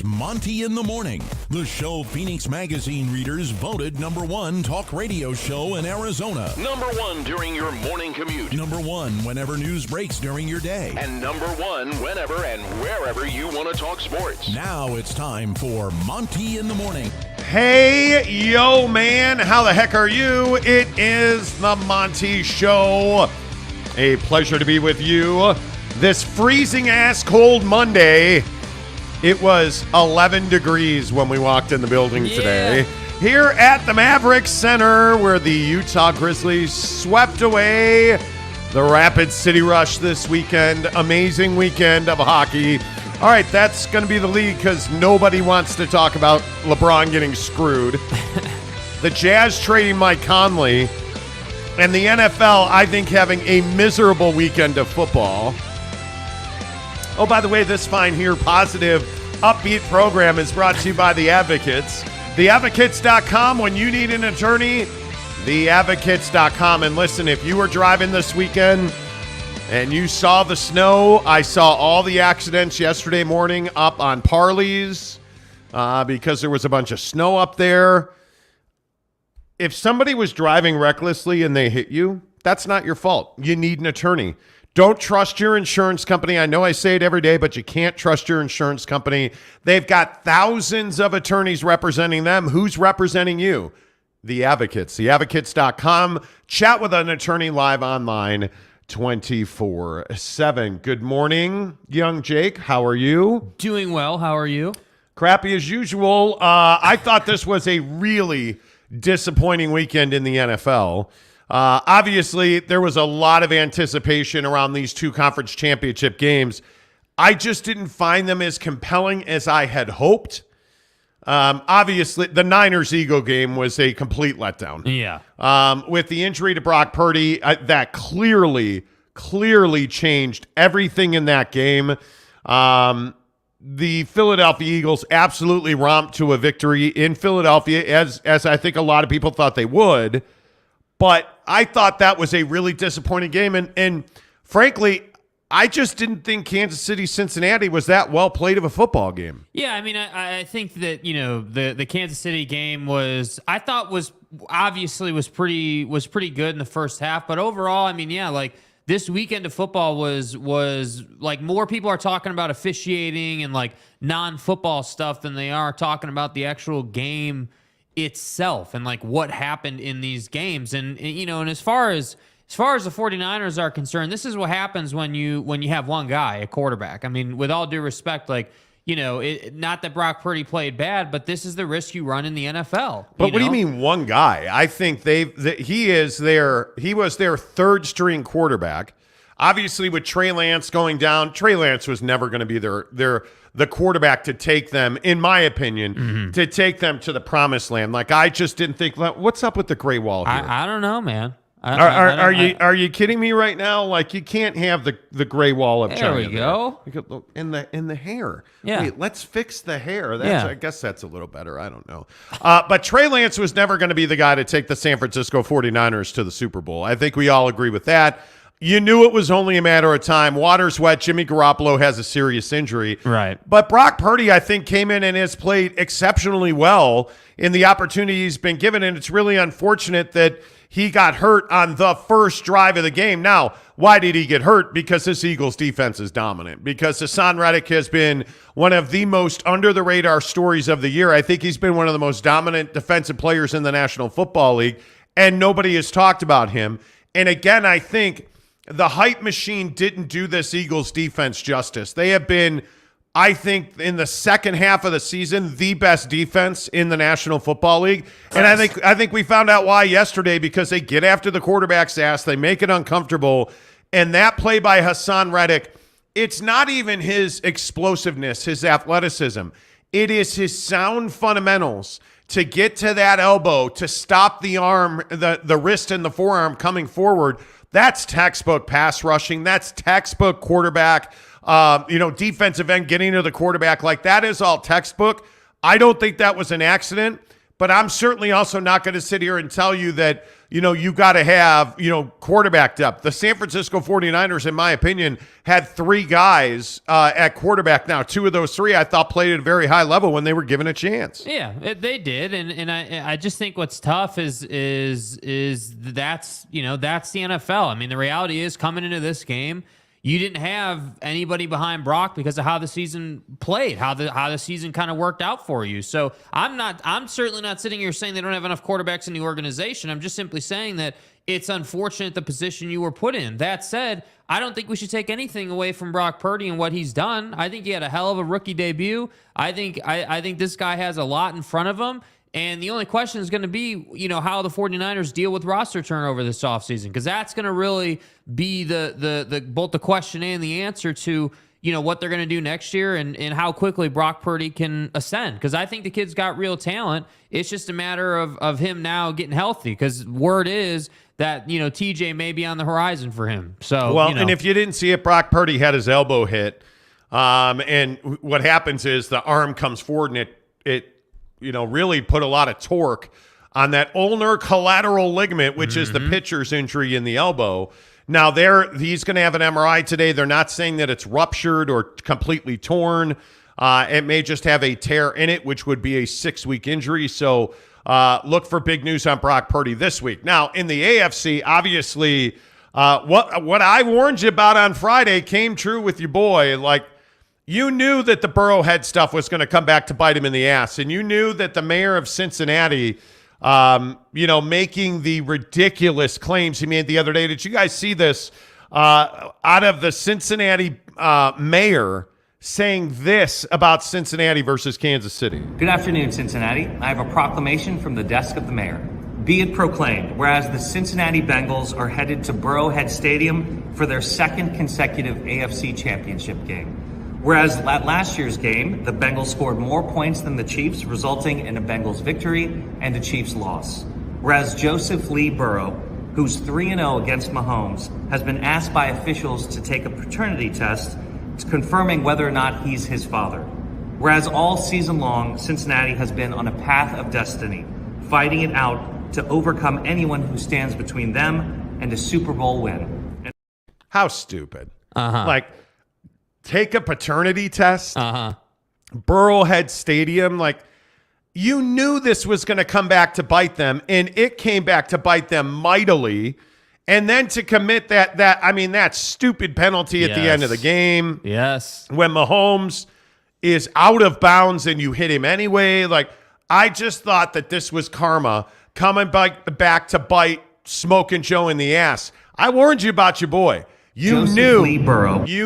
is Monty in the Morning, the show Phoenix Magazine readers voted #1 talk radio show in Arizona. #1 during your morning commute. #1 whenever news breaks during your day. And #1 whenever and wherever you want to talk sports. Now it's time for Monty in the Morning. Hey, yo, man, how the heck are you? It is the Monty Show. A pleasure to be with you this freezing-ass cold Monday. It was 11 degrees when we walked in the building today. Here at the Mavericks Center, where the Utah Grizzlies swept away the Rapid City Rush this weekend. Amazing weekend of hockey. All right, that's going to be the league because nobody wants to talk about LeBron getting screwed. The Jazz trading Mike Conley. And the NFL, I think, having a miserable weekend of football. Oh, by the way, this fine here, positive, upbeat program is brought to you by The Advocates. TheAdvocates.com. When you need an attorney, TheAdvocates.com. And listen, if you were driving this weekend and you saw the snow, I saw all the accidents yesterday morning up on Parley's because there was a bunch of snow up there. If somebody was driving recklessly and they hit you, that's not your fault. You need an attorney. Don't trust your insurance company. I know I say it every day, but you can't trust your insurance company. They've got thousands of attorneys representing them. Who's representing you? The Advocates. TheAdvocates.com. Chat with an attorney live online 24/7. Good morning, young Jake. How are you? Doing well. How are you? Crappy as usual. I thought this was a really disappointing weekend in the NFL. Obviously, there was a lot of anticipation around these two conference championship games. I just didn't find them as compelling as I had hoped. Obviously, the Niners-Eagle game was a complete letdown. Yeah. With the injury to Brock Purdy, that clearly changed everything in that game. The Philadelphia Eagles absolutely romped to a victory in Philadelphia, as I think a lot of people thought they would. But I thought that was a really disappointing game. And frankly, I just didn't think Kansas City-Cincinnati was that well played of a football game. Yeah, I mean, I think that, you know, the Kansas City game was pretty good in the first half. But overall, I mean, yeah, like, this weekend of football was like more people are talking about officiating and like non-football stuff than they are talking about the actual game itself and like what happened in these games. And you know, and as far as the 49ers are concerned, this is what happens when you have one guy, a quarterback. I mean, with all due respect, like, you know, not that Brock Purdy played bad, but this is the risk you run in the NFL. But what do you mean one guy? I think he was their third string quarterback. Obviously, with Trey Lance going down, Trey Lance was never going to be the quarterback to take them, in my opinion, to take them to the promised land. Like, I just didn't think. What's up with the gray wall here? I don't know, man. Are you kidding me right now? Like, you can't have the gray wall of China. There we go. In the hair. Yeah. Wait, let's fix the hair. Yeah. I guess that's a little better. I don't know. But Trey Lance was never going to be the guy to take the San Francisco 49ers to the Super Bowl. I think we all agree with that. You knew it was only a matter of time. Water's wet. Jimmy Garoppolo has a serious injury. Right. But Brock Purdy, I think, came in and has played exceptionally well in the opportunity he's been given, and it's really unfortunate that he got hurt on the first drive of the game. Now, why did he get hurt? Because this Eagles defense is dominant. Because Hassan Reddick has been one of the most under-the-radar stories of the year. I think he's been one of the most dominant defensive players in the National Football League, and nobody has talked about him. And again, I think the hype machine didn't do this Eagles defense justice. They have been, I think, in the second half of the season, the best defense in the National Football League. And I think we found out why yesterday, because they get after the quarterback's ass, they make it uncomfortable. And that play by Hassan Reddick, it's not even his explosiveness, his athleticism. It is his sound fundamentals to get to that elbow, to stop the arm, the wrist and the forearm coming forward. That's textbook pass rushing. That's textbook quarterback, defensive end getting to the quarterback. Like, that is all textbook. I don't think that was an accident. but I'm certainly also not going to sit here and tell you that, you got to have, quarterback depth. The San Francisco 49ers, in my opinion, had 3 guys at quarterback. Now, 2 of those 3 I thought played at a very high level when they were given a chance. Yeah, they did, and I just think what's tough is that's the NFL. I mean, the reality is coming into this game, you didn't have anybody behind Brock because of how the season played, how the season kind of worked out for you. So I'm certainly not sitting here saying they don't have enough quarterbacks in the organization. I'm just simply saying that it's unfortunate the position you were put in. That said, I don't think we should take anything away from Brock Purdy and what he's done. I think he had a hell of a rookie debut. I think this guy has a lot in front of him. And the only question is going to be, how the 49ers deal with roster turnover this offseason, because that's going to really be the both the question and the answer to, what they're going to do next year and how quickly Brock Purdy can ascend. Because I think the kid's got real talent. It's just a matter of him now getting healthy, because word is that, TJ may be on the horizon for him. So, and if you didn't see it, Brock Purdy had his elbow hit. And what happens is the arm comes forward and it really put a lot of torque on that ulnar collateral ligament, which is the pitcher's injury in the elbow. Now, he's going to have an MRI today. They're not saying that it's ruptured or completely torn. It may just have a tear in it, which would be a 6-week injury. So look for big news on Brock Purdy this week. Now, in the AFC, obviously, what I warned you about on Friday came true with your boy. Like, you knew that the Burrowhead stuff was going to come back to bite him in the ass, and you knew that the mayor of Cincinnati, making the ridiculous claims he made the other day. Did you guys see this? Out of the Cincinnati mayor saying this about Cincinnati versus Kansas City. Good afternoon, Cincinnati. I have a proclamation from the desk of the mayor. Be it proclaimed, whereas the Cincinnati Bengals are headed to Burrowhead Stadium for their 2nd consecutive AFC Championship game. Whereas at last year's game, the Bengals scored more points than the Chiefs, resulting in a Bengals victory and a Chiefs loss. Whereas Joseph Lee Burrow, who's 3-0 against Mahomes, has been asked by officials to take a paternity test confirming whether or not he's his father. Whereas all season long, Cincinnati has been on a path of destiny, fighting it out to overcome anyone who stands between them and a Super Bowl win. How stupid. Like, take a paternity test. Burrowhead Stadium. Like, you knew this was going to come back to bite them, and it came back to bite them mightily. And then to commit that stupid penalty at the end of the game. Yes. When Mahomes is out of bounds and you hit him anyway. Like, I just thought that this was karma coming back to bite Smoking Joe in the ass. I warned you about your boy. You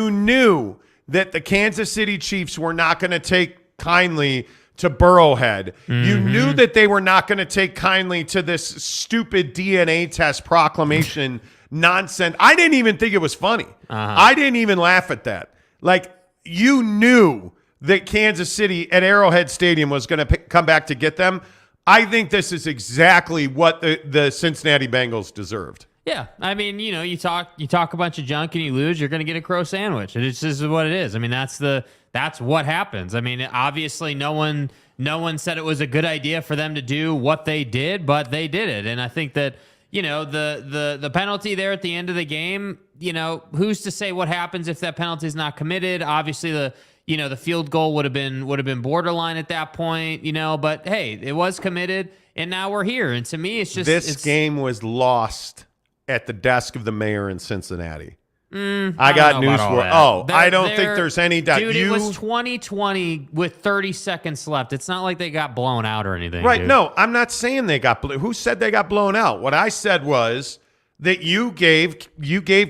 knew that the Kansas City Chiefs were not going to take kindly to Burrowhead. You knew that they were not going to take kindly to this stupid DNA test proclamation nonsense. I didn't even think it was funny. I didn't even laugh at that. Like, you knew that Kansas City at Arrowhead Stadium was going to come back to get them. I think this is exactly what the Cincinnati Bengals deserved. Yeah, I mean, you talk a bunch of junk and you lose, you're going to get a crow sandwich. This is what it is. I mean, that's what happens. I mean, obviously, no one said it was a good idea for them to do what they did, but they did it. And I think that the penalty there at the end of the game, who's to say what happens if that penalty is not committed? Obviously, the field goal would have been borderline at that point. But hey, it was committed, and now we're here. And to me, it's just this game was lost at the desk of the mayor in Cincinnati. I got news for you. I don't think there's any doubt. Dude, it was 2020 with 30 seconds left. It's not like they got blown out or anything. Right, dude. no, I'm not saying they got blown. Who said they got blown out? What I said was that you gave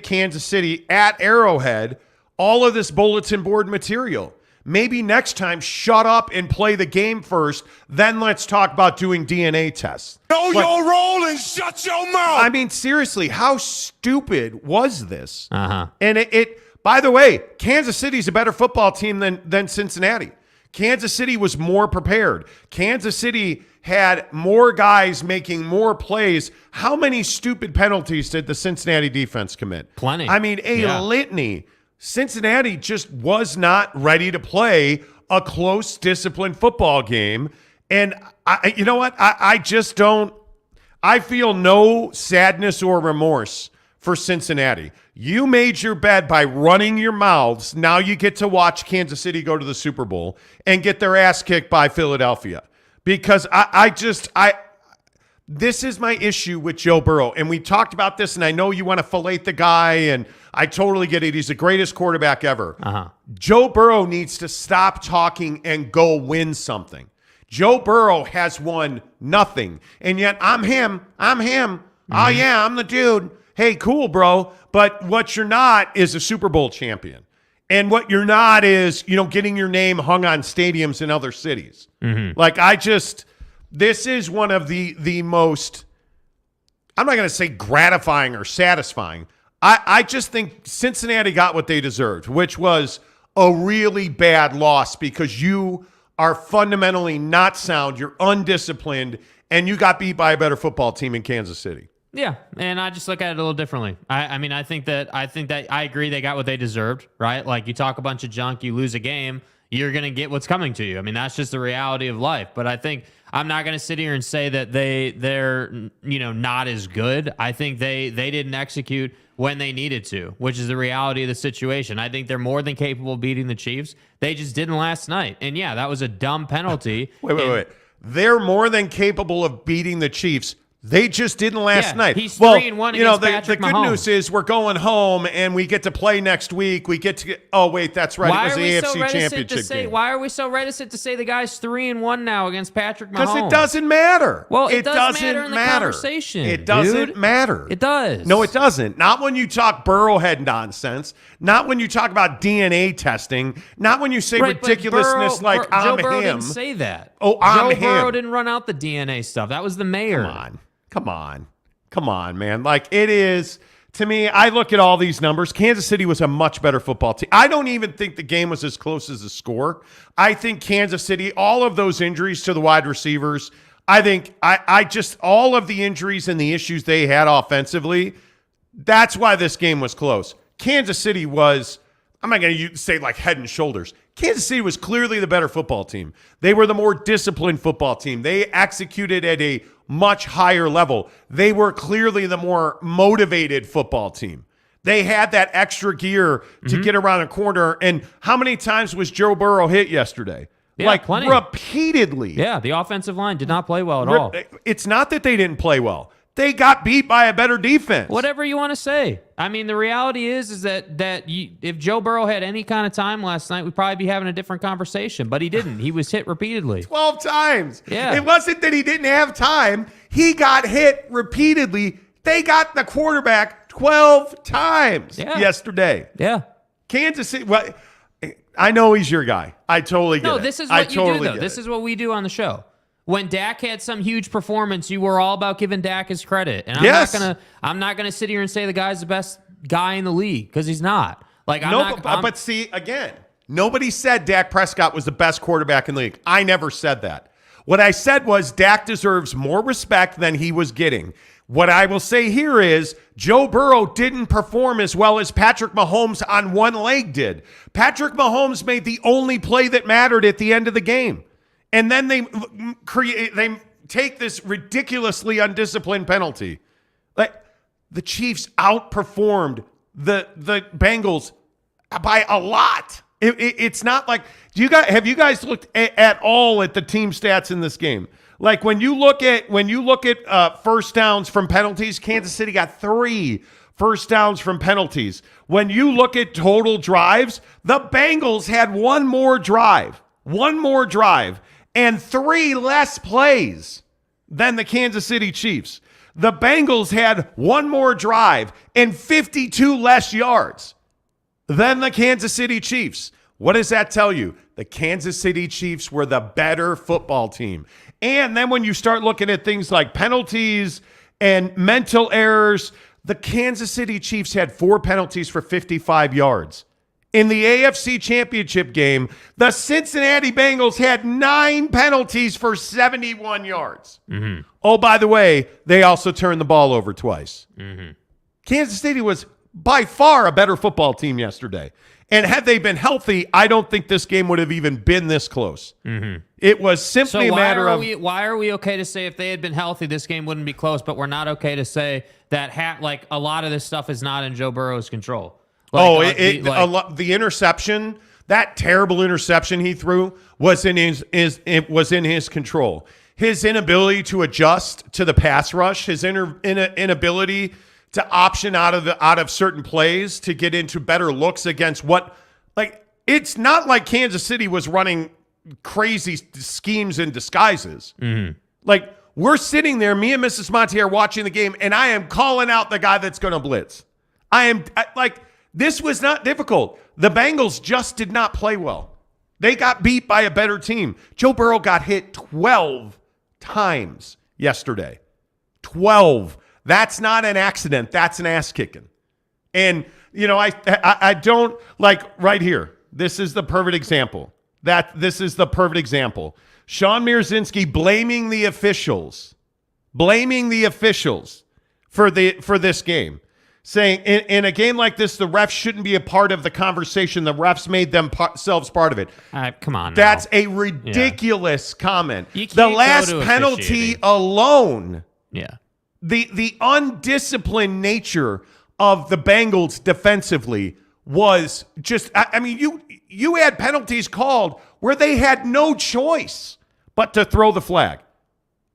Kansas City at Arrowhead all of this bulletin board material. Maybe next time, shut up and play the game first. Then let's talk about doing DNA tests. Know your role and shut your mouth. I mean, seriously, how stupid was this? Uh-huh. And it by the way, Kansas City's a better football team than Cincinnati. Kansas City was more prepared. Kansas City had more guys making more plays. How many stupid penalties did the Cincinnati defense commit? Plenty. I mean, a litany. Cincinnati just was not ready to play a close, disciplined football game. And you know what? I just don't. I feel no sadness or remorse for Cincinnati. You made your bed by running your mouths. Now you get to watch Kansas City go to the Super Bowl and get their ass kicked by Philadelphia. Because this is my issue with Joe Burrow. And we talked about this, and I know you want to fillet the guy, and I totally get it. He's the greatest quarterback ever. Joe Burrow needs to stop talking and go win something. Joe Burrow has won nothing, and yet I'm him. Oh, yeah, I'm the dude. Hey, cool, bro. But what you're not is a Super Bowl champion. And what you're not is, getting your name hung on stadiums in other cities. This is one of the most, I'm not going to say gratifying or satisfying. I just think Cincinnati got what they deserved, which was a really bad loss because you are fundamentally not sound, you're undisciplined, and you got beat by a better football team in Kansas City. Yeah, and I just look at it a little differently. I think that I agree they got what they deserved, right? Like, you talk a bunch of junk, you lose a game, you're going to get what's coming to you. I mean, that's just the reality of life. But I think I'm not going to sit here and say that they're not as good. I think they didn't execute when they needed to, which is the reality of the situation. I think they're more than capable of beating the Chiefs. They just didn't last night. And yeah, that was a dumb penalty. Wait. They're more than capable of beating the Chiefs. They just didn't last night. He's 3-1 against Patrick Mahomes. The good news is we're going home and we get to play next week. We get to oh wait, that's right. It was the AFC Championship game. Why are we so reticent to say the guy's 3-1 now against Patrick Mahomes? Because it doesn't matter. Well, it doesn't matter in the conversation. It doesn't matter. It does. No, it doesn't. Not when you talk Burrowhead nonsense. Not when you talk about DNA testing. Not when you say ridiculousness like I'm Joe Burrow him. Didn't say that. Oh, I'm him. Joe Burrow didn't run out the DNA stuff. That was the mayor. Come on, man. Like, it is, to me, I look at all these numbers. Kansas City was a much better football team. I don't even think the game was as close as the score. I think Kansas City, all of those injuries to the wide receivers, I think all of the injuries and the issues they had offensively, that's why this game was close. Kansas City was, I'm not going to say like head and shoulders. Kansas City was clearly the better football team. They were the more disciplined football team. They executed at a much higher level. They were clearly the more motivated football team. They had that extra gear to get around a corner. And how many times was Joe Burrow hit yesterday? Yeah, plenty. Repeatedly. Yeah, the offensive line did not play well at all. It's not that they didn't play well. They got beat by a better defense. Whatever you want to say. I mean, the reality is that if Joe Burrow had any kind of time last night, we'd probably be having a different conversation. But he didn't. He was hit repeatedly. 12 times. Yeah. It wasn't that he didn't have time. He got hit repeatedly. They got the quarterback 12 times yesterday. Yeah. Kansas City. Well, I know he's your guy. I totally get it. No, this is what you do, though. This is what we do on the show. When Dak had some huge performance, you were all about giving Dak his credit. And I'm not gonna sit here and say the guy's the best guy in the league, because he's not. But see, again, nobody said Dak Prescott was the best quarterback in the league. I never said that. What I said was Dak deserves more respect than he was getting. What I will say here is Joe Burrow didn't perform as well as Patrick Mahomes on one leg did. Patrick Mahomes made the only play that mattered at the end of the game. And then they take this ridiculously undisciplined penalty. Like, the Chiefs outperformed the Bengals by a lot. It's not like, have you guys looked at all at the team stats in this game? Like, when you look at first downs from penalties, Kansas City got 3 first downs from penalties. When you look at total drives, the Bengals had one more drive, and 3 less plays than the Kansas City Chiefs. The Bengals had one more drive and 52 less yards than the Kansas City Chiefs. What does that tell you? The Kansas City Chiefs were the better football team. And then when you start looking at things like penalties and mental errors, the Kansas City Chiefs had 4 penalties for 55 yards. In the AFC Championship game, the Cincinnati Bengals had 9 penalties for 71 yards. Mm-hmm. Oh, by the way, they also turned the ball over twice. Mm-hmm. Kansas City was by far a better football team yesterday. And had they been healthy, I don't think this game would have even been this close. Mm-hmm. It was simply a matter of... why are we okay to say if they had been healthy, this game wouldn't be close, but we're not okay to say that like a lot of this stuff is not in Joe Burrow's control? The interception, that terrible interception he threw was in his control. His inability to adjust to the pass rush, his inability to option out of certain plays to get into better looks against it's not like Kansas City was running crazy schemes and disguises. Mm-hmm. Like, we're sitting there, me and Mrs. Monty are watching the game, and I am calling out the guy that's going to blitz. This was not difficult. The Bengals just did not play well. They got beat by a better team. Joe Burrow got hit 12 times yesterday. 12. That's not an accident. That's an ass kicking. And, I don't right here. This is the perfect example. This is the perfect example. Sean Mierzinski blaming the officials for this game. Saying in a game like this, the refs shouldn't be a part of the conversation. The refs made themselves part of it. Come on now. That's a ridiculous comment. The last penalty alone. Yeah. The undisciplined nature of the Bengals defensively was just, you had penalties called where they had no choice but to throw the flag.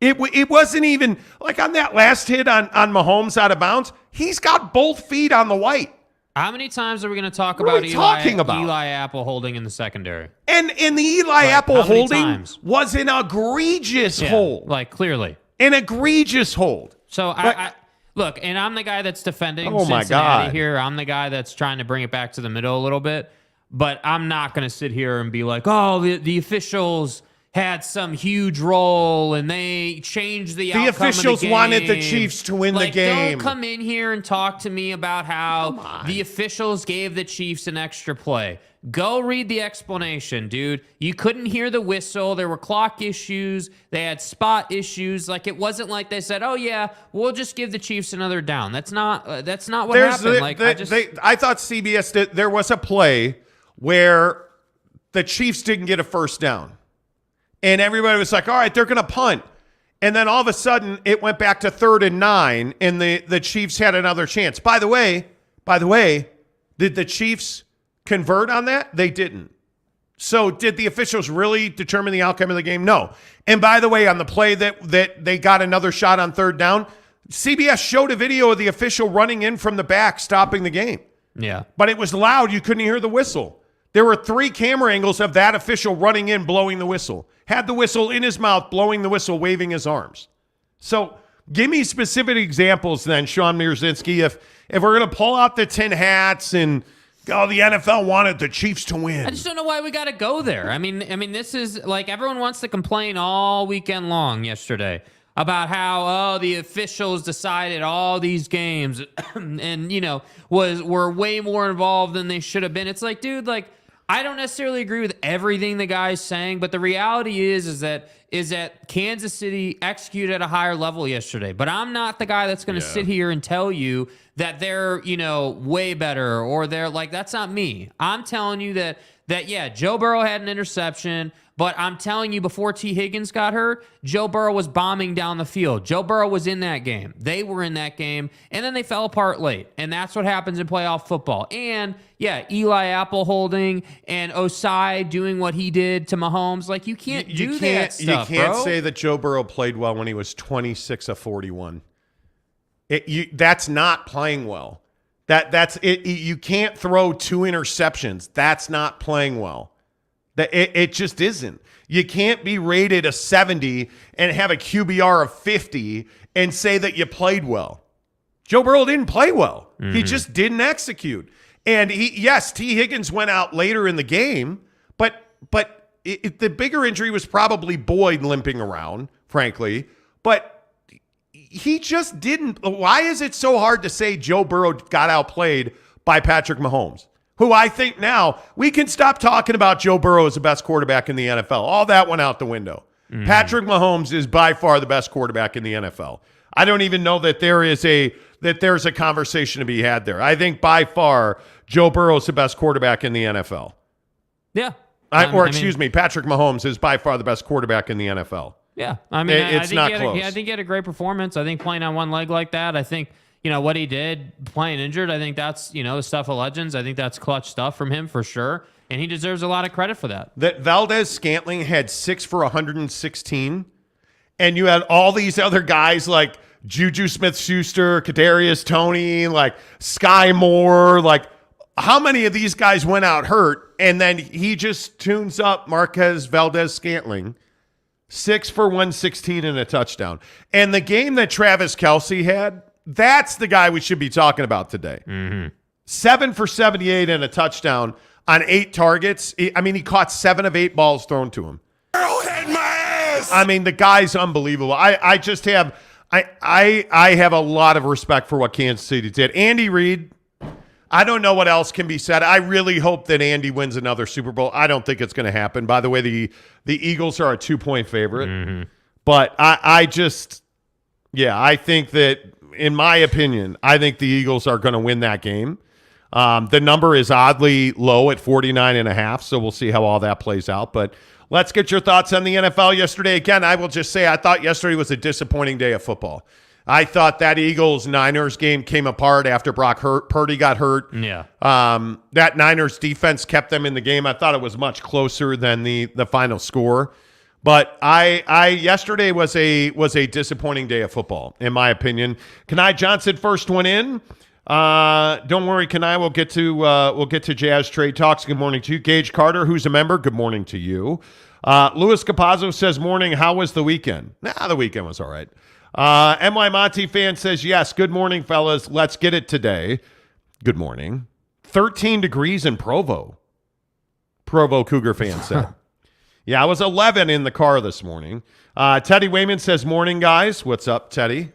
It wasn't even, like on that last hit on Mahomes out of bounds, he's got both feet on the white. How many times are we going to talk about Eli Apple holding in the secondary? And the Eli Apple holding was an egregious hold. Clearly. An egregious hold. So I look, and I'm the guy that's defending Cincinnati here. I'm the guy that's trying to bring it back to the middle a little bit. But I'm not going to sit here and be like, oh, the officials had some huge role and they changed the outcome of the game. The officials wanted the Chiefs to win the game. Don't come in here and talk to me about how the officials gave the Chiefs an extra play. Go read the explanation, dude. You couldn't hear the whistle. There were clock issues. They had spot issues. It wasn't like they said, "Oh yeah, we'll just give the Chiefs another down." That's not what happened. I thought CBS did. There was a play where the Chiefs didn't get a first down. And everybody was like, all right, they're going to punt. And then all of a sudden, it went back to 3rd and 9, and the Chiefs had another chance. By the way, did the Chiefs convert on that? They didn't. So did the officials really determine the outcome of the game? No. And by the way, on the play that they got another shot on 3rd down, CBS showed a video of the official running in from the back, stopping the game. Yeah. But it was loud. You couldn't hear the whistle. There were 3 camera angles of that official running in, blowing the whistle. Had the whistle in his mouth, blowing the whistle, waving his arms. So give me specific examples then, Sean Mierzinski, if we're going to pull out the tin hats and, the NFL wanted the Chiefs to win. I just don't know why we got to go there. I mean, this is everyone wants to complain all weekend long yesterday about how, the officials decided all these games and, were way more involved than they should have been. It's like, dude, I don't necessarily agree with everything the guy's saying, but the reality is that Kansas City executed at a higher level yesterday. But I'm not the guy that's going to sit here and tell you that they're, way better or they're that's not me. I'm telling you that Joe Burrow had an interception, but I'm telling you before T. Higgins got hurt, Joe Burrow was bombing down the field. Joe Burrow was in that game. They were in that game, and then they fell apart late. And that's what happens in playoff football. And, Eli Apple holding and Osai doing what he did to Mahomes. You can't do that stuff, You can't bro. say that Joe Burrow played well when he was 26 of 41. That's not playing well. That's it. You can't throw 2 interceptions. That's not playing well. It just isn't. You can't be rated a 70 and have a QBR of 50 and say that you played well. Joe Burrow didn't play well. Mm-hmm. He just didn't execute. And T. Higgins went out later in the game, but the bigger injury was probably Boyd limping around, frankly. But he just didn't. Why is it so hard to say Joe Burrow got outplayed by Patrick Mahomes? Who I think now we can stop talking about Joe Burrow as the best quarterback in the NFL. All that went out the window. Mm-hmm. Patrick Mahomes is by far the best quarterback in the NFL. I don't even know that there's a conversation to be had there. I think by far Joe Burrow's the best quarterback in the NFL. Yeah. Excuse me, Patrick Mahomes is by far the best quarterback in the NFL. Yeah. I mean, it's not close. I think he had a great performance. I think playing on one leg like that, I think, what he did playing injured, I think that's, the stuff of legends. I think that's clutch stuff from him for sure. And he deserves a lot of credit for that. That Valdez-Scantling had 6 for 116, and you had all these other guys like Juju Smith-Schuster, Kadarius Toney, like Sky Moore, like how many of these guys went out hurt? And then he just tunes up Marquez Valdez-Scantling, 6 for 116 and a touchdown. And the game that Travis Kelce had, that's the guy we should be talking about today. 7 for 78 and a touchdown on 8 targets. He caught 7 of 8 balls thrown to him. Arrowhead my ass! I mean, the guy's unbelievable. I just have I have a lot of respect for what Kansas City did. Andy Reid, I don't know what else can be said. I really hope that Andy wins another Super Bowl. I don't think it's going to happen. By the way, the Eagles are a 2-point favorite. But I think that, in my opinion, I think the Eagles are going to win that game. The number is oddly low at 49.5, so we'll see how all that plays out. But let's get your thoughts on the NFL yesterday. Again, I will just say I thought yesterday was a disappointing day of football. I thought that Eagles-Niners game came apart after Brock Purdy got hurt. Yeah. That Niners defense kept them in the game. I thought it was much closer than the final score. But yesterday was a disappointing day of football, in my opinion. Kanai Johnson first one in. Don't worry, Kanai. We'll get to Jazz Trade Talks. Good morning to you. Gage Carter, who's a member. Good morning to you. Louis Capazzo says, morning. How was the weekend? The weekend was all right. NY Monty fan says, yes. Good morning, fellas. Let's get it today. Good morning. 13 degrees in Provo. Provo Cougar fan said. Yeah, I was 11 in the car this morning. Teddy Wayman says, morning, guys. What's up, Teddy?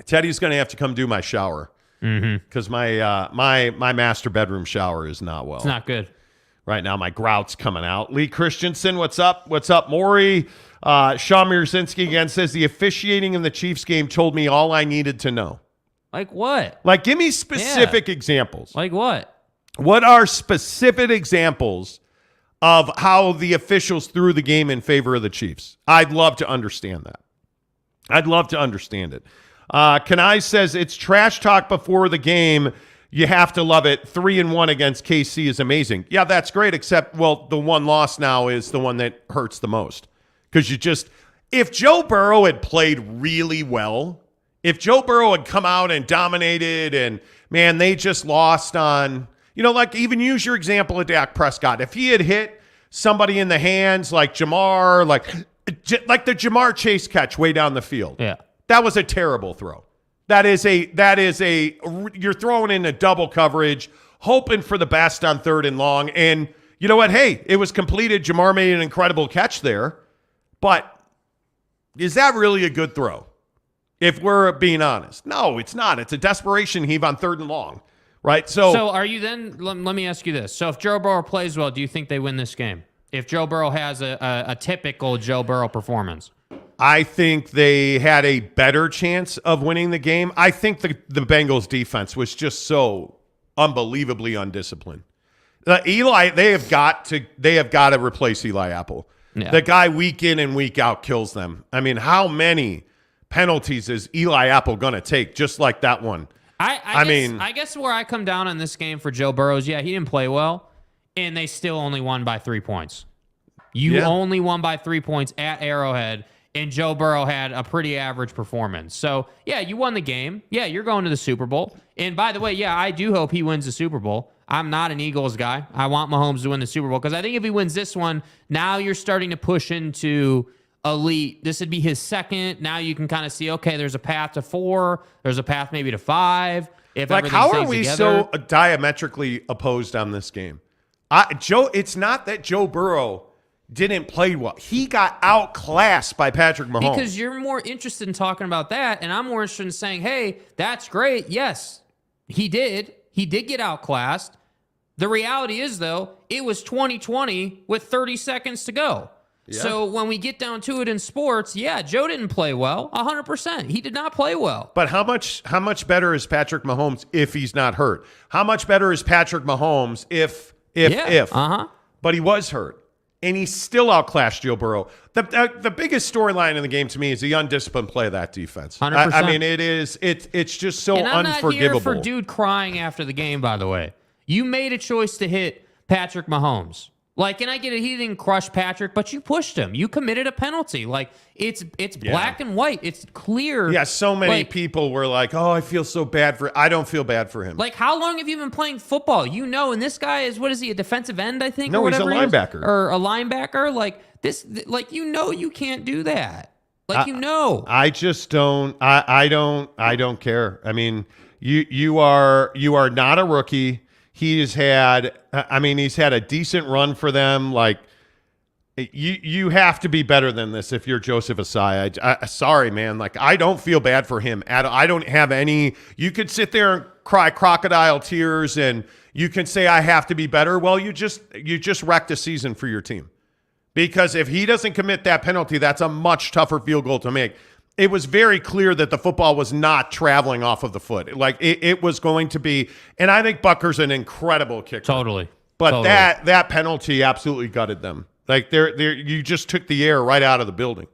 Teddy's going to have to come do my shower because my master bedroom shower is not well. It's not good. Right now, my grout's coming out. Lee Christensen, what's up? What's up, Maury? Sean Mirzinski again says, the officiating in the Chiefs game told me all I needed to know. Like what? Like, give me specific examples. Like what? What are specific examples of how the officials threw the game in favor of the Chiefs? I'd love to understand that. I'd love to understand it. Kanai says, it's trash talk before the game. You have to love it. 3-1 against KC is amazing. Yeah, that's great, except, the one loss now is the one that hurts the most. Because if Joe Burrow had played really well, if Joe Burrow had come out and dominated and, man, they just lost on, like even use your example of Dak Prescott. If he had hit somebody in the hands like Jamar, like the Jamar Chase catch way down the field. Yeah. That was a terrible throw. That is you're throwing in a double coverage, hoping for the best on 3rd and long. And you know what? Hey, it was completed. Jamar made an incredible catch there. But is that really a good throw? If we're being honest. No, it's not. It's a desperation heave on 3rd and long. Right? So are you then, let me ask you this. So if Joe Burrow plays well, do you think they win this game? If Joe Burrow has a typical Joe Burrow performance? I think they had a better chance of winning the game. I think the Bengals defense was just so unbelievably undisciplined. They have got to replace Eli Apple. Yeah. The guy week in and week out kills them. I mean, how many penalties is Eli Apple going to take just like that one? I guess where I come down on this game for Joe Burrow is, he didn't play well, and they still only won by 3 points. You only won by 3 points at Arrowhead, and Joe Burrow had a pretty average performance. So, you won the game. Yeah, you're going to the Super Bowl. And by the way, I do hope he wins the Super Bowl. I'm not an Eagles guy. I want Mahomes to win the Super Bowl because I think if he wins this one, now you're starting to push into elite. This would be his second. Now you can kind of see, okay, there's a path to 4. There's a path maybe to 5. How are we so diametrically opposed on this game? It's not that Joe Burrow didn't play well. He got outclassed by Patrick Mahomes. Because you're more interested in talking about that, and I'm more interested in saying, hey, that's great. Yes, he did. He did get outclassed. The reality is, though, it was 2020 with 30 seconds to go. So when we get down to it in sports, Joe didn't play well, 100%. He did not play well. But how much better is Patrick Mahomes if he's not hurt? How much better is Patrick Mahomes if? But he was hurt, and he still outclassed Joe Burrow. The biggest storyline in the game to me is the undisciplined play of that defense. 100%. I mean, it's just so and I'm unforgivable. not here for dude crying after the game, by the way. You made a choice to hit Patrick Mahomes. Like, and I get it, he didn't crush Patrick, but you pushed him. You committed a penalty. Like, it's black and white. It's clear. Yeah, so many people were like, oh, I feel so bad for – I don't feel bad for him. Like, how long have you been playing football? You know, and this guy is, what is he, a defensive end, I think? No, or he's a linebacker. Or a linebacker? Like, you can't do that. I just don't – I don't care. I mean, you are not a rookie. He's had a decent run for them. Like, you have to be better than this if you're Joseph Asai. Sorry, man. Like, I don't feel bad for him. I don't have any. You could sit there and cry crocodile tears, and you can say I have to be better. Well, you just wrecked a season for your team, because if he doesn't commit that penalty, that's a much tougher field goal to make. It was very clear that the football was not traveling off of the foot. Like, it was going to be, and I think Butker's an incredible kicker. Totally. But that penalty absolutely gutted them. Like, you just took the air right out of the building.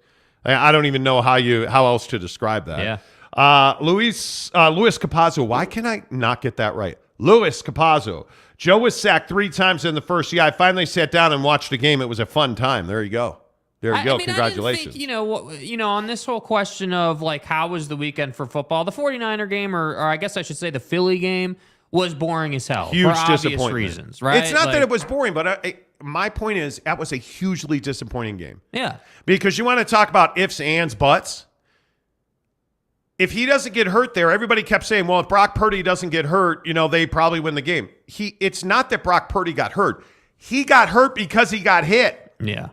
I don't even know how else to describe that. Yeah. Luis Capazzo. Why can I not get that right? Luis Capazzo. Joe was sacked 3 times in the first. I finally sat down and watched the game. It was a fun time. There you go. There you go. Congratulations. I didn't think, on this whole question of, like, how was the weekend for football, the 49er game, or I guess I should say the Philly game, was boring as hell. Huge for obvious disappointment. Reasons, right? It's not that it was boring, but my point is that was a hugely disappointing game. Yeah. Because you want to talk about ifs, ands, buts. If he doesn't get hurt there, everybody kept saying, well, if Brock Purdy doesn't get hurt, they probably win the game. It's not that Brock Purdy got hurt. He got hurt because he got hit. Yeah.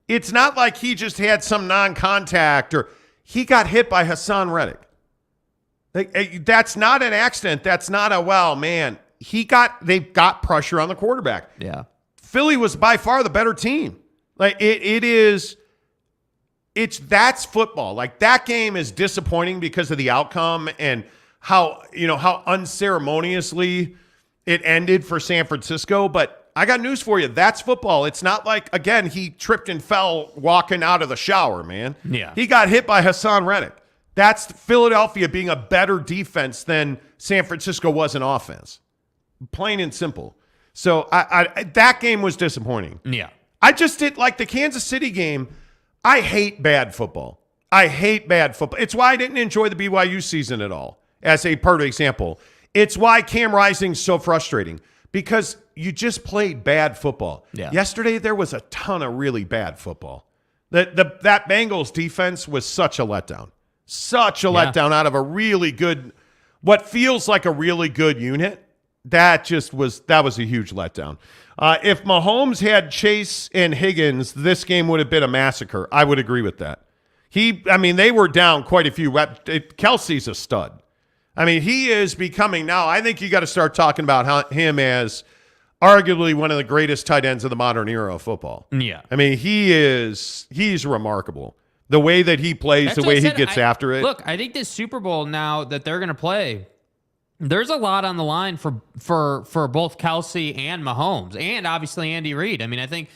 It's not like he just had some non-contact, or he got hit by Hassan Reddick. That's not an accident. That's not they got pressure on the quarterback. Yeah. Philly was by far the better team. Like, that's football. Like, that game is disappointing because of the outcome and how unceremoniously it ended for San Francisco, but I got news for you. That's football. It's not like, again, he tripped and fell walking out of the shower, man. Yeah. He got hit by Hassan Reddick. That's Philadelphia being a better defense than San Francisco was in offense. Plain and simple. So that game was disappointing. Yeah. I just did, like, the Kansas City game. I hate bad football. It's why I didn't enjoy the BYU season at all, as a perfect example. It's why Cam Rising's so frustrating. Because you just played bad football. Yeah. Yesterday, there was a ton of really bad football. That Bengals defense was such a letdown. Such a letdown out of a really good, what feels like a really good unit. That was a huge letdown. If Mahomes had Chase and Higgins, this game would have been a massacre. I would agree with that. They were down quite a few. Kelsey's a stud. He is becoming now. I think you got to start talking about him as arguably one of the greatest tight ends of the modern era of football. Yeah. He's remarkable. The way that he plays, the way he gets after it. Look, I think this Super Bowl now that they're going to play, there's a lot on the line for both Kelsey and Mahomes, and obviously Andy Reid. I think,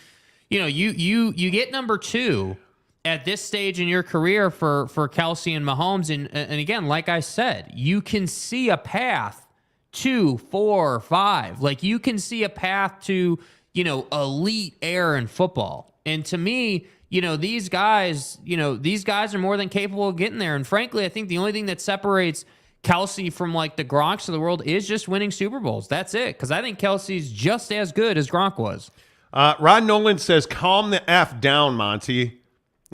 you get number 2 at this stage in your career for Kelsey and Mahomes, and again, like I said, you can see a path to 4, 5. Like, you can see a path to, elite air in football. And to me, these guys are more than capable of getting there. And frankly, I think the only thing that separates Kelsey from, like, the Gronks of the world is just winning Super Bowls. That's it. Because I think Kelsey's just as good as Gronk was. Ron Nolan says, calm the F down, Monty.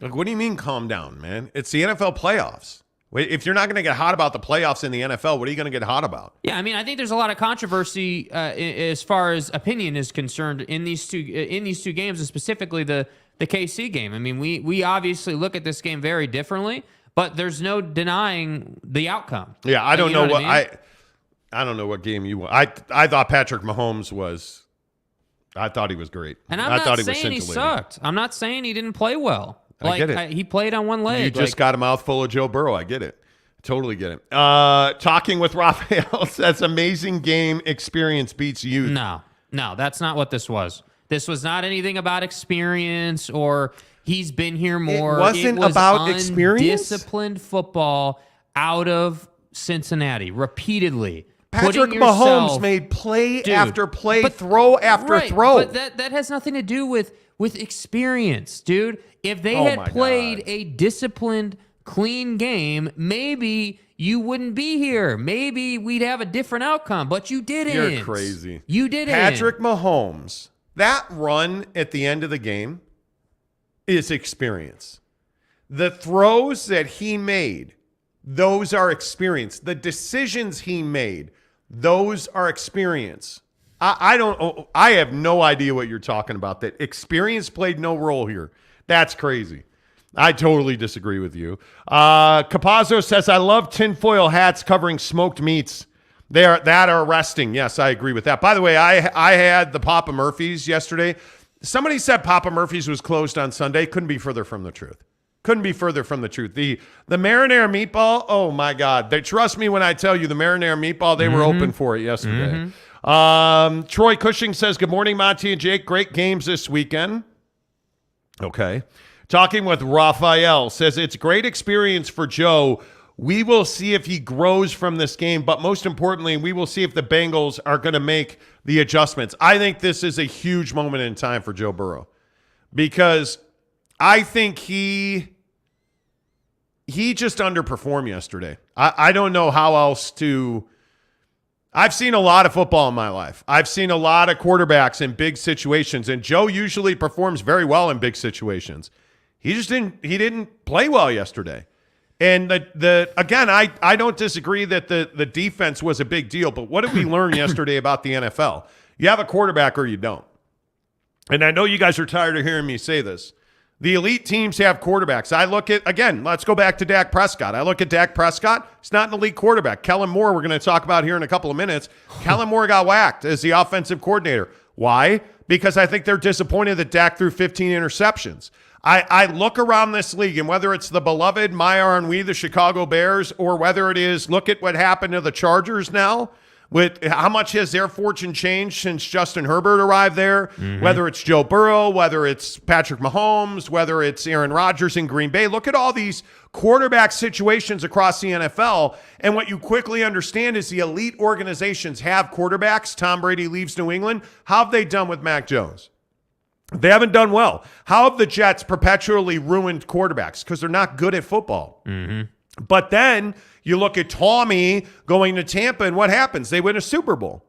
Like, what do you mean calm down, man? It's the NFL playoffs. If you're not going to get hot about the playoffs in the NFL, what are you going to get hot about? Yeah, I think there's a lot of controversy as far as opinion is concerned in these two games, and specifically the KC game. We obviously look at this game very differently, but there's no denying the outcome. Yeah, I don't know what game you want. I thought Patrick Mahomes was I thought he was great. And I'm I not thought saying he scintillating. sucked. I'm not saying he didn't play well. I get it. He played on one leg. You just got a mouthful of Joe Burrow. I get it. Totally get it. Talking with Raphael says amazing game experience beats youth. No, that's not what this was. This was not anything about experience or he's been here more. It wasn't about experience? Disciplined football out of Cincinnati repeatedly. Patrick Putting Mahomes yourself- made play Dude, after play, but- throw after right, throw. But that has nothing to do with experience, dude. If they Oh had my played God. a disciplined, clean game, maybe you wouldn't be here. Maybe we'd have a different outcome, but you didn't. You're crazy. You didn't. Patrick Mahomes, that run at the end of the game is experience. The throws that he made, those are experience. The decisions he made, those are experience. I have no idea what you're talking about. That experience played no role here. That's crazy. I totally disagree with you. Capazzo says, I love tinfoil hats covering smoked meats. They are arresting. Yes, I agree with that. By the way, I had the Papa Murphy's yesterday. Somebody said Papa Murphy's was closed on Sunday. Couldn't be further from the truth. Couldn't be further from the truth. The marinara meatball, oh my God. Trust me when I tell you the marinara meatball, they were open for it yesterday. Troy Cushing says, good morning, Monty and Jake. Great games this weekend. Okay. Talking with Raphael says, it's great experience for Joe. We will see if he grows from this game, but most importantly, we will see if the Bengals are going to make the adjustments. I think this is a huge moment in time for Joe Burrow because I think he just underperformed yesterday. I don't know how else to. I've seen a lot of football in my life. I've seen a lot of quarterbacks in big situations, and Joe usually performs very well in big situations. He didn't play well yesterday. And again, I don't disagree that the defense was a big deal, but what did we learn yesterday about the NFL? You have a quarterback or you don't. And I know you guys are tired of hearing me say this. The elite teams have quarterbacks. I look at, again, let's go back to Dak Prescott. I look at Dak Prescott. He's not an elite quarterback. Kellen Moore, we're going to talk about here in a couple of minutes. Kellen Moore got whacked as the offensive coordinator. Why? Because I think they're disappointed that Dak threw 15 interceptions. I look around this league, and whether it's the beloved my ennui, the Chicago Bears, or whether it is look at what happened to the Chargers now, with how much has their fortune changed since Justin Herbert arrived there, whether it's Joe Burrow, whether it's Patrick Mahomes, whether it's Aaron Rodgers in Green Bay. Look at all these quarterback situations across the NFL, and what you quickly understand is the elite organizations have quarterbacks. Tom Brady leaves New England. How have they done with Mac Jones? They haven't done well. How have the Jets perpetually ruined quarterbacks? Because they're not good at football. But then you look at Tommy going to Tampa, and what happens? They win a Super Bowl.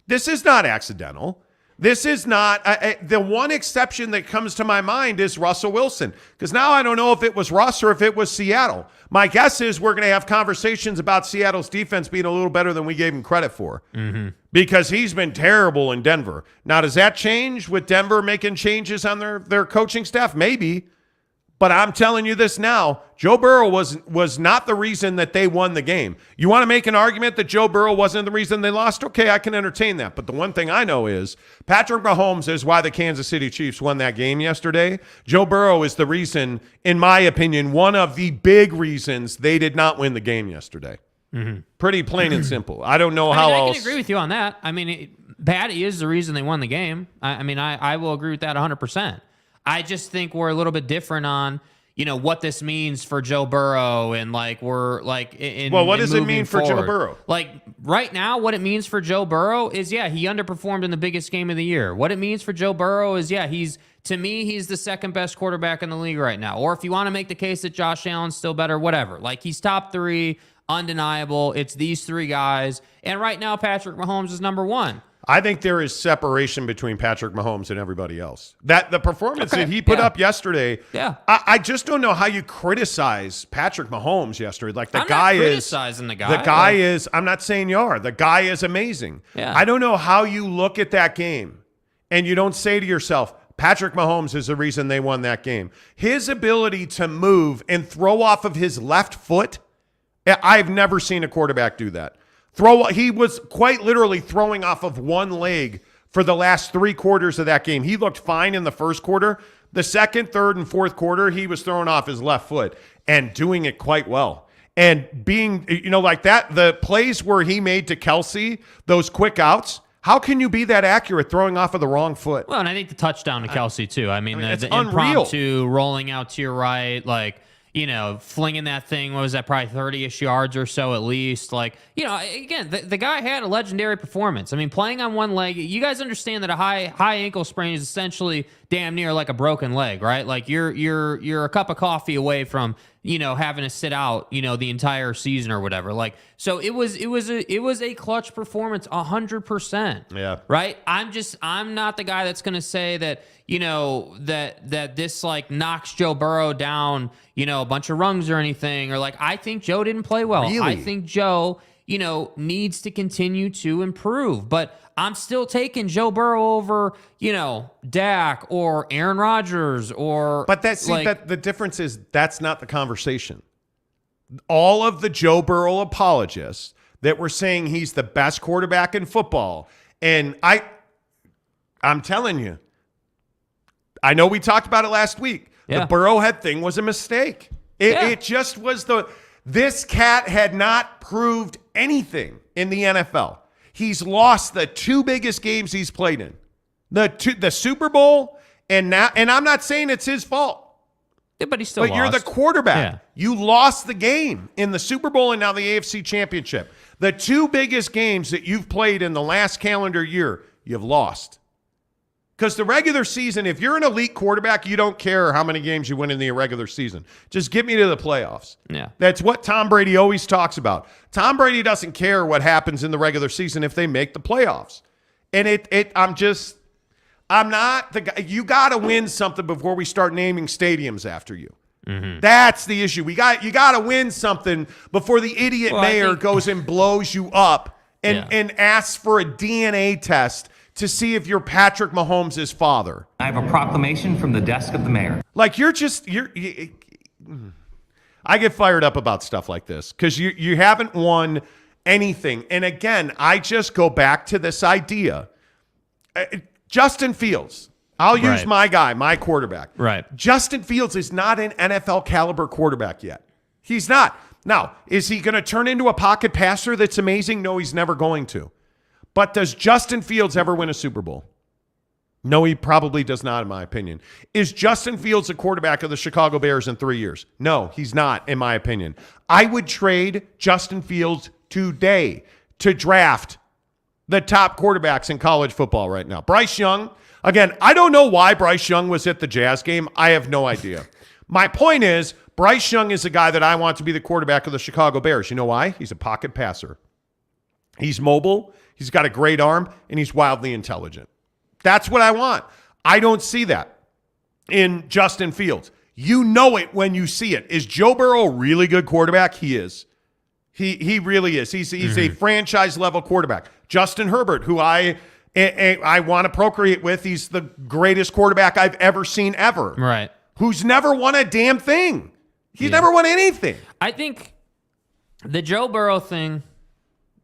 This is not accidental. This is not the one exception that comes to my mind is Russell Wilson, because now I don't know if it was Russ or if it was Seattle. My guess is we're going to have conversations about Seattle's defense being a little better than we gave him credit for, because he's been terrible in Denver. Now, does that change with Denver making changes on their coaching staff? Maybe. But I'm telling you this now, Joe Burrow was not the reason that they won the game. You want to make an argument that Joe Burrow wasn't the reason they lost? Okay, I can entertain that. But the one thing I know is Patrick Mahomes is why the Kansas City Chiefs won that game yesterday. Joe Burrow is the reason, in my opinion, one of the big reasons they did not win the game yesterday. Pretty plain and simple. I don't know how else. I can agree with you on that. I mean, Patty is the reason they won the game. I will agree with that 100%. I just think we're a little bit different on, what this means for Joe Burrow and what does it mean for Joe Burrow? Like right now, what it means for Joe Burrow is, he underperformed in the biggest game of the year. What it means for Joe Burrow is, he's the second best quarterback in the league right now. Or if you want to make the case that Josh Allen's still better, whatever. Like he's top 3, undeniable. It's these 3 guys. And right now, Patrick Mahomes is number 1. I think there is separation between Patrick Mahomes and everybody else. That the performance that he put up yesterday, I just don't know how you criticize Patrick Mahomes yesterday. Like I'm not criticizing the guy. The guy is, I'm not saying you are. The guy is amazing. Yeah. I don't know how you look at that game and you don't say to yourself, Patrick Mahomes is the reason they won that game. His ability to move and throw off of his left foot, I've never seen a quarterback do that. He was quite literally throwing off of one leg for the last 3 quarters of that game. He looked fine in the first quarter. The second, third, and fourth quarter, he was throwing off his left foot and doing it quite well. And being, like that, the plays where he made to Kelsey, those quick outs, how can you be that accurate throwing off of the wrong foot? Well, and I think the touchdown to Kelsey, too. I mean it's the unreal. Impromptu rolling out to your right, flinging that thing, what was that, probably 30-ish yards or so at least. Again, the guy had a legendary performance. I mean, playing on one leg, you guys understand that a high ankle sprain is essentially damn near like a broken leg, right? Like you're a cup of coffee away from, having to sit out, the entire season or whatever. So it was a clutch performance 100%. Yeah. Right? I'm not the guy that's going to say that, that this knocks Joe Burrow down, a bunch of rungs or anything, or I think Joe didn't play well. Really? I think Joe, needs to continue to improve, but I'm still taking Joe Burrow over, Dak or Aaron Rodgers or. But that the difference is that's not the conversation. All of the Joe Burrow apologists that were saying he's the best quarterback in football, and I'm telling you, I know we talked about it last week. Yeah. The Burrowhead thing was a mistake. It just was this cat had not proved anything in the NFL. He's lost the 2 biggest games he's played in. The Super Bowl and I'm not saying it's his fault. Yeah, but he still lost. You're the quarterback. Yeah. You lost the game in the Super Bowl and now the AFC Championship. The 2 biggest games that you've played in the last calendar year, you've lost. Because the regular season, if you're an elite quarterback, you don't care how many games you win in the regular season. Just get me to the playoffs. Yeah. That's what Tom Brady always talks about. Tom Brady doesn't care what happens in the regular season if they make the playoffs. And I'm not the guy. You got to win something before we start naming stadiums after you. Mm-hmm. That's the issue. You got to win something before the idiot mayor goes and blows you up and asks for a DNA test to see if you're Patrick Mahomes' father. I have a proclamation from the desk of the mayor. I get fired up about stuff like this because you haven't won anything. And again, I just go back to this idea. Justin Fields, I'll use my guy, my quarterback. Right. Justin Fields is not an NFL caliber quarterback yet. He's not. Now, is he going to turn into a pocket passer that's amazing? No, he's never going to. But does Justin Fields ever win a Super Bowl? No, he probably does not, in my opinion. Is Justin Fields the quarterback of the Chicago Bears in 3 years? No, he's not, in my opinion. I would trade Justin Fields today to draft the top quarterbacks in college football right now. Bryce Young, again, I don't know why Bryce Young was at the Jazz game. I have no idea. My point is, Bryce Young is a guy that I want to be the quarterback of the Chicago Bears. You know why? He's a pocket passer. He's mobile. He's got a great arm, and he's wildly intelligent. That's what I want. I don't see that in Justin Fields. You know it when you see it. Is Joe Burrow a really good quarterback? He is. He really is. He's a franchise-level quarterback. Justin Herbert, who I want to procreate with, he's the greatest quarterback I've ever seen ever. Right. Who's never won a damn thing. He's never won anything. I think the Joe Burrow thing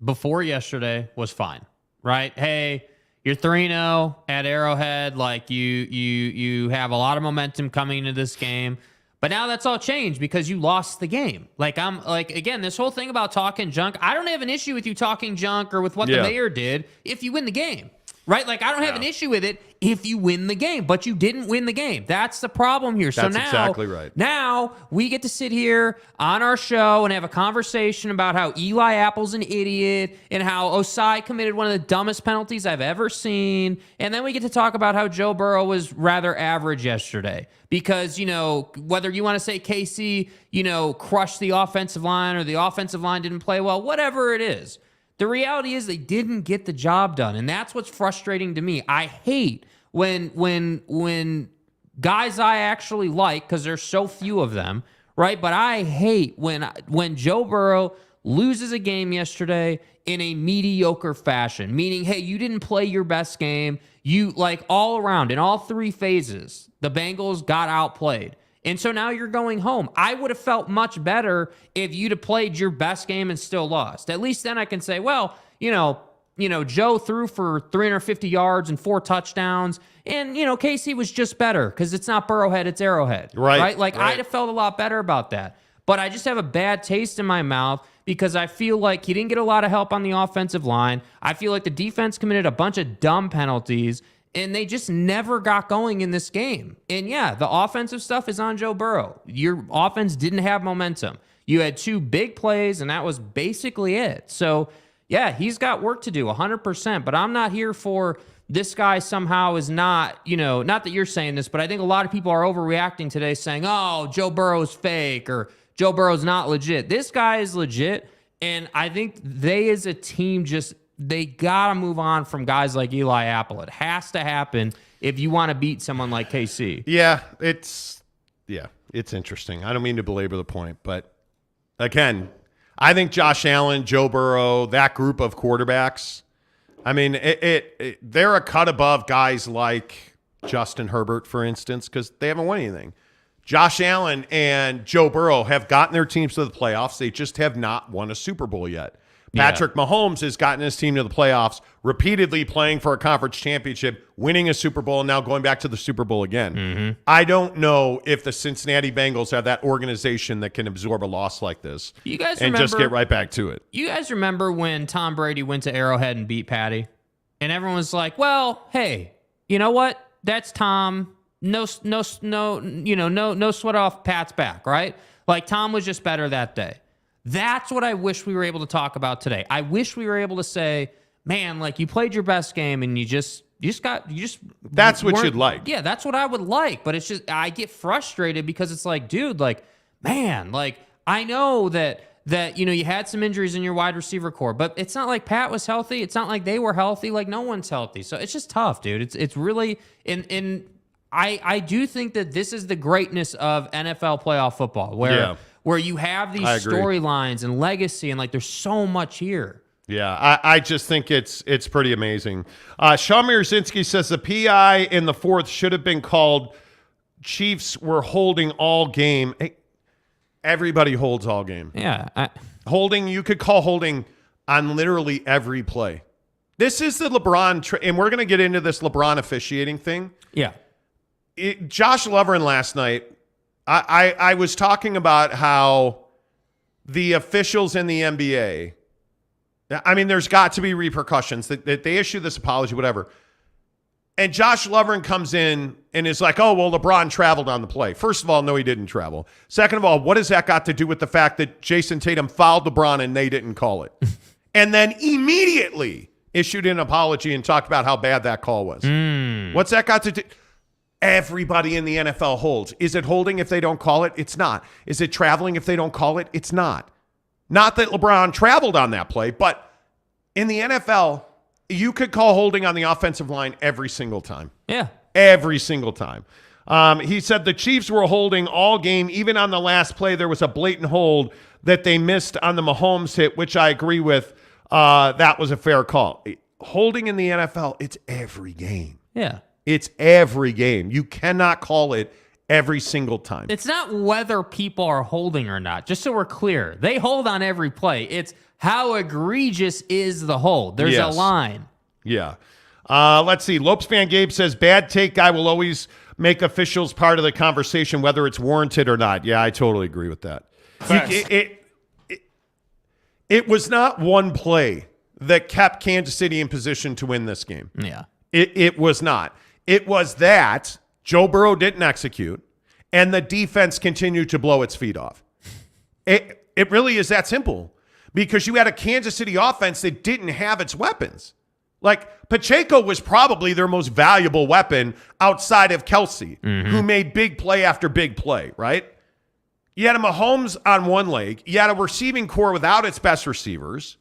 before yesterday was fine, right? Hey, you're 3-0 at Arrowhead. You have a lot of momentum coming into this game. But now that's all changed because you lost the game. Again, this whole thing about talking junk, I don't have an issue with you talking junk or with what the mayor did if you win the game, right? I don't have an issue with it if you win the game, but you didn't win the game. That's the problem here. That's exactly right. Now we get to sit here on our show and have a conversation about how Eli Apple's an idiot and how Osai committed one of the dumbest penalties I've ever seen. And then we get to talk about how Joe Burrow was rather average yesterday. Because, whether you want to say KC, crushed the offensive line or the offensive line didn't play well, whatever it is. The reality is they didn't get the job done, and that's what's frustrating to me. I hate when guys I actually like, because there's so few of them, right? But I hate when Joe Burrow loses a game yesterday in a mediocre fashion, meaning, hey, you didn't play your best game. You, all around, in all 3 phases, the Bengals got outplayed. And so now you're going home. I would have felt much better if you'd have played your best game and still lost. At least then I can say, well, Joe threw for 350 yards and 4 touchdowns. And, KC was just better because it's not Burrowhead, it's Arrowhead. Right? Like, I'd have felt a lot better about that. But I just have a bad taste in my mouth because I feel like he didn't get a lot of help on the offensive line. I feel like the defense committed a bunch of dumb penalties, and they just never got going in this game. And, yeah, the offensive stuff is on Joe Burrow. Your offense didn't have momentum. You had 2 big plays, and that was basically it. So, yeah, he's got work to do, 100%. But I'm not here for this guy somehow is not, not that you're saying this, but I think a lot of people are overreacting today saying, oh, Joe Burrow's fake or Joe Burrow's not legit. This guy is legit, and I think they as a team they got to move on from guys like Eli Apple. It has to happen if you want to beat someone like KC. Yeah, it's interesting. I don't mean to belabor the point, but again, I think Josh Allen, Joe Burrow, that group of quarterbacks, I mean, they're a cut above guys like Justin Herbert, for instance, because they haven't won anything. Josh Allen and Joe Burrow have gotten their teams to the playoffs. They just have not won a Super Bowl yet. Patrick Mahomes has gotten his team to the playoffs, repeatedly playing for a conference championship, winning a Super Bowl, and now going back to the Super Bowl again. Mm-hmm. I don't know if the Cincinnati Bengals have that organization that can absorb a loss like this just get right back to it. You guys remember when Tom Brady went to Arrowhead and beat Patty? And everyone was like, well, hey, you know what? That's Tom. No sweat off Pat's back, right? Like, Tom was just better that day. That's what I wish we were able to talk about today. I wish we were able to say, man, like, you played your best game and that's what you'd like. Yeah, that's what I would like. But it's just, I get frustrated because it's like, dude, like, man, like, I know that you had some injuries in your wide receiver core, but it's not like Pat was healthy. It's not like they were healthy. Like, no one's healthy. So it's just tough, dude. It's really, and I do think that this is the greatness of NFL playoff football, where you have these storylines and legacy, and like, there's so much here. Yeah, I just think it's pretty amazing. Sean Mierzinski says the PI in the 4th should have been called. Chiefs were holding all game. Hey, everybody holds all game. Yeah. Holding, you could call holding on literally every play. This is the LeBron, and we're going to get into this LeBron officiating thing. Yeah. Josh Loverin last night, I was talking about how the officials in the NBA, I mean, there's got to be repercussions that they issue this apology, whatever. And Josh Loverin comes in and is like, oh, well, LeBron traveled on the play. First of all, no, he didn't travel. Second of all, what has that got to do with the fact that Jayson Tatum fouled LeBron and they didn't call it? And then immediately issued an apology and talked about how bad that call was. What's that got to do? Everybody in the NFL holds. Is it holding if they don't call it? It's not. Is it traveling if they don't call it? It's not. Not that LeBron traveled on that play, but in the NFL, you could call holding on the offensive line every single time. Yeah. Every single time. He said the Chiefs were holding all game. Even on the last play, there was a blatant hold that they missed on the Mahomes hit, which I agree with. That was a fair call. Holding in the NFL, it's every game. Yeah. It's every game. You cannot call it every single time. It's not whether people are holding or not. Just so we're clear, they hold on every play. It's how egregious is the hold. There's a line. Yeah. Let's see. Lopes Fan Gabe says, bad take guy will always make officials part of the conversation, whether it's warranted or not. Yeah, I totally agree with that. It was not one play that kept Kansas City in position to win this game. Yeah. It was not. It was that Joe Burrow didn't execute, and the defense continued to blow its feet off. It really is that simple, because you had a Kansas City offense that didn't have its weapons. Like, Pacheco was probably their most valuable weapon outside of Kelsey, who made big play after big play, right? You had a Mahomes on one leg. You had a receiving core without its best receivers.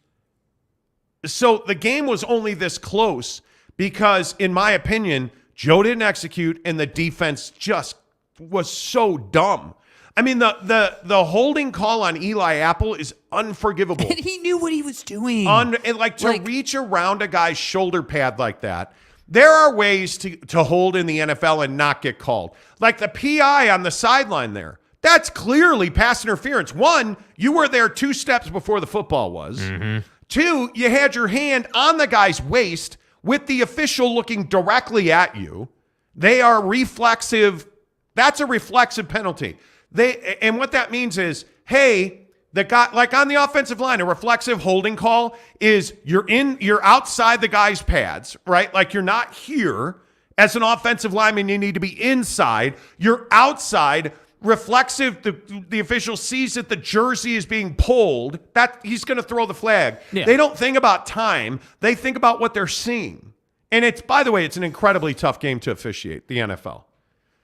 So the game was only this close because, in my opinion, Joe didn't execute, and the defense just was so dumb. I mean, the holding call on Eli Apple is unforgivable. And he knew what he was doing. To reach around a guy's shoulder pad like that. There are ways to hold in the NFL and not get called. Like the PI on the sideline there. That's clearly pass interference. One, you were there 2 steps before the football was. 2, you had your hand on the guy's waist with the official looking directly at you. They are reflexive. That's a reflexive penalty. And what that means is, hey, the guy, like on the offensive line, a reflexive holding call is you're outside the guy's pads, right? Like you're not here as an offensive lineman. You need to be inside. You're outside. Reflexive, the official sees that the jersey is being pulled, that he's going to throw the flag. Yeah. They don't think about time. They think about what they're seeing. And it's, by the way, it's an incredibly tough game to officiate, the NFL.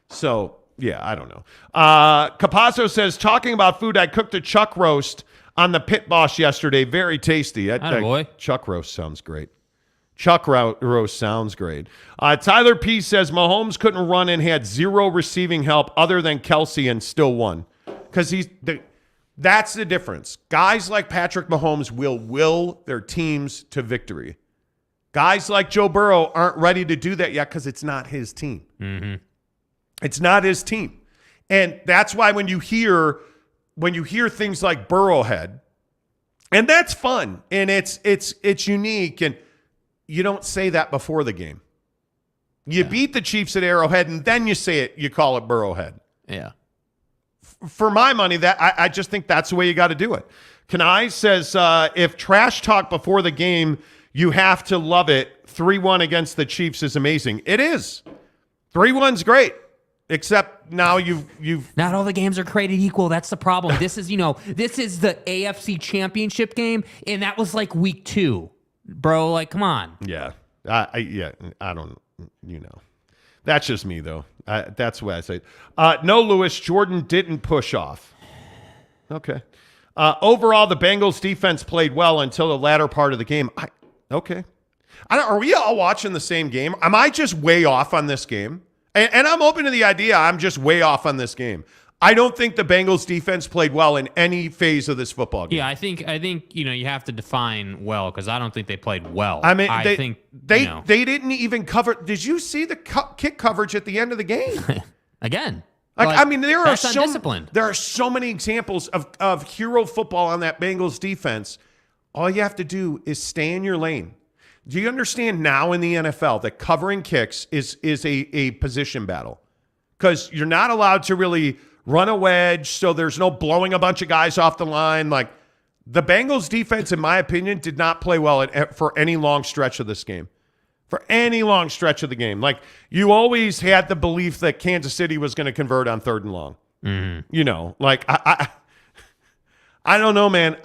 So, yeah, I don't know. Capazzo says, talking about food, I cooked a chuck roast on the Pit Boss yesterday. Very tasty. Boy. Chuck roast sounds great. Chuck roast sounds great. Tyler P says Mahomes couldn't run and had 0 receiving help other than Kelsey and still won. Because that's the difference. Guys like Patrick Mahomes will their teams to victory. Guys like Joe Burrow aren't ready to do that yet because it's not his team. Mm-hmm. It's not his team. And that's why when you hear things like Burrowhead, and that's fun and it's unique, and you don't say that before the game. You beat the Chiefs at Arrowhead, and then you say it. You call it Burrowhead. Yeah. For my money, that I just think that's the way you got to do it. Kanai says, if trash talk before the game, you have to love it. 3-1 against the Chiefs is amazing. It is. 3-1's great. Except now you've not all the games are created equal. That's the problem. This is the AFC Championship game, and that was like week 2. Bro, like, come on. Yeah. I don't, That's just me, though. That's what I say. No, Lewis, Jordan didn't push off. Okay. Overall, the Bengals defense played well until the latter part of the game. Okay. Are we all watching the same game? Am I just way off on this game? And I'm open to the idea I'm just way off on this game. I don't think the Bengals defense played well in any phase of this football game. Yeah, I think you have to define well, because I don't think they played well. I mean, they didn't even cover. Did you see the kick coverage at the end of the game? Again, I mean, there are so many examples of hero football on that Bengals defense. All you have to do is stay in your lane. Do you understand now in the NFL that covering kicks is a position battle? Because you're not allowed to really run a wedge, so there's no blowing a bunch of guys off the line. Like, the Bengals defense, in my opinion, did not play well for any long stretch of this game. For any long stretch of the game. Like, you always had the belief that Kansas City was going to convert on 3rd and long. Mm-hmm. I don't know, man.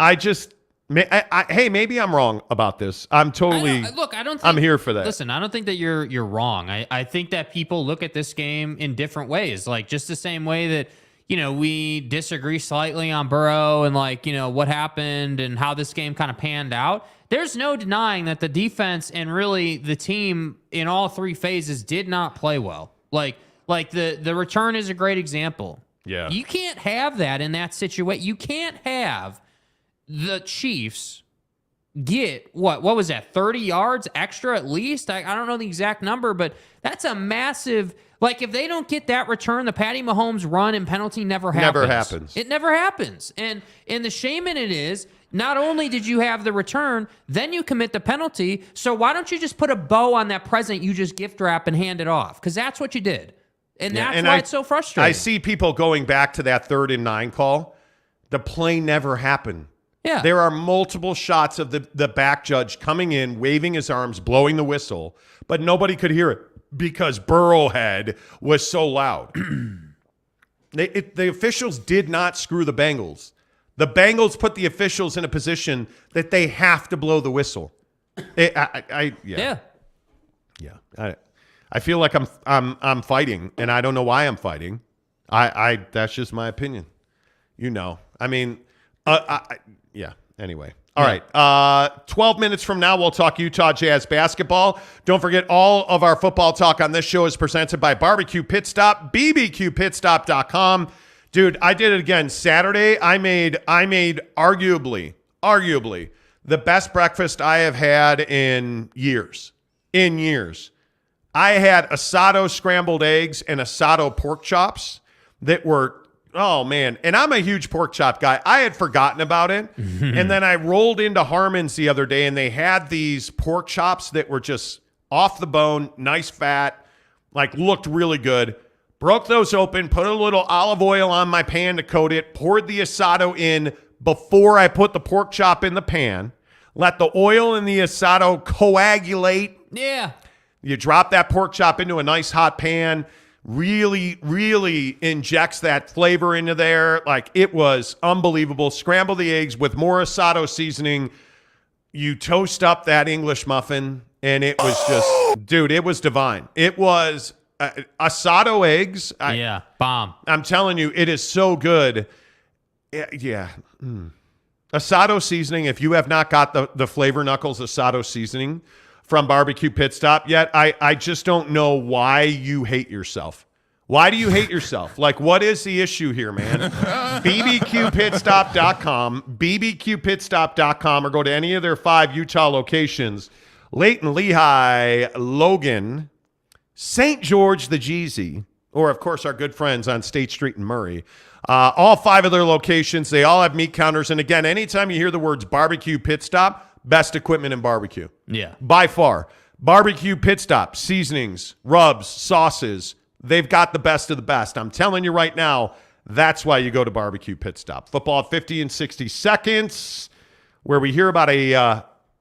Hey, maybe I'm wrong about this. I'm totally. I'm here for that. Listen, I don't think that you're wrong. I think that people look at this game in different ways. Like, just the same way that, we disagree slightly on Burrow and what happened and how this game kind of panned out. There's no denying that the defense and really the team in all 3 phases did not play well. Like the return is a great example. Yeah. You can't have that in that situation. You can't have the Chiefs get, what was that, 30 yards extra at least? I don't know the exact number, but that's a massive, if they don't get that return, the Patty Mahomes run and penalty never happens. It never happens. And the shame in it is, not only did you have the return, then you commit the penalty, so why don't you just put a bow on that present you just gift wrap and hand it off? Because that's what you did. And that's why it's so frustrating. I see people going back to that 3rd and 9 call. The play never happened. Yeah. There are multiple shots of the back judge coming in, waving his arms, blowing the whistle, but nobody could hear it because Burrowhead was so loud. The officials did not screw the Bengals. The Bengals put the officials in a position that they have to blow the whistle. Yeah. I feel like I'm fighting, and I don't know why I'm fighting. That's just my opinion. I mean, yeah. Anyway. All right. 12 minutes from now, we'll talk Utah Jazz basketball. Don't forget, all of our football talk on this show is presented by Barbecue Pit Stop, bbqpitstop.com. Dude, I did it again. Saturday, I made arguably the best breakfast I have had in years. I had asado scrambled eggs and asado pork chops that were Oh, man. And I'm a huge pork chop guy. I had forgotten about it. And then I rolled into Harmon's the other day, and they had these pork chops that were just off the bone, nice fat, like looked really good. Broke those open, put a little olive oil on my pan to coat it, poured the asado in before I put the pork chop in the pan. Let the oil and the asado coagulate. Yeah. You drop that pork chop into a nice hot pan. Really, really injects that flavor into there. Like, it was unbelievable. Scramble the eggs with more asado seasoning. You toast up that English muffin, and it was just, dude, it was divine. It was asado eggs. Bomb. I'm telling you, it is so good. Yeah. Asado seasoning, if you have not got the Flavor Knuckles asado seasoning from Barbecue Pit Stop yet, I just don't know why you hate yourself. Why do you hate yourself? Like, what is the issue here, man? bbqpitstop.com, bbqpitstop.com, or go to any of their 5 Utah locations. Layton, Lehigh, Logan, St. George, the Jeezy, or, of course, our good friends on State Street in Murray. All 5 of their locations, they all have meat counters. And, again, anytime you hear the words Barbecue Pit Stop, best equipment in barbecue. Yeah. By far. Barbecue Pit Stop, seasonings, rubs, sauces. They've got the best of the best. I'm telling you right now, that's why you go to Barbecue Pit Stop. Football at 50 and 60 seconds, where we hear about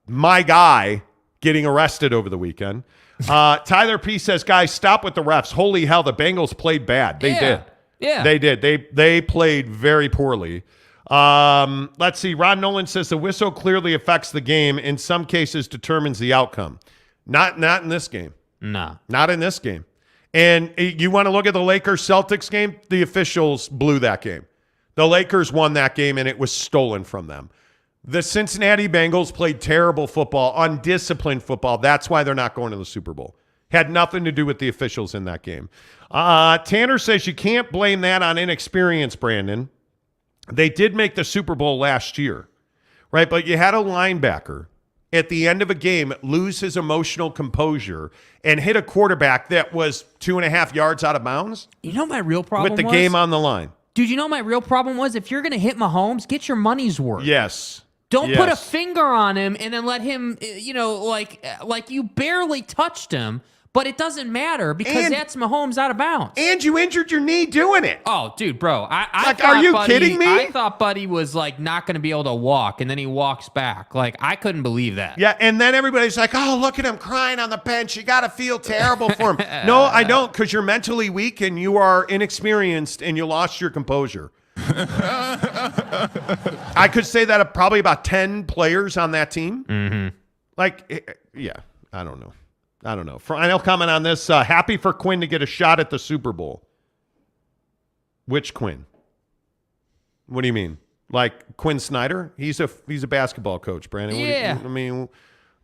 my guy getting arrested over the weekend. Tyler P. says, guys, stop with the refs. Holy hell, the Bengals played bad. They did. Yeah. They did. They played very poorly. Let's see. Ron Nolan says the whistle clearly affects the game. In some cases, determines the outcome. Not in this game. No. Not in this game. And you want to look at the Lakers Celtics game? The officials blew that game. The Lakers won that game, and it was stolen from them. The Cincinnati Bengals played terrible football, undisciplined football. That's why they're not going to the Super Bowl. Had nothing to do with the officials in that game. Tanner says you can't blame that on inexperience, Brandon. They did make the Super Bowl last year, right? But you had a linebacker at the end of a game lose his emotional composure and hit a quarterback that was 2.5 yards out of bounds. You know my real problem with the game on the line. Dude, you know my real problem was? If you're going to hit Mahomes, get your money's worth. Yes. Don't put a finger on him and then let him, like you barely touched him. But it doesn't matter because that's Mahomes out of bounds. And you injured your knee doing it. Oh, dude, bro. I like, thought are you kidding me? I thought Buddy was like not going to be able to walk, and then he walks back. Like, I couldn't believe that. Yeah, and then everybody's like, oh, look at him crying on the bench. You got to feel terrible for him. No, I don't, because you're mentally weak and you are inexperienced and you lost your composure. I could say that of probably about 10 players on that team. Mm-hmm. Like, yeah, I don't know. Final comment on this. Happy for Quinn to get a shot at the Super Bowl. Which Quinn? What do you mean? Like Quinn Snyder? He's a basketball coach, Brandon. Yeah.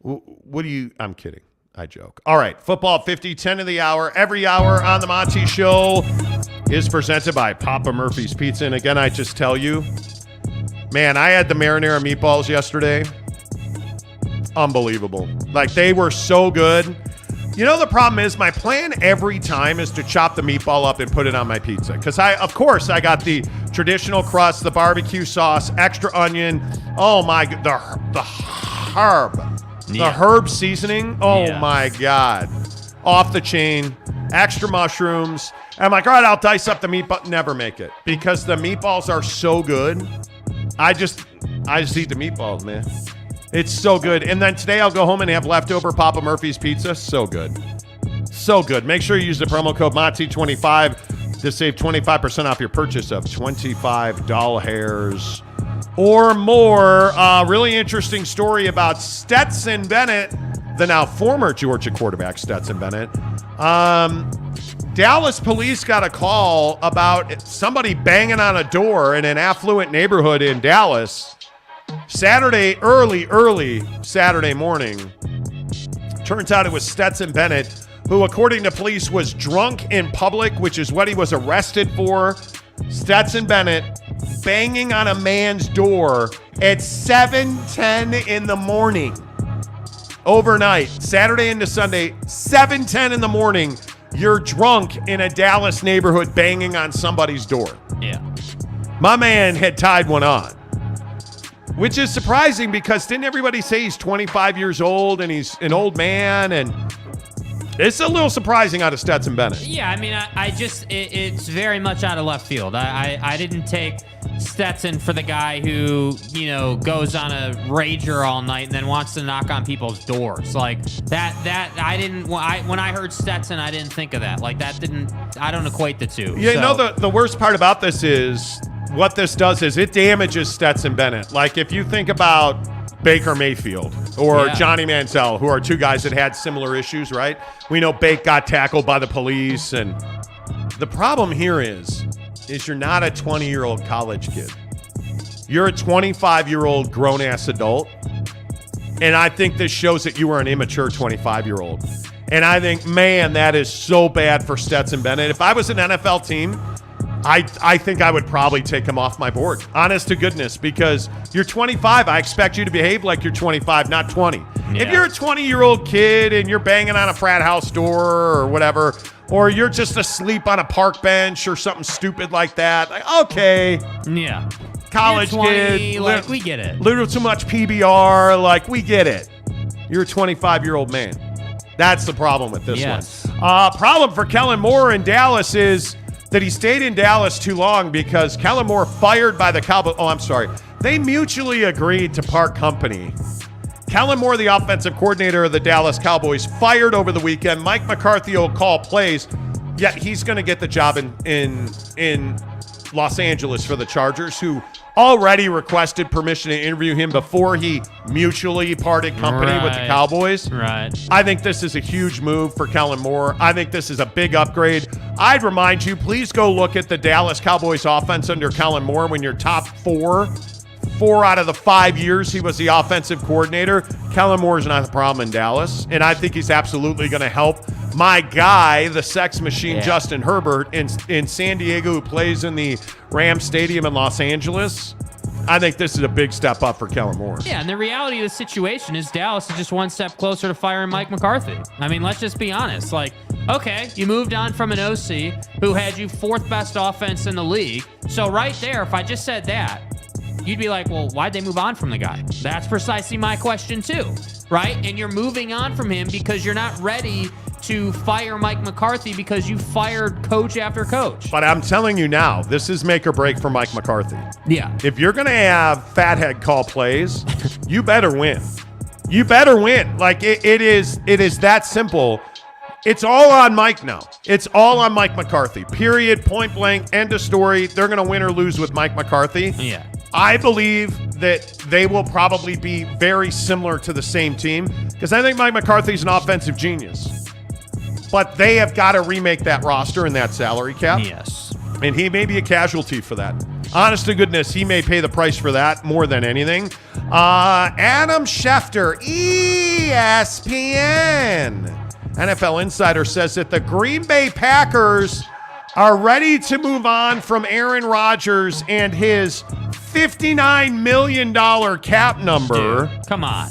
What do you? I'm kidding. I joke. All right. Football 50, 10 of the hour. Every hour on the Monty Show is presented by Papa Murphy's Pizza. And again, I just tell you, man, I had the marinara meatballs yesterday. Unbelievable. Like, they were so good. You know, the problem is my plan every time is to chop the meatball up and put it on my pizza. Because of course, I got the traditional crust, the barbecue sauce, extra onion. Oh my, the herb. The herb seasoning. Oh my God. Off the chain. Extra mushrooms. And I'm like, all right, I'll dice up the meatball. Never make it. Because the meatballs are so good. I just eat the meatballs, man. It's so good. And then today I'll go home and have leftover Papa Murphy's pizza. So good. So good. Make sure you use the promo code Monty25 to save 25% off your purchase of $25 or more. Really interesting story about Stetson Bennett, the now former Georgia quarterback Stetson Bennett. Dallas police got a call about somebody banging on a door in an affluent neighborhood in Dallas. Saturday, early Saturday morning. Turns out it was Stetson Bennett, who, according to police, was drunk in public, which is what he was arrested for. Stetson Bennett banging on a man's door at 7:10 in the morning. Overnight, Saturday into Sunday, 7:10 in the morning, you're drunk in a Dallas neighborhood banging on somebody's door. Yeah. My man had tied one on, which is surprising because didn't everybody say he's 25 years old and he's an old man? And it's a little surprising out of Stetson Bennett. Yeah, I mean, it's very much out of left field. I didn't take Stetson for the guy who, goes on a rager all night and then wants to knock on people's doors. Like that I didn't, when I heard Stetson, I didn't think of that. Like I don't equate the two. Yeah, so. The worst part about this is what this does is it damages Stetson Bennett. Like if you think about Baker Mayfield or Johnny Manziel, who are two guys that had similar issues, right? We know Bake got tackled by the police, and the problem here is you're not a 20-year-old college kid. You're a 25-year-old grown-ass adult, and I think this shows that you are an immature 25-year-old. And I think, man, that is so bad for Stetson Bennett. If I was an NFL team, I think I would probably take him off my board. Honest to goodness, because you're 25. I expect you to behave like you're 25, not 20. Yeah. If you're a 20-year-old kid and you're banging on a frat house door or whatever, or you're just asleep on a park bench or something stupid like that, like, okay. Yeah. College 20, kid. like, we get it. Little too much PBR, like, we get it. You're a 25-year-old man. That's the problem with this one. Problem for Kellen Moore in Dallas is that he stayed in Dallas too long because Kellen Moore fired by the Cowboys. Oh, I'm sorry. They mutually agreed to part company. Kellen Moore, the offensive coordinator of the Dallas Cowboys, fired over the weekend. Mike McCarthy will call plays, yet he's going to get the job in Los Angeles for the Chargers, who already requested permission to interview him before he mutually parted company with the Cowboys. Right. I think this is a huge move for Kellen Moore. I think this is a big upgrade. I'd remind you, please go look at the Dallas Cowboys offense under Kellen Moore when you're top four out of the 5 years he was the offensive coordinator. Kellen Moore is not the problem in Dallas, and I think he's absolutely going to help my guy, the sex machine, Justin Herbert, in San Diego, who plays in the Rams Stadium in Los Angeles. I think this is a big step up for Kellen Moore. Yeah, and the reality of the situation is Dallas is just one step closer to firing Mike McCarthy. I mean, let's just be honest. Like, okay, you moved on from an OC who had you fourth best offense in the league. So right there, if I just said that, you'd be like, well, why'd they move on from the guy? That's precisely my question too, right? And you're moving on from him because you're not ready to fire Mike McCarthy because you fired coach after coach. But I'm telling you now, this is make or break for Mike McCarthy. Yeah. If you're going to have Fathead call plays, you better win. You better win. Like, it is that simple. It's all on Mike now. It's all on Mike McCarthy. Period. Point blank. End of story. They're going to win or lose with Mike McCarthy. Yeah. I believe that they will probably be very similar to the same team because I think Mike McCarthy's an offensive genius. But they have got to remake that roster and that salary cap. Yes. And he may be a casualty for that. Honest to goodness, he may pay the price for that more than anything. Adam Schefter, ESPN. NFL Insider says that the Green Bay Packers are ready to move on from Aaron Rodgers and his $59 million cap number. Dude, come on.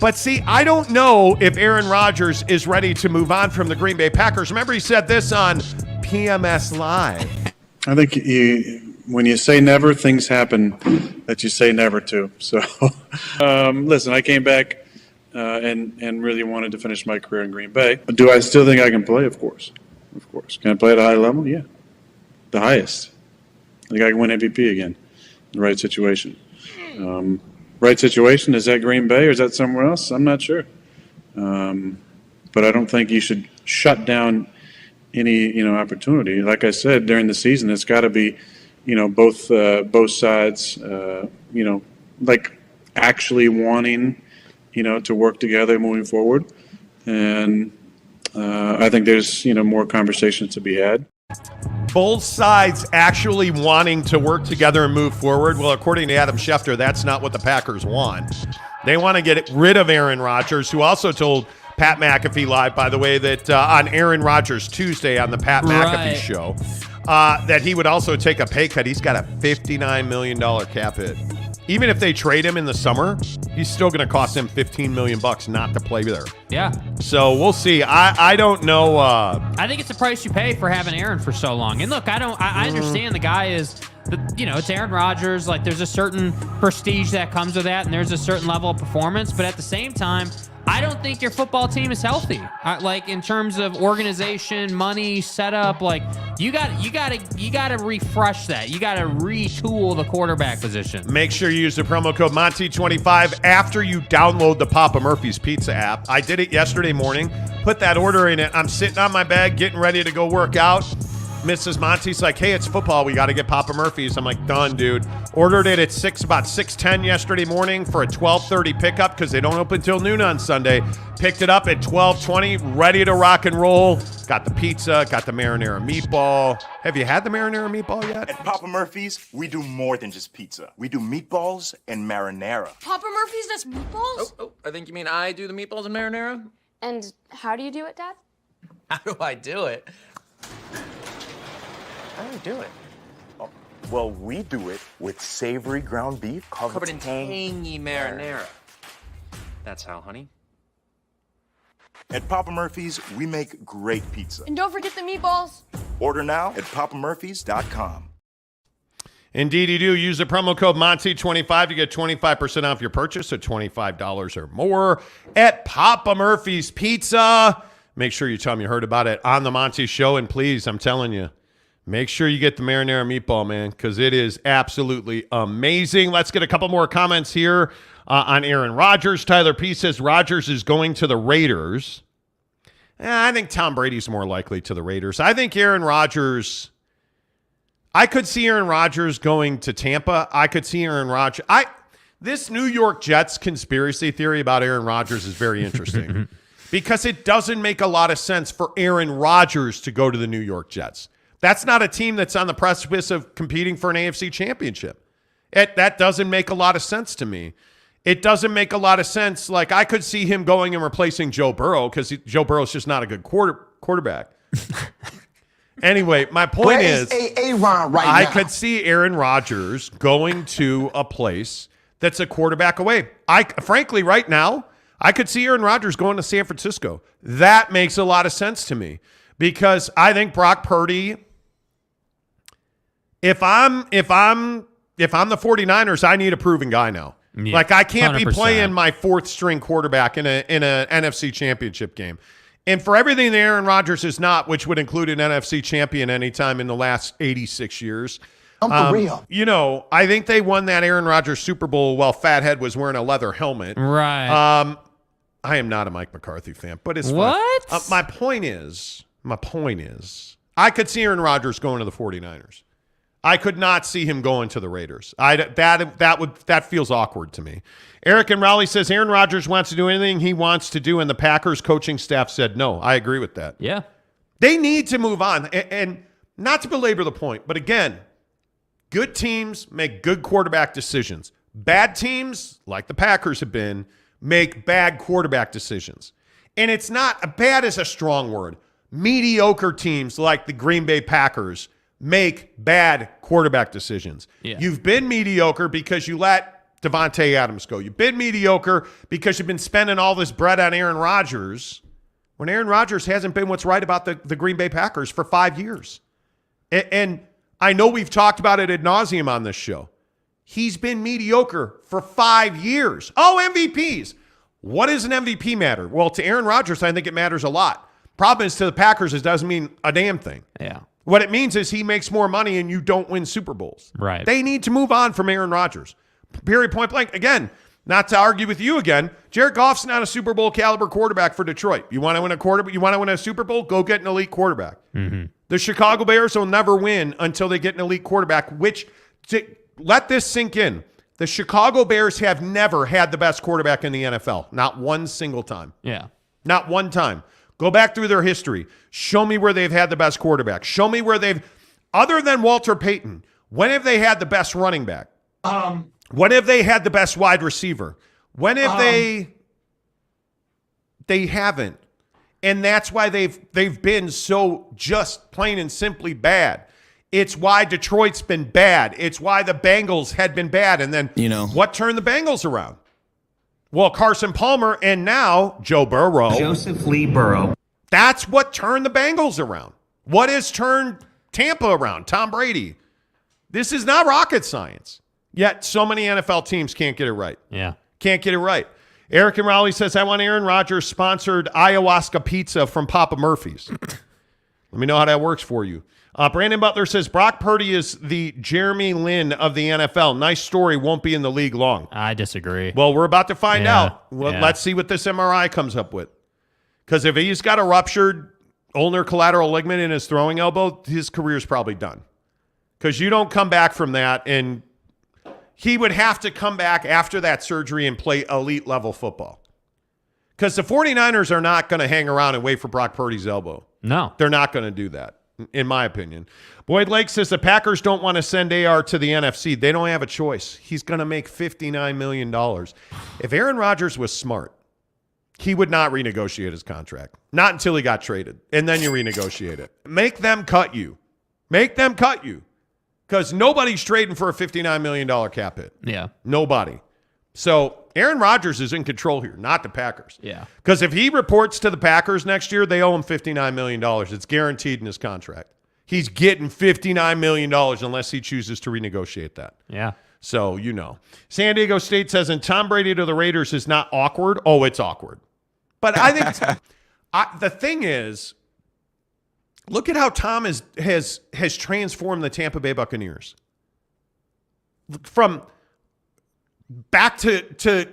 But see, I don't know if Aaron Rodgers is ready to move on from the Green Bay Packers. Remember, he said this on PMS Live. I think when you say never, things happen that you say never to. So, listen, I came back and really wanted to finish my career in Green Bay. Do I still think I can play? Of course. Of course. Can I play at a high level? Yeah. The highest. I think I can win MVP again in the right situation. Right situation, is that Green Bay or is that somewhere else? I'm not sure. But I don't think you should shut down any, opportunity. Like I said, during the season, it's got to be, both sides, like actually wanting, to work together moving forward. And I think there's, more conversations to be had. Both sides actually wanting to work together and move forward. Well, according to Adam Schefter, that's not what the Packers want. They want to get rid of Aaron Rodgers, who also told Pat McAfee Live, by the way, that on Aaron Rodgers Tuesday on the Pat McAfee show, that he would also take a pay cut. He's got a $59 million cap hit. even if they trade him in the summer, he's still going to cost them $15 million not to play there. Yeah. So we'll see. I don't know. I think it's the price you pay for having Aaron for so long. And look, I understand the guy is, it's Aaron Rodgers. Like, there's a certain prestige that comes with that, and there's a certain level of performance. But at the same time, I don't think your football team is healthy. Like, in terms of organization, money, setup, like you got to refresh that. You got to retool the quarterback position. Make sure you use the promo code Monty25 after you download the Papa Murphy's Pizza app. I did it yesterday morning. Put that order in it. I'm sitting on my bed getting ready to go work out. Mrs. Monty's like, hey, it's football. We got to get Papa Murphy's. I'm like, done, dude. Ordered it at about 6:10 yesterday morning for a 12:30 pickup because they don't open until noon on Sunday. Picked it up at 12:20, ready to rock and roll. Got the pizza, got the marinara meatball. Have you had the marinara meatball yet? At Papa Murphy's, we do more than just pizza. We do meatballs and marinara. Papa Murphy's does meatballs? Oh, I think you mean I do the meatballs and marinara? And how do you do it, Dad? How do I do it? How do I do it? Oh, well, we do it with savory ground beef Covered in tangy marinara. That's how, honey. At Papa Murphy's, we make great pizza. And don't forget the meatballs. Order now at papamurphys.com. Indeed, you do. Use the promo code Monty25 to get 25% off your purchase at $25 or more at Papa Murphy's Pizza. Make sure you tell them you heard about it on the Monty Show. And please, I'm telling you, make sure you get the marinara meatball, man, because it is absolutely amazing. Let's get a couple more comments here on Aaron Rodgers. Tyler P. says Rodgers is going to the Raiders. I think Tom Brady's more likely to the Raiders. I think Aaron Rodgers... I could see Aaron Rodgers going to Tampa. I could see Aaron Rodgers... This New York Jets conspiracy theory about Aaron Rodgers is very interesting because it doesn't make a lot of sense for Aaron Rodgers to go to the New York Jets. That's not a team that's on the precipice of competing for an AFC championship. That doesn't make a lot of sense to me. It doesn't make a lot of sense. Like, I could see him going and replacing Joe Burrow because Joe Burrow's just not a good quarterback. Anyway, my point is Aaron right I now? could see Aaron Rodgers going to a place that's a quarterback away. Frankly, right now, I could see Aaron Rodgers going to San Francisco. That makes a lot of sense to me because I think Brock Purdy... If I'm the 49ers, I need a proven guy now. Yeah, like, I can't 100%. Be playing my fourth string quarterback in a NFC championship game. And for everything that Aaron Rodgers is not, which would include an NFC champion anytime in the last 86 years. I'm for real. You know, I think they won that Aaron Rodgers Super Bowl while Fathead was wearing a leather helmet. Right. I am not a Mike McCarthy fan, but it's what? Fun. My point is, I could see Aaron Rodgers going to the 49ers. I could not see him going to the Raiders. That feels awkward to me. Eric and Raleigh says Aaron Rodgers wants to do anything he wants to do, and the Packers coaching staff said no. I agree with that. Yeah. They need to move on. And not to belabor the point, but again, good teams make good quarterback decisions. Bad teams, like the Packers have been, make bad quarterback decisions. And it's not, bad is a strong word. Mediocre teams like the Green Bay Packers make bad quarterback decisions. Yeah. You've been mediocre because you let Devontae Adams go. You've been mediocre because you've been spending all this bread on Aaron Rodgers when Aaron Rodgers hasn't been what's right about the Green Bay Packers for 5 years. And I know we've talked about it ad nauseum on this show. He's been mediocre for 5 years. Oh, MVPs. What does an MVP matter? Well, to Aaron Rodgers, I think it matters a lot. Problem is, to the Packers, it doesn't mean a damn thing. Yeah. What it means is he makes more money and you don't win Super Bowls. Right. They need to move on from Aaron Rodgers. Period, point blank. Again, not to argue with you again, Jared Goff's not a Super Bowl caliber quarterback for Detroit. You want to win you want to win a Super Bowl? Go get an elite quarterback. Mm-hmm. The Chicago Bears will never win until they get an elite quarterback, let this sink in. The Chicago Bears have never had the best quarterback in the NFL. Not one single time. Yeah. Not one time. Go back through their history. Show me where they've had the best quarterback. Show me where other than Walter Payton, when have they had the best running back? When have they had the best wide receiver? When have they haven't. And that's why they've been so just plain and simply bad. It's why Detroit's been bad. It's why the Bengals had been bad. And then, what turned the Bengals around? Well, Carson Palmer and now Joe Burrow. Joseph Lee Burrow. That's what turned the Bengals around. What has turned Tampa around? Tom Brady. This is not rocket science. Yet so many NFL teams can't get it right. Yeah. Can't get it right. Eric in Raleigh says, I want Aaron Rodgers sponsored ayahuasca pizza from Papa Murphy's. Let me know how that works for you. Brandon Butler says, Brock Purdy is the Jeremy Lin of the NFL. Nice story. Won't be in the league long. I disagree. Well, we're about to find out. Well, yeah. Let's see what this MRI comes up with. Because if he's got a ruptured ulnar collateral ligament in his throwing elbow, his career's probably done. Because you don't come back from that, and he would have to come back after that surgery and play elite level football. Because the 49ers are not going to hang around and wait for Brock Purdy's elbow. No. They're not going to do that, in my opinion. Boyd Lake says the Packers don't want to send AR to the NFC. They don't have a choice. He's going to make $59 million. If Aaron Rodgers was smart, he would not renegotiate his contract. Not until he got traded. And then you renegotiate it. Make them cut you. Make them cut you. Because nobody's trading for a $59 million cap hit. Yeah. Nobody. So Aaron Rodgers is in control here, not the Packers. Yeah. Because if he reports to the Packers next year, they owe him $59 million. It's guaranteed in his contract. He's getting $59 million unless he chooses to renegotiate that. Yeah. So, you know. San Diego State says, and Tom Brady to the Raiders is not awkward. Oh, it's awkward. But I think the thing is, look at how Tom has transformed the Tampa Bay Buccaneers. From back to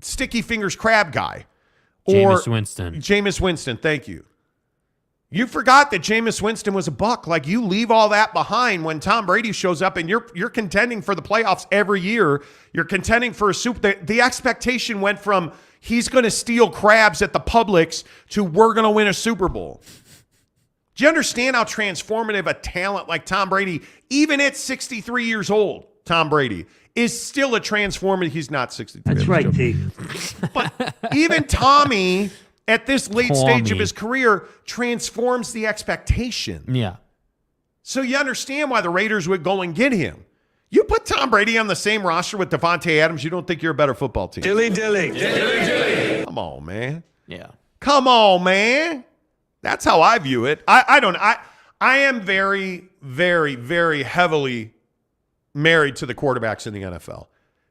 sticky fingers crab guy. Or Jameis Winston, thank you. You forgot that Jameis Winston was a Buck. Like, you leave all that behind when Tom Brady shows up and you're contending for the playoffs every year. You're contending for a Super. The expectation went from he's going to steal crabs at the Publix to we're going to win a Super Bowl. Do you understand how transformative a talent like Tom Brady, even at 63 years old, Tom Brady, is still a transformative. He's not 63. That's right, T. But even Tommy, at this late stage of his career, transforms the expectation. Yeah. So you understand why the Raiders would go and get him. You put Tom Brady on the same roster with Devontae Adams, you don't think you're a better football team. Dilly. Come on, man. Yeah. Come on, man. That's how I view it. I am very, very, very heavily married to the quarterbacks in the NFL.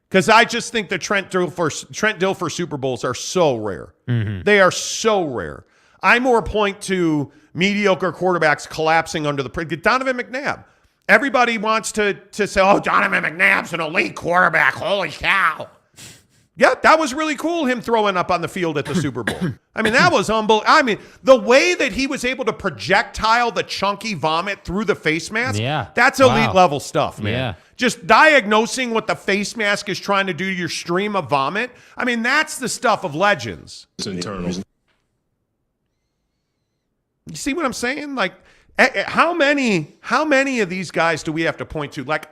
Because I just think the Trent Dilfer Super Bowls are so rare. Mm-hmm. They are so rare. I more point to mediocre quarterbacks collapsing under the pressure. Donovan McNabb. Everybody wants to say, oh, Donovan McNabb's an elite quarterback. Holy cow. Yeah, that was really cool, him throwing up on the field at the Super Bowl. I mean, that was unbelievable. I mean, the way that he was able to projectile the chunky vomit through the face mask, that's elite level stuff, man. Yeah. Just diagnosing what the face mask is trying to do to your stream of vomit. I mean, that's the stuff of legends. It's internal. You see what I'm saying? Like, how many of these guys do we have to point to? Like,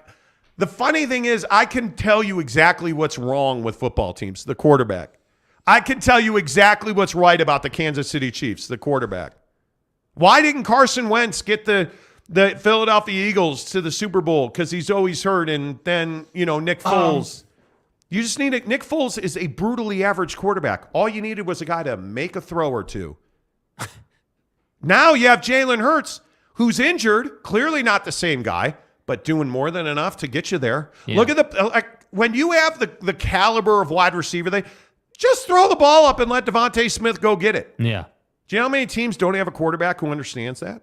the funny thing is, I can tell you exactly what's wrong with football teams, the quarterback. I can tell you exactly what's right about the Kansas City Chiefs, the quarterback. Why didn't Carson Wentz get the Philadelphia Eagles to the Super Bowl? Because he's always hurt. And then, Nick Foles. You just need Nick Foles is a brutally average quarterback. All you needed was a guy to make a throw or two. Now you have Jalen Hurts, who's injured, clearly not the same guy, but doing more than enough to get you there. Yeah. Look at when you have the caliber of wide receiver, they just throw the ball up and let Devontae Smith go get it. Yeah. Do you know how many teams don't have a quarterback who understands that?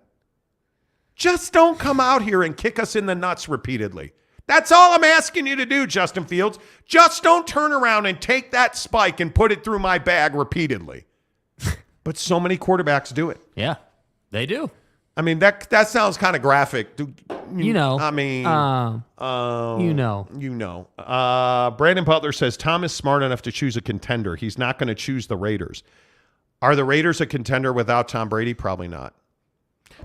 Just don't come out here and kick us in the nuts repeatedly. That's all I'm asking you to do, Justin Fields. Just don't turn around and take that spike and put it through my bag repeatedly. But so many quarterbacks do it. Yeah, they do. I mean, that sounds kind of graphic. I mean, Brandon Butler says, Tom is smart enough to choose a contender. He's not going to choose the Raiders. Are the Raiders a contender without Tom Brady? Probably not.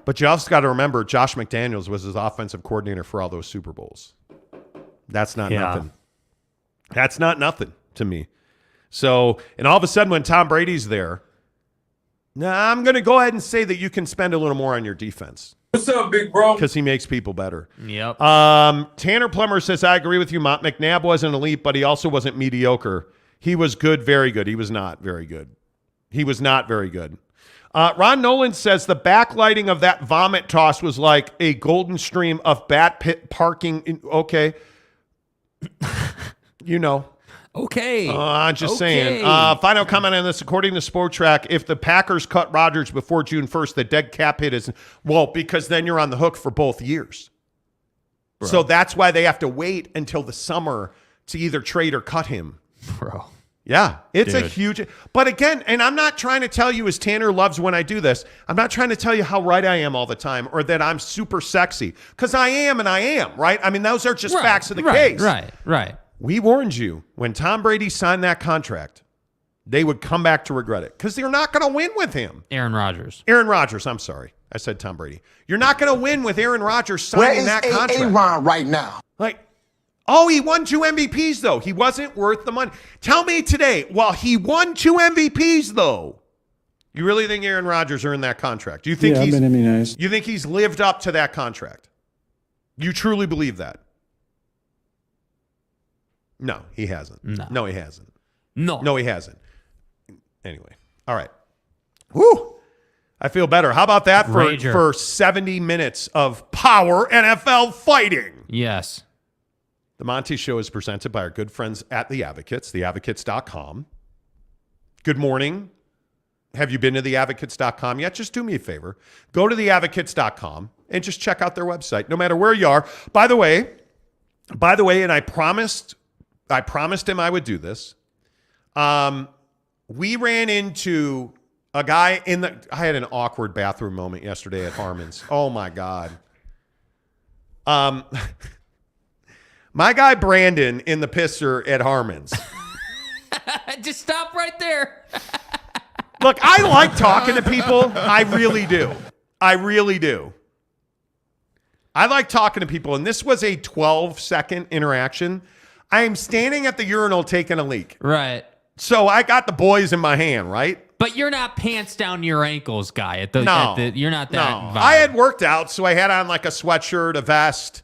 But you also got to remember, Josh McDaniels was his offensive coordinator for all those Super Bowls. That's not nothing. That's not nothing to me. So, and all of a sudden when Tom Brady's there, now I'm going to go ahead and say that you can spend a little more on your defense. What's up, big bro? Because he makes people better. Yep. Tanner Plummer says, I agree with you. McNabb wasn't elite, but he also wasn't mediocre. He was good, very good. He was not very good. He was not very good. Ron Nolan says the backlighting of that vomit toss was like a golden stream of bat pit parking. Okay. You know. Okay. Just saying. Final comment on this. According to Sport Track, if the Packers cut Rodgers before June 1st, the dead cap hit is, well, because then you're on the hook for both years. Bro. So that's why they have to wait until the summer to either trade or cut him. Bro. Yeah, it's a huge. But again, and I'm not trying to tell you, as Tanner loves when I do this, I'm not trying to tell you how right I am all the time or that I'm super sexy. Because I am and I am, right? I mean, those are just facts of the case. Right. We warned you when Tom Brady signed that contract, they would come back to regret it because they're not going to win with him. Aaron Rodgers, I'm sorry. I said Tom Brady. You're not going to win with Aaron Rodgers signing that contract. Where is Aaron right now? Like, oh, he won 2 MVPs, though. He wasn't worth the money. Tell me today, well, he won 2 MVPs, though. You really think Aaron Rodgers earned that contract? Do you think I've been immunized. You think he's lived up to that contract? You truly believe that? No, he hasn't. No, he hasn't. No, he hasn't. Anyway, all right. Woo! I feel better. How about that for 70 minutes of power NFL fighting? Yes. The Monty Show is presented by our good friends at The Advocates, theadvocates.com. Good morning. Have you been to theadvocates.com yet? Just do me a favor. Go to theadvocates.com and just check out their website, no matter where you are. By the way, and I promised him I would do this. We ran into a guy I had an awkward bathroom moment yesterday at Harmon's. Oh my God. My guy Brandon in the pisser at Harmon's. Just stop right there. Look, I like talking to people. I really do. I like talking to people, and this was a 12-second interaction. I am standing at the urinal taking a leak. Right. So I got the boys in my hand, right? But you're not pants down your ankles guy. You're not that. No. Vibe. I had worked out, so I had on like a sweatshirt, a vest,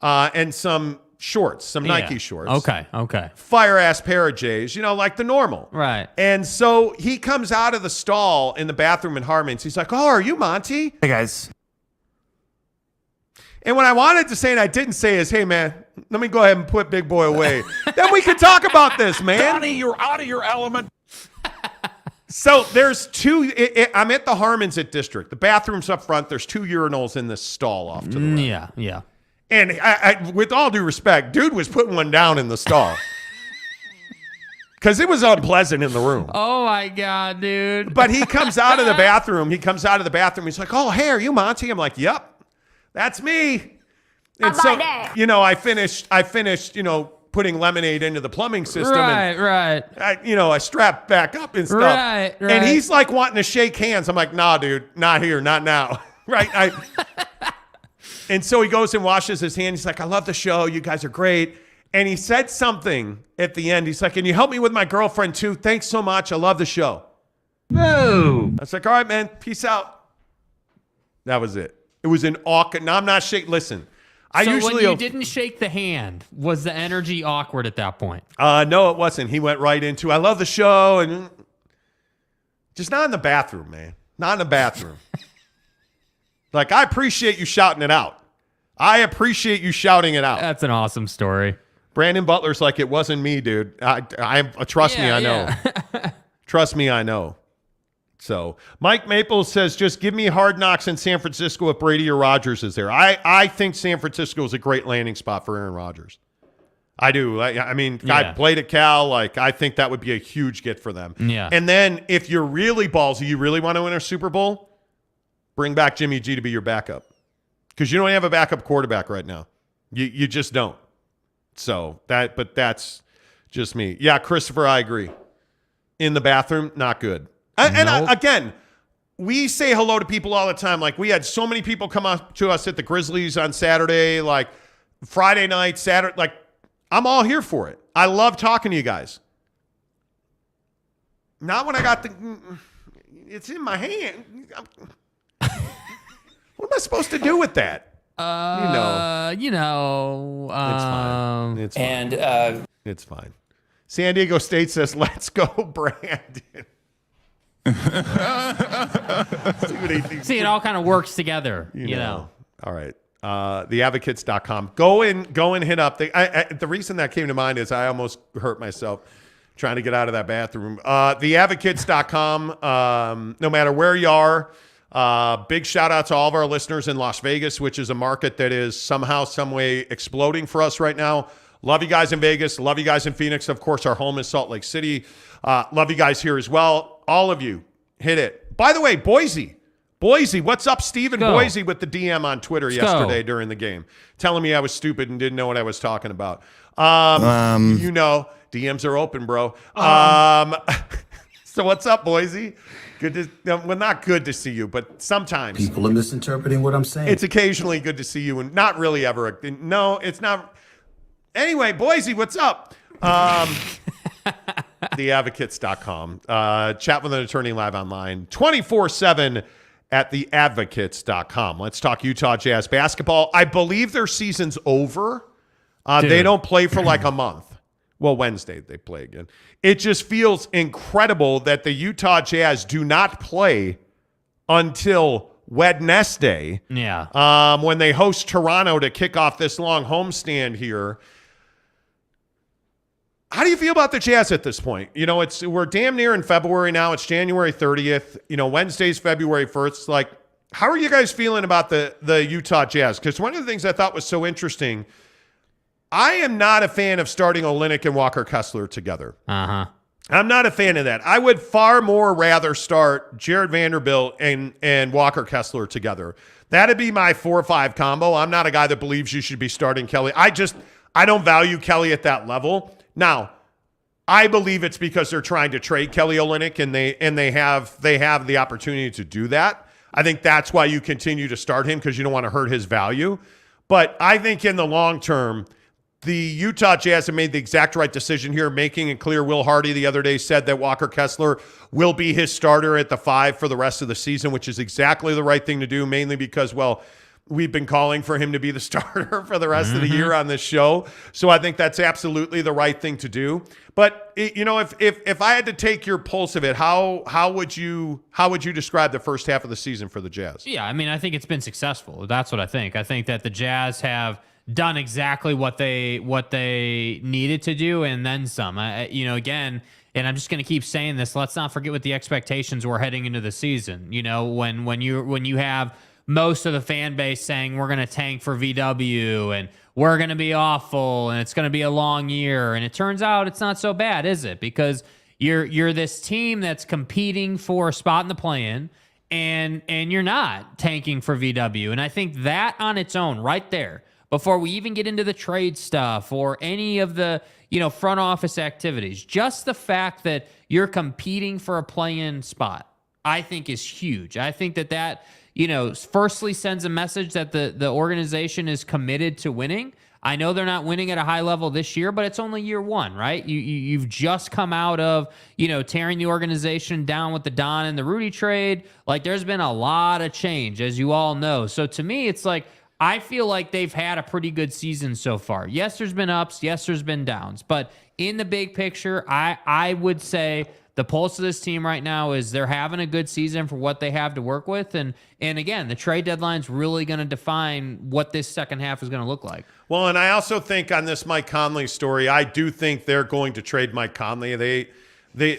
and some shorts, some Nike shorts. Okay. Fire-ass pair of J's, like the normal. Right. And so he comes out of the stall in the bathroom in Harmon's. He's like, oh, are you Monty? Hey, guys. And what I wanted to say and I didn't say is, hey, man, let me go ahead and put Big Boy away. Then we can talk about this, man. Donnie, you're out of your element. So there's two. I'm at the Harmon's at District. The bathroom's up front. There's 2 urinals in this stall off to the right. Yeah. And I, with all due respect, dude was putting one down in the stall. Because it was unpleasant in the room. Oh, my God, dude. But he comes out of the bathroom. He's like, oh, hey, are you Monty? I'm like, yep. That's me. And so, I finished, putting lemonade into the plumbing system. Right. I strapped back up and stuff. Right. And he's like wanting to shake hands. I'm like, nah, dude, not here, not now. Right. And so he goes and washes his hands. He's like, I love the show. You guys are great. And he said something at the end. He's like, can you help me with my girlfriend too? Thanks so much. I love the show. No. I was like, all right, man. Peace out. That was it. It was an awkward. No, I'm not shaking. Listen, when you didn't shake the hand, was the energy awkward at that point? No, it wasn't. He went right into, I love the show, and just not in the bathroom, man. Not in the bathroom. Like, I appreciate you shouting it out. That's an awesome story. Brandon Butler's like, it wasn't me, dude. Trust me, I know. Trust me, I know. So Mike Maples says, just give me Hard Knocks in San Francisco if Brady or Rodgers is there. I think San Francisco is a great landing spot for Aaron Rodgers. I do. I played at Cal. I think that would be a huge get for them. Yeah. And then if you're really ballsy, you really want to win a Super Bowl, bring back Jimmy G to be your backup. Because you don't have a backup quarterback right now. You just don't. So but that's just me. Yeah, Christopher, I agree. In the bathroom, not good. Again, we say hello to people all the time. Like, we had so many people come up to us at the Grizzlies on Saturday, like Friday night, Saturday. Like, I'm all here for it. I love talking to you guys. Not when I got it's in my hand. What am I supposed to do with that? It's fine. It's fine. It's fine. San Diego State says, "Let's go, Brandon." See, it all kind of works together, you know. All right. Theadvocates.com. Go and hit up. The reason that came to mind is I almost hurt myself trying to get out of that bathroom. Theadvocates.com. No matter where you are, big shout out to all of our listeners in Las Vegas, which is a market that is somehow, some way exploding for us right now. Love you guys in Vegas. Love you guys in Phoenix. Of course, our home is Salt Lake City. Love you guys here as well. All of you, hit it. By the way, Boise, what's up, Stephen Boise with the DM on Twitter yesterday during the game, telling me I was stupid and didn't know what I was talking about. DMs are open, bro. So what's up, Boise? Not good to see you, but sometimes People are misinterpreting what I'm saying. it's occasionally good to see you, and not really ever. No, it's not. Anyway, Boise, what's up? Theadvocates.com. Chat with an attorney live online 24/7 at theadvocates.com. Let's talk Utah Jazz basketball. I believe their season's over. They don't play for like a month. Well, Wednesday they play again. It just feels incredible that the Utah Jazz do not play until Wednesday. Yeah. When they host Toronto to kick off this long homestand here. How do you feel about the Jazz at this point? You know, we're damn near in February now. It's January 30th. You know, Wednesday's February 1st. Like, how are you guys feeling about the Utah Jazz? Because one of the things I thought was so interesting, I am not a fan of starting Olynyk and Walker Kessler together. Uh-huh. I'm not a fan of that. I would far more rather start Jared Vanderbilt and Walker Kessler together. That'd be my 4-5 combo. I'm not a guy that believes you should be starting Kelly. I don't value Kelly at that level. Now, I believe it's because they're trying to trade Kelly Olynyk and they have the opportunity to do that. I think that's why you continue to start him, because you don't want to hurt his value. But I think in the long term, the Utah Jazz have made the exact right decision here, making it clear. Will Hardy the other day said that Walker Kessler will be his starter at the 5 for the rest of the season, which is exactly the right thing to do, mainly because, well, we've been calling for him to be the starter for the rest of the year on this show. So I think that's absolutely the right thing to do. But if I had to take your pulse of it, how would you describe the first half of the season for the Jazz? Yeah, I mean, I think it's been successful. That's what I think. I think that the Jazz have done exactly what they needed to do and then some. Again, and I'm just going to keep saying this, let's not forget what the expectations were heading into the season. You know, when you have most of the fan base saying we're going to tank for VW and we're going to be awful and it's going to be a long year, and it turns out it's not so bad, is it? Because you're this team that's competing for a spot in the play-in, and you're not tanking for VW. And I think that on its own, right there, before we even get into the trade stuff or any of the front office activities, just the fact that you're competing for a play-in spot, I think is huge. I think that firstly sends a message that the organization is committed to winning. I know they're not winning at a high level this year, but it's only year one, right? You've just come out of, tearing the organization down with the Don and the Rudy trade. Like, there's been a lot of change, as you all know. So to me, it's like, I feel like they've had a pretty good season so far. Yes, there's been ups. Yes, there's been downs. But in the big picture, I would say the pulse of this team right now is they're having a good season for what they have to work with. And again, the trade deadline's really going to define what this second half is going to look like. Well, and I also think on this Mike Conley story, I do think they're going to trade Mike Conley.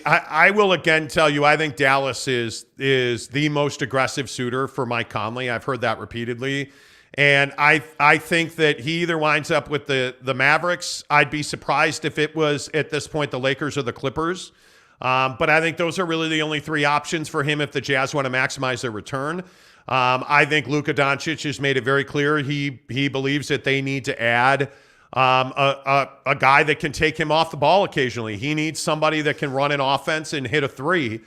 I will again tell you, I think Dallas is the most aggressive suitor for Mike Conley. I've heard that repeatedly. And I think that he either winds up with the Mavericks. I'd be surprised if it was at this point the Lakers or the Clippers. But I think those are really the only three options for him if the Jazz want to maximize their return. I think Luka Doncic has made it very clear he believes that they need to add a guy that can take him off the ball occasionally. He needs somebody that can run an offense and hit a three.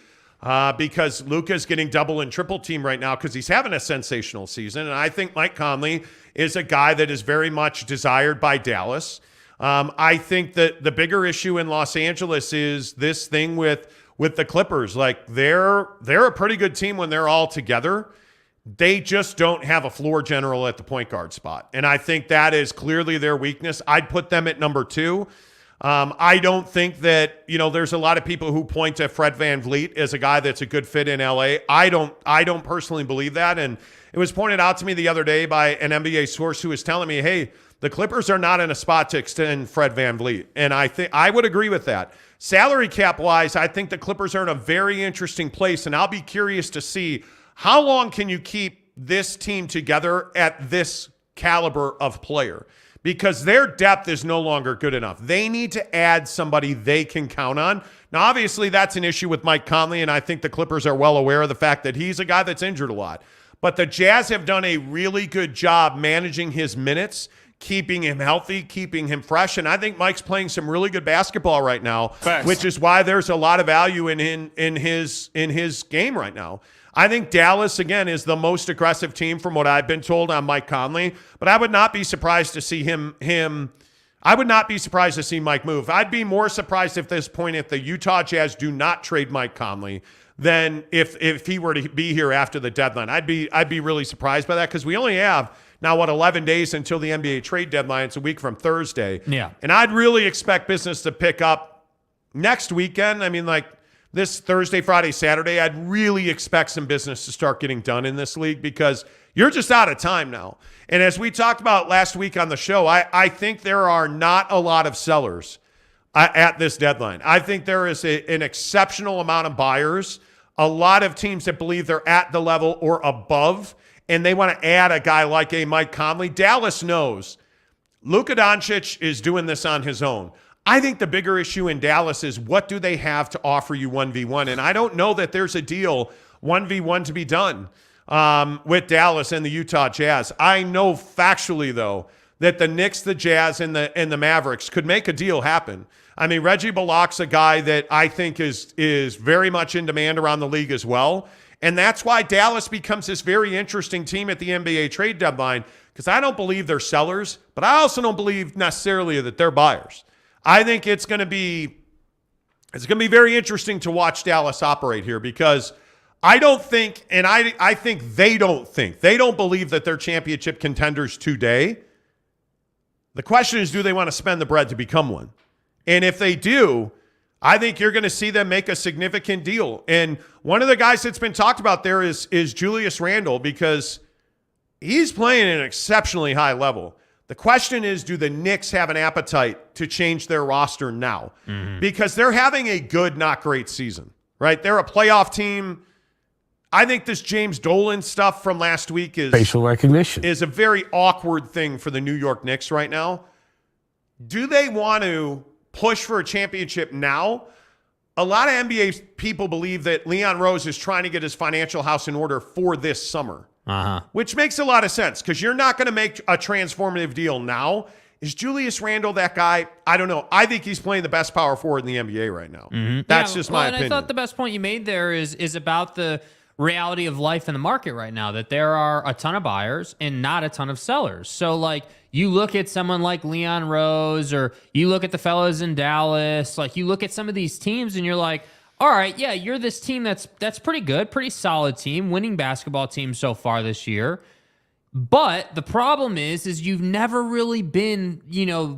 Because Luka's getting double and triple team right now because he's having a sensational season. And I think Mike Conley is a guy that is very much desired by Dallas. I think that the bigger issue in Los Angeles is this thing with the Clippers. Like, they're a pretty good team when they're all together. They just don't have a floor general at the point guard spot. And I think that is clearly their weakness. I'd put them at number 2. I don't think that, there's a lot of people who point to Fred VanVleet as a guy that's a good fit in LA. I don't personally believe that. And it was pointed out to me the other day by an NBA source who was telling me, hey, the Clippers are not in a spot to extend Fred VanVleet. And I think I would agree with that. Salary cap wise, I think the Clippers are in a very interesting place. And I'll be curious to see how long can you keep this team together at this caliber of player? Because their depth is no longer good enough. They need to add somebody they can count on. Now, obviously, that's an issue with Mike Conley, and I think the Clippers are well aware of the fact that he's a guy that's injured a lot. But the Jazz have done a really good job managing his minutes, keeping him healthy, keeping him fresh, and I think Mike's playing some really good basketball right now, which is why there's a lot of value in his game right now. I think Dallas, again, is the most aggressive team from what I've been told on Mike Conley, but I would not be surprised to see I would not be surprised to see Mike move. I'd be more surprised at this point if the Utah Jazz do not trade Mike Conley than if he were to be here after the deadline. I'd be really surprised by that because we only have now, 11 days until the NBA trade deadline. It's a week from Thursday. Yeah. And I'd really expect business to pick up next weekend. I mean, like, this Thursday, Friday, Saturday, I'd really expect some business to start getting done in this league because you're just out of time now. And as we talked about last week on the show, I think there are not a lot of sellers at this deadline. I think there is an exceptional amount of buyers, a lot of teams that believe they're at the level or above, and they want to add a guy like a Mike Conley. Dallas knows Luka Doncic is doing this on his own. I think the bigger issue in Dallas is what do they have to offer you 1v1? And I don't know that there's a deal 1v1 to be done with Dallas and the Utah Jazz. I know factually, though, that the Knicks, the Jazz, and the Mavericks could make a deal happen. I mean, Reggie Bullock's a guy that I think is very much in demand around the league as well. And that's why Dallas becomes this very interesting team at the NBA trade deadline because I don't believe they're sellers, but I also don't believe necessarily that they're buyers. I think it's going to be very interesting to watch Dallas operate here because I don't think, and I think they don't believe that they're championship contenders today. The question is, do they want to spend the bread to become one? And if they do, I think you're going to see them make a significant deal. And one of the guys that's been talked about there is Julius Randle because he's playing at an exceptionally high level. The question is, do the Knicks have an appetite to change their roster now? Mm-hmm. Because they're having a good, not great season, right? They're a playoff team. I think this James Dolan stuff from last week is facial recognition is a very awkward thing for the New York Knicks right now. Do they want to push for a championship now? A lot of NBA people believe that Leon Rose is trying to get his financial house in order for this summer. Which makes a lot of sense because you're not going to make a transformative deal now. Is Julius Randle that guy? I don't know. I think he's playing the best power forward in the NBA right now. Mm-hmm. That's just my opinion. I thought the best point you made there is about the reality of life in the market right now, that there are a ton of buyers and not a ton of sellers. So, like, you look at someone like Leon Rose or you look at the fellas in Dallas, like you look at some of these teams and you're like, all right, yeah, you're this team that's pretty good, pretty solid team, winning basketball team so far this year. But the problem is you've never really been,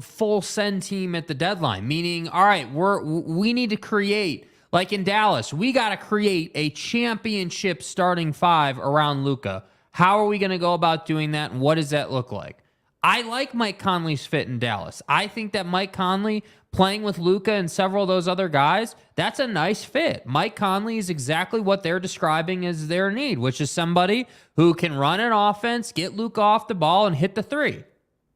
full send team at the deadline. Meaning, all right, we need to create, like in Dallas, we got to create a championship starting five around Luka. How are we going to go about doing that, and what does that look like? I like Mike Conley's fit in Dallas. I think that Mike Conley playing with Luka and several of those other guys, that's a nice fit. Mike Conley is exactly what they're describing as their need, which is somebody who can run an offense, get Luka off the ball, and hit the three.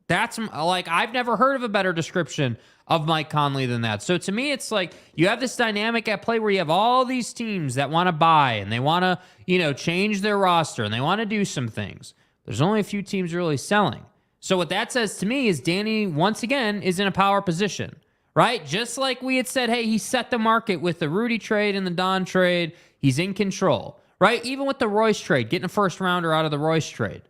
That's like, I've never heard of a better description of Mike Conley than that. So to me, it's like you have this dynamic at play where you have all these teams that want to buy and they want to, change their roster and they want to do some things. There's only a few teams really selling. So what that says to me is Danny, once again, is in a power position, right? Just like we had said, hey, he set the market with the Rudy trade and the Don trade. He's in control, right? Even with the Royce trade, getting a first rounder out of the Royce trade,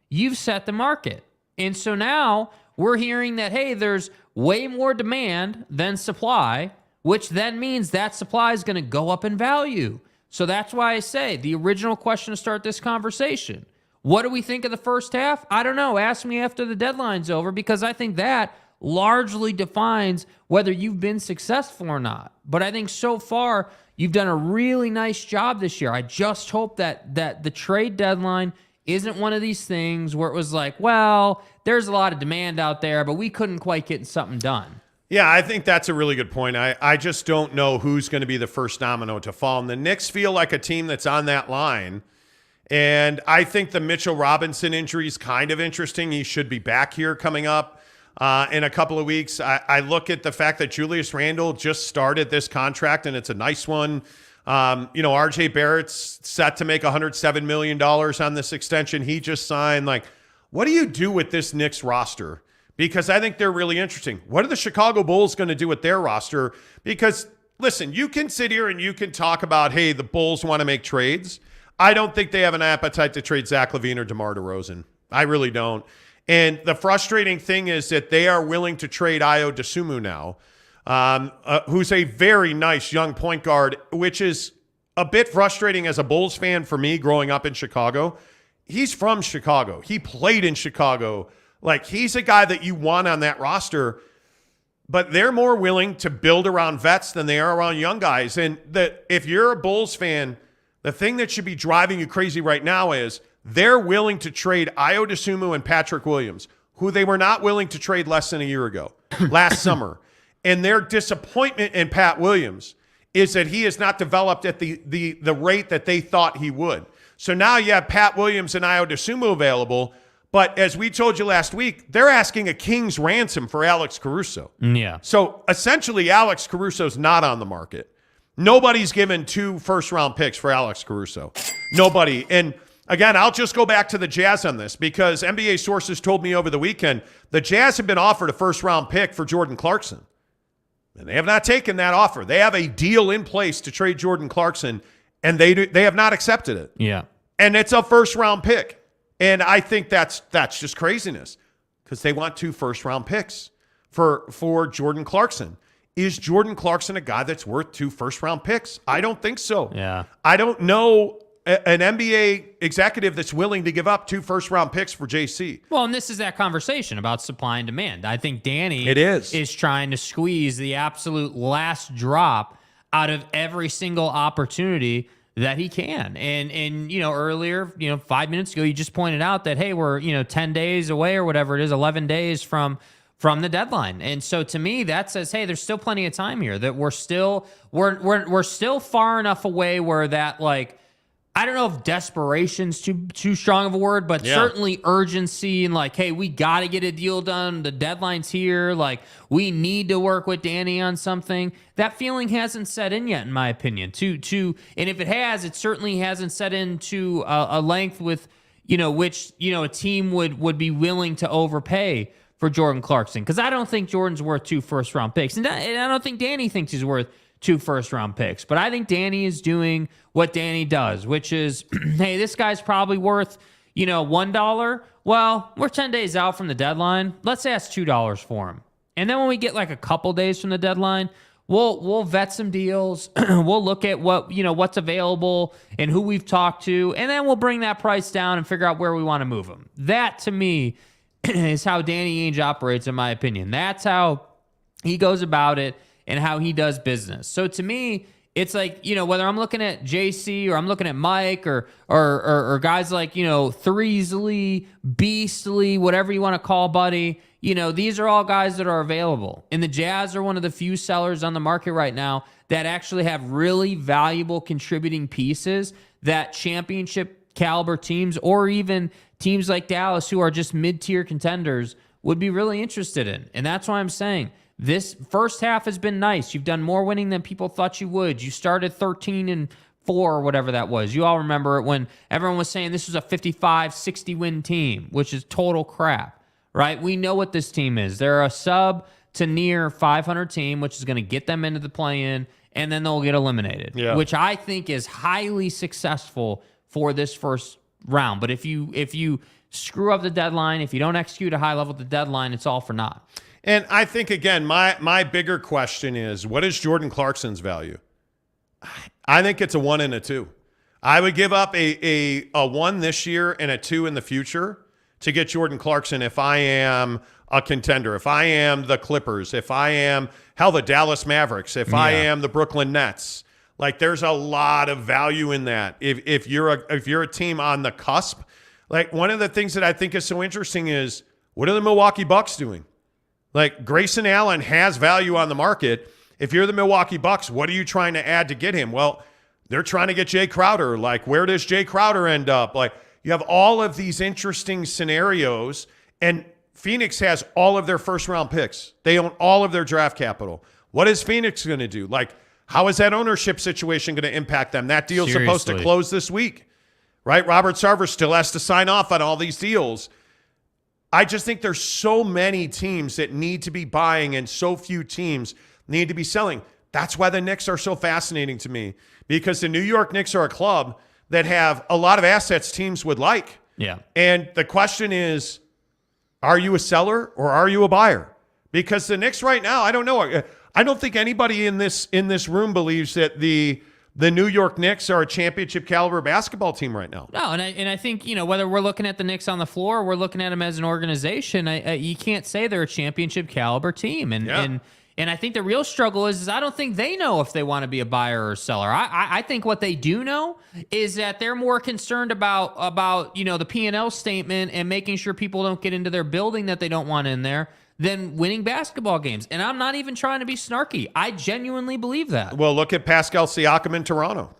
you've set the market. And so now we're hearing that, hey, there's way more demand than supply, which then means that supply is going to go up in value. So that's why I say the original question to start this conversation, What do we think of the first half? I don't know. Ask me after the deadline's over, because I think that largely defines whether you've been successful or not. But I think so far you've done a really nice job this year. I just hope that the trade deadline isn't one of these things where it was like, well, there's a lot of demand out there, but we couldn't quite get something done. Yeah, I think that's a really good point. I just don't know who's going to be the first domino to fall. And the Knicks feel like a team that's on that line. And I think the Mitchell Robinson injury is kind of interesting. He should be back here coming up in a couple of weeks. I look at the fact that Julius Randle just started this contract, and it's a nice one. RJ Barrett's set to make $107 million on this extension he just signed. Like, what do you do with this Knicks roster? Because I think they're really interesting. What are the Chicago Bulls going to do with their roster? Because, listen, you can sit here and you can talk about, hey, the Bulls want to make trades. I don't think they have an appetite to trade Zach LaVine or DeMar DeRozan. I really don't. And the frustrating thing is that they are willing to trade Ayo Dosunmu now, who's a very nice young point guard, which is a bit frustrating as a Bulls fan for me growing up in Chicago. He's from Chicago. He played in Chicago. Like, he's a guy that you want on that roster, but they're more willing to build around vets than they are around young guys. And if you're a Bulls fan, the thing that should be driving you crazy right now is they're willing to trade Ayo Dosunmu and Patrick Williams, who they were not willing to trade less than a year ago, last summer. And their disappointment in Pat Williams is that he has not developed at the rate that they thought he would. So now you have Pat Williams and Ayo Dosunmu available. But as we told you last week, they're asking a king's ransom for Alex Caruso. Yeah. So essentially, Alex Caruso's not on the market. Nobody's given 2 first-round picks for Alex Caruso. Nobody. And again, I'll just go back to the Jazz on this, because NBA sources told me over the weekend the Jazz have been offered a first-round pick for Jordan Clarkson. And they have not taken that offer. They have a deal in place to trade Jordan Clarkson, and they have not accepted it. Yeah. And it's a first-round pick. And I think that's just craziness, because they want 2 first-round picks for Jordan Clarkson. Is Jordan Clarkson a guy that's worth 2 first-round picks? I don't think so. Yeah. I don't know an NBA executive that's willing to give up 2 first-round picks for JC. Well, and this is that conversation about supply and demand. I think Danny is trying to squeeze the absolute last drop out of every single opportunity that he can. And earlier, 5 minutes ago, you just pointed out that, hey, we're, 10 days away or whatever it is, 11 days from the deadline. And so to me, that says, hey, there's still plenty of time here, that we're still far enough away where that, like, I don't know if desperation's too strong of a word, but certainly urgency and like, hey, we got to get a deal done. The deadline's here. Like, we need to work with Danny on something. That feeling hasn't set in yet, in my opinion. And if it has, it certainly hasn't set into a length with, which, a team would be willing to overpay for Jordan Clarkson. Because I don't think Jordan's worth 2 first-round picks. And I don't think Danny thinks he's worth 2 first-round picks. But I think Danny is doing what Danny does, which is, hey, this guy's probably worth, $1. Well, we're 10 days out from the deadline. Let's ask $2 for him. And then when we get like a couple days from the deadline, we'll vet some deals. We'll look at what's available and who we've talked to, and then we'll bring that price down and figure out where we want to move him. That, to me, is how Danny Ainge operates, in my opinion. That's how he goes about it and how he does business. So to me, it's like, whether I'm looking at JC or I'm looking at Mike or guys like, Threesley, Beastly, whatever you want to call Buddy, these are all guys that are available. And the Jazz are one of the few sellers on the market right now that actually have really valuable contributing pieces that championship caliber teams or even teams like Dallas, who are just mid-tier contenders, would be really interested in. And that's why I'm saying this first half has been nice. You've done more winning than people thought you would. You started 13-4 or whatever that was. You all remember it when everyone was saying this was a 55-60 win team, which is total crap, right? We know what this team is. They're a sub to near 500 team, which is going to get them into the play-in, and then they'll get eliminated, which I think is highly successful for this first round. But if you screw up the deadline, if you don't execute a high level at the deadline, it's all for naught. And I think, again, my bigger question is, what is Jordan Clarkson's value? I think it's a 1 and a 2. I would give up a 1 this year and a 2 in the future to get Jordan Clarkson if I am a contender, if I am the Clippers, if I am, the Dallas Mavericks, if I am the Brooklyn Nets. Like, there's a lot of value in that. If you're a team on the cusp, like, one of the things that I think is so interesting is, what are the Milwaukee Bucks doing? Like, Grayson Allen has value on the market. If you're the Milwaukee Bucks, what are you trying to add to get him? Well, they're trying to get Jay Crowder. Like, where does Jay Crowder end up? Like, you have all of these interesting scenarios, and Phoenix has all of their first-round picks. They own all of their draft capital. What is Phoenix going to do? Like, how is that ownership situation going to impact them? That deal's supposed to close this week, right? Robert Sarver still has to sign off on all these deals. I just think there's so many teams that need to be buying and so few teams need to be selling. That's why the Knicks are so fascinating to me, because the New York Knicks are a club that have a lot of assets teams would like. Yeah. And the question is, are you a seller or are you a buyer? Because the Knicks right now, I don't know. I don't think anybody in this room believes that the New York Knicks are a championship caliber basketball team right now. No, and I think, whether we're looking at the Knicks on the floor or we're looking at them as an organization, you can't say they're a championship caliber team. And I think the real struggle is I don't think they know if they want to be a buyer or a seller. I think what they do know is that they're more concerned about the P&L statement and making sure people don't get into their building that they don't want in there than winning basketball games. And I'm not even trying to be snarky. I genuinely believe that. Well, look at Pascal Siakam in Toronto.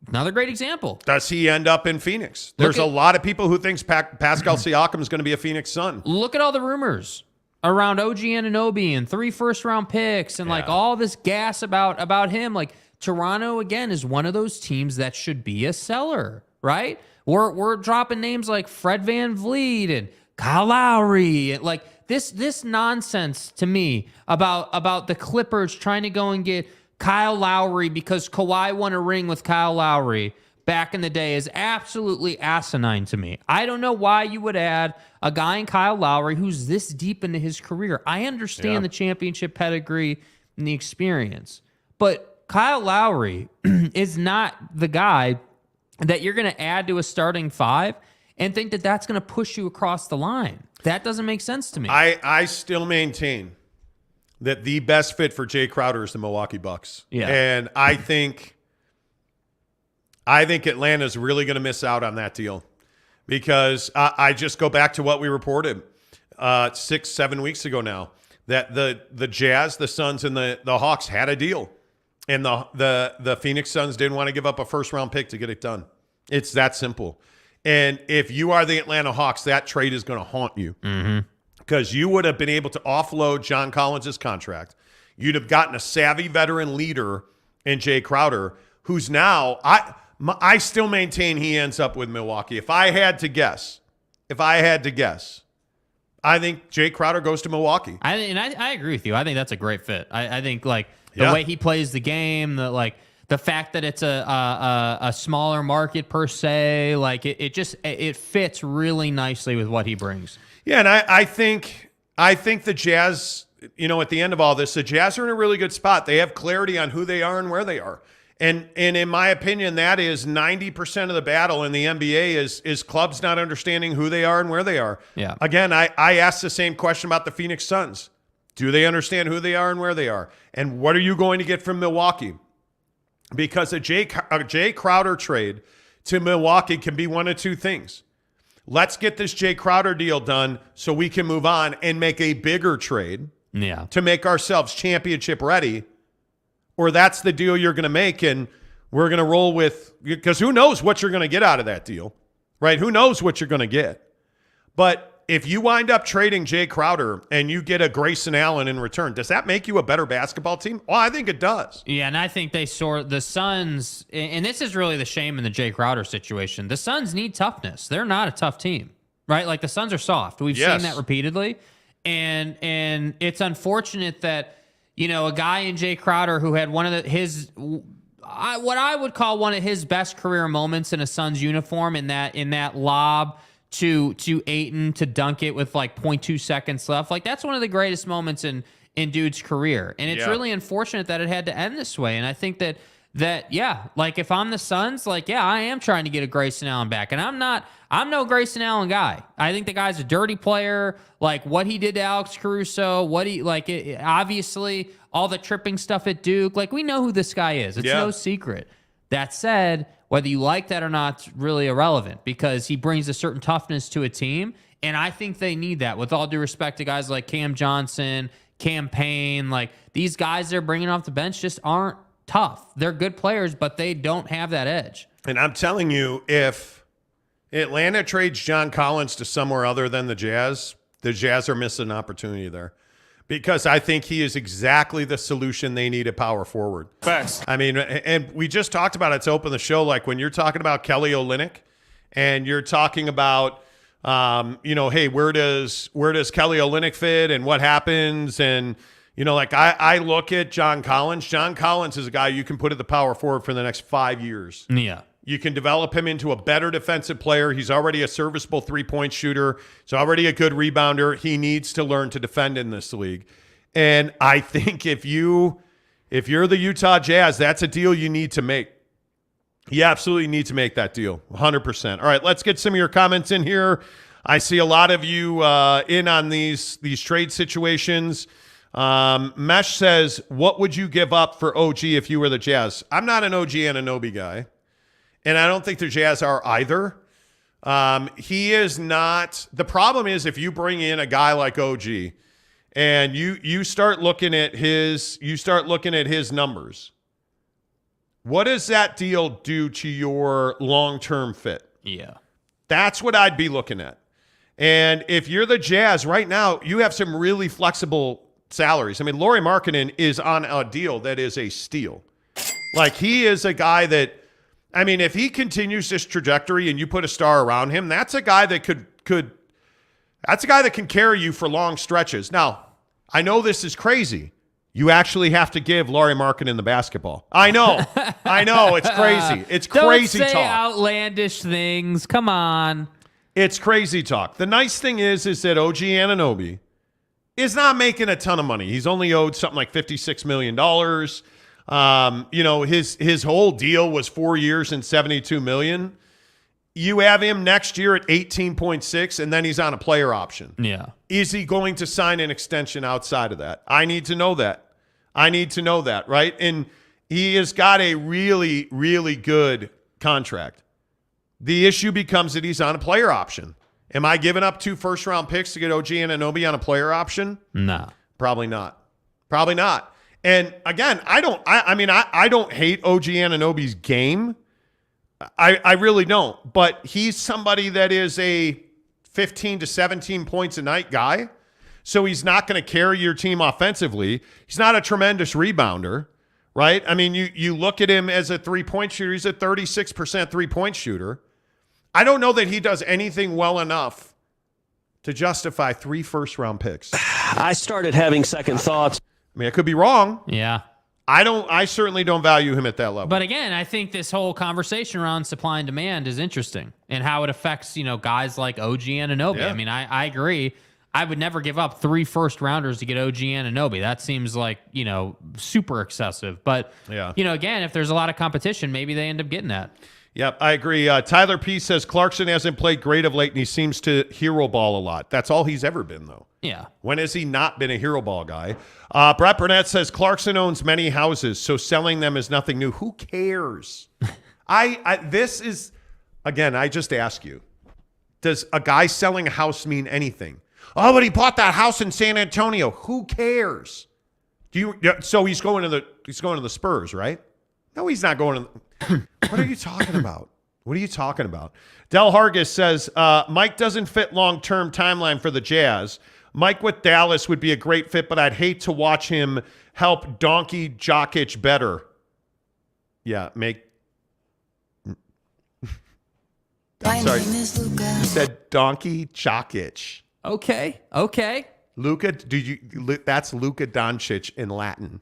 Another great example. Does he end up in Phoenix? There's a lot of people who think Pascal Siakam is going to be a Phoenix Sun. Look at all the rumors around OG Anunoby and 3 first-round picks and like all this gas about him. Like, Toronto, again, is one of those teams that should be a seller, right? We're dropping names like Fred VanVleet and Kyle Lowry. Like, this nonsense to me about the Clippers trying to go and get Kyle Lowry because Kawhi won a ring with Kyle Lowry back in the day is absolutely asinine to me. I don't know why you would add a guy in Kyle Lowry who's this deep into his career. I understand the championship pedigree and the experience, but Kyle Lowry is not the guy that you're going to add to a starting 5 and think that that's going to push you across the line. That doesn't make sense to me. I still maintain that the best fit for Jay Crowder is the Milwaukee Bucks. Yeah. And I think Atlanta's really going to miss out on that deal, because I just go back to what we reported 6-7 weeks ago now, that the Jazz, the Suns, and the Hawks had a deal, and the Phoenix Suns didn't want to give up a first-round pick to get it done. It's that simple. And if you are the Atlanta Hawks, that trade is going to haunt you, because you would have been able to offload John Collins' contract. You'd have gotten a savvy veteran leader in Jay Crowder, who's now I still maintain he ends up with Milwaukee. If I had to guess, I think Jay Crowder goes to Milwaukee. I agree with you. I think that's a great fit. I think like the way he plays the game, the fact that it's a smaller market per se, like it fits really nicely with what he brings. Yeah, and I think the Jazz, at the end of all this, the Jazz are in a really good spot. They have clarity on who they are and where they are. And in my opinion, that is 90% of the battle in the NBA is clubs not understanding who they are and where they are. Yeah. Again, I asked the same question about the Phoenix Suns. Do they understand who they are and where they are? And what are you going to get from Milwaukee? Because a Jay Crowder trade to Milwaukee can be one of two things. Let's get this Jay Crowder deal done so we can move on and make a bigger trade to make ourselves championship ready. Or that's the deal you're going to make, and we're going to roll with, because who knows what you're going to get out of that deal, right? Who knows what you're going to get? But if you wind up trading Jay Crowder and you get a Grayson Allen in return, does that make you a better basketball team? Well, I think it does. Yeah, and I think the Suns, and this is really the shame in the Jay Crowder situation. The Suns need toughness. They're not a tough team, right? Like, the Suns are soft. We've seen that repeatedly, and it's unfortunate that a guy in Jay Crowder who had what I would call one of his best career moments in a Suns uniform, in that lob to Ayton to dunk it with like 0.2 seconds left. Like, that's one of the greatest moments in dude's career. And it's really unfortunate that it had to end this way. And I think that that, yeah, like if I'm the Suns, like, yeah, I am trying to get a Grayson Allen back. And I'm no Grayson Allen guy. I think the guy's a dirty player. Like what he did to Alex Caruso, obviously all the tripping stuff at Duke. Like we know who this guy is. It's no secret. That said, whether you like that or not, it's really irrelevant because he brings a certain toughness to a team. And I think they need that, with all due respect to guys like Cam Johnson, Cam Payne. Like these guys they're bringing off the bench just aren't tough. They're good players, but they don't have that edge. And I'm telling you, if Atlanta trades John Collins to somewhere other than the Jazz are missing an opportunity there. Because I think he is exactly the solution they need at power forward. Facts. I mean, and we just talked about it to open the show, like when you're talking about Kelly Olynyk and you're talking about, hey, where does Kelly Olynyk fit and what happens? And, like I look at John Collins. John Collins is a guy you can put at the power forward for the next 5 years. Yeah. You can develop him into a better defensive player. He's already a serviceable three-point shooter. He's already a good rebounder. He needs to learn to defend in this league. And I think if you're the Utah Jazz, that's a deal you need to make. You absolutely need to make that deal, 100%. All right, let's get some of your comments in here. I see a lot of you in on these trade situations. Mesh says, what would you give up for OG if you were the Jazz? I'm not an OG Anunoby guy. And I don't think the Jazz are either. He is not. The problem is if you bring in a guy like OG and you start looking at his numbers, what does that deal do to your long-term fit? Yeah. That's what I'd be looking at. And if you're the Jazz right now, you have some really flexible salaries. I mean, Lauri Markkanen is on a deal that is a steal. Like he is a guy that, I mean, if he continues this trajectory and you put a star around him, that's a guy that that's a guy that can carry you for long stretches. Now, I know this is crazy. You actually have to give Lauri Markkanen the basketball. I know, it's crazy. It's crazy Don't say talk. Outlandish things. Come on. It's crazy talk. The nice thing is that OG Anunoby is not making a ton of money. He's only owed something like $56 million. His whole deal was 4 years and $72 million. You have him next year at 18.6, and then he's on a player option. Yeah. Is he going to sign an extension outside of that? I need to know that. Right? And he has got a really, really good contract. The issue becomes that he's on a player option. Am I giving up 2 first-round picks to get OG Anunoby on a player option? No. Probably not. And again, I don't hate OG Anunoby's game. I really don't. But he's somebody that is a 15 to 17 points a night guy. So he's not going to carry your team offensively. He's not a tremendous rebounder, right? I mean, you look at him as a three-point shooter. He's a 36% three-point shooter. I don't know that he does anything well enough to justify 3 first-round picks. I started having second thoughts. I mean, I could be wrong. Yeah. I certainly don't value him at that level. But again, I think this whole conversation around supply and demand is interesting and how it affects, guys like OG Anunoby. Yeah. I mean, I agree. I would never give up 3 first-rounders to get OG Anunoby. That seems like, super excessive. But, yeah. Again, if there's a lot of competition, maybe they end up getting that. Yep, I agree. Tyler P. says Clarkson hasn't played great of late, and he seems to hero ball a lot. That's all he's ever been, though. Yeah. When has he not been a hero ball guy? Brett Burnett says Clarkson owns many houses, so selling them is nothing new. Who cares? This is, again, I just ask you, does a guy selling a house mean anything? Oh, but he bought that house in San Antonio. Who cares? So he's going to the Spurs, right? No, he's not going to. What are you talking about? Del Hargis says, Mike doesn't fit long-term timeline for the Jazz. Mike with Dallas would be a great fit, but I'd hate to watch him help Donkey Jokic better. Yeah, I'm sorry. You said Donkey Jokic. Okay. Luka, that's Luka Doncic in Latin.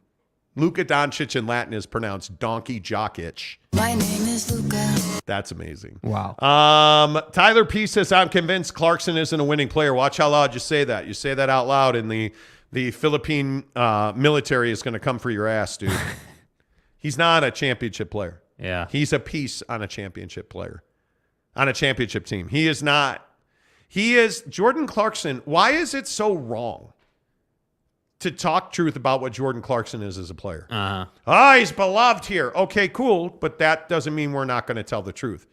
Luka Doncic in Latin is pronounced Donkey Jokic. My name is Luka. That's amazing. Wow. Tyler P. says, I'm convinced Clarkson isn't a winning player. Watch how loud you say that. You say that out loud, and the Philippine military is going to come for your ass, dude. He's not a championship player. Yeah. He's a piece on a championship player, on a championship team. He is not. He is Jordan Clarkson. Why is it so wrong to talk truth about what Jordan Clarkson is as a player? He's beloved here. Okay, cool. But that doesn't mean we're not going to tell the truth.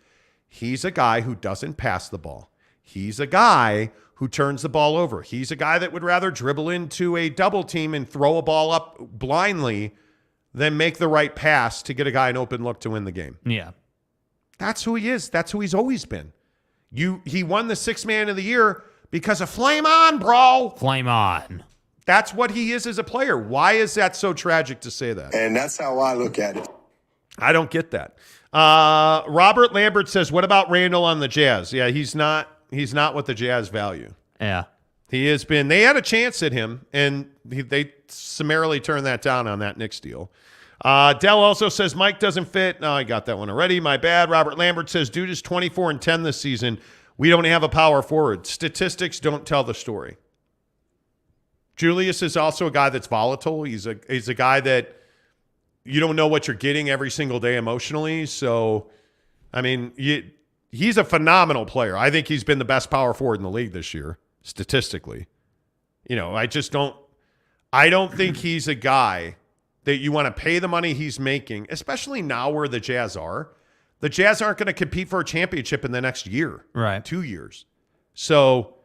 He's a guy who doesn't pass the ball. He's a guy who turns the ball over. He's a guy that would rather dribble into a double team and throw a ball up blindly than make the right pass to get a guy an open look to win the game. Yeah. That's who he is. That's who he's always been. He won the Sixth Man of the Year because of flame on, bro. Flame on. That's what he is as a player. Why is that so tragic to say that? And that's how I look at it. I don't get that. Robert Lambert says, what about Randall on the Jazz? Yeah, he's not what the Jazz value. Yeah. He has been. They had a chance at him, and they summarily turned that down on that Knicks deal. Dell also says Mike doesn't fit. No, I got that one already. My bad. Robert Lambert says, dude is 24-10 this season. We don't have a power forward. Statistics don't tell the story. Julius is also a guy that's volatile. He's a guy that you don't know what you're getting every single day emotionally. So, I mean, he's a phenomenal player. I think he's been the best power forward in the league this year, statistically. I don't think he's a guy that you want to pay the money he's making, especially now where the Jazz are. The Jazz aren't going to compete for a championship in the next year, right? 2 years. So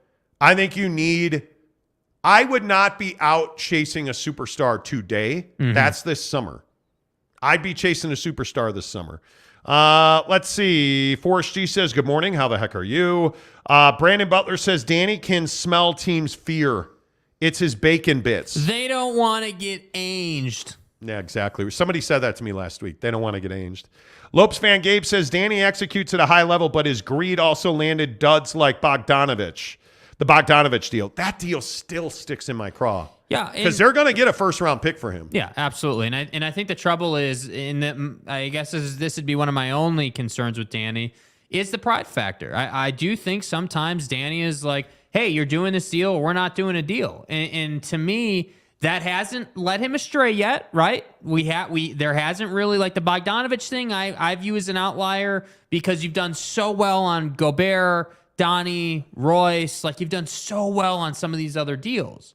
I think I would not be out chasing a superstar today. Mm-hmm. That's this summer. I'd be chasing a superstar this summer. Let's see. Forrest G says, good morning. How the heck are you? Brandon Butler says, Danny can smell teams' fear. It's his bacon bits. They don't want to get aged. Yeah, exactly. Somebody said that to me last week. They don't want to get aged. Lopes fan Gabe says, Danny executes at a high level, but his greed also landed duds like Bogdanovich. The Bogdanovich deal. That deal still sticks in my craw. Yeah. Because they're going to get a first-round pick for him. Yeah, absolutely. And I think the trouble is, in that, I guess this would be one of my only concerns with Danny, is the pride factor. I do think sometimes Danny is like, hey, you're doing this deal, we're not doing a deal. And to me, that hasn't led him astray yet, right? There hasn't really, like the Bogdanovich thing, I view as an outlier because you've done so well on Gobert, Donnie, Royce, like you've done so well on some of these other deals.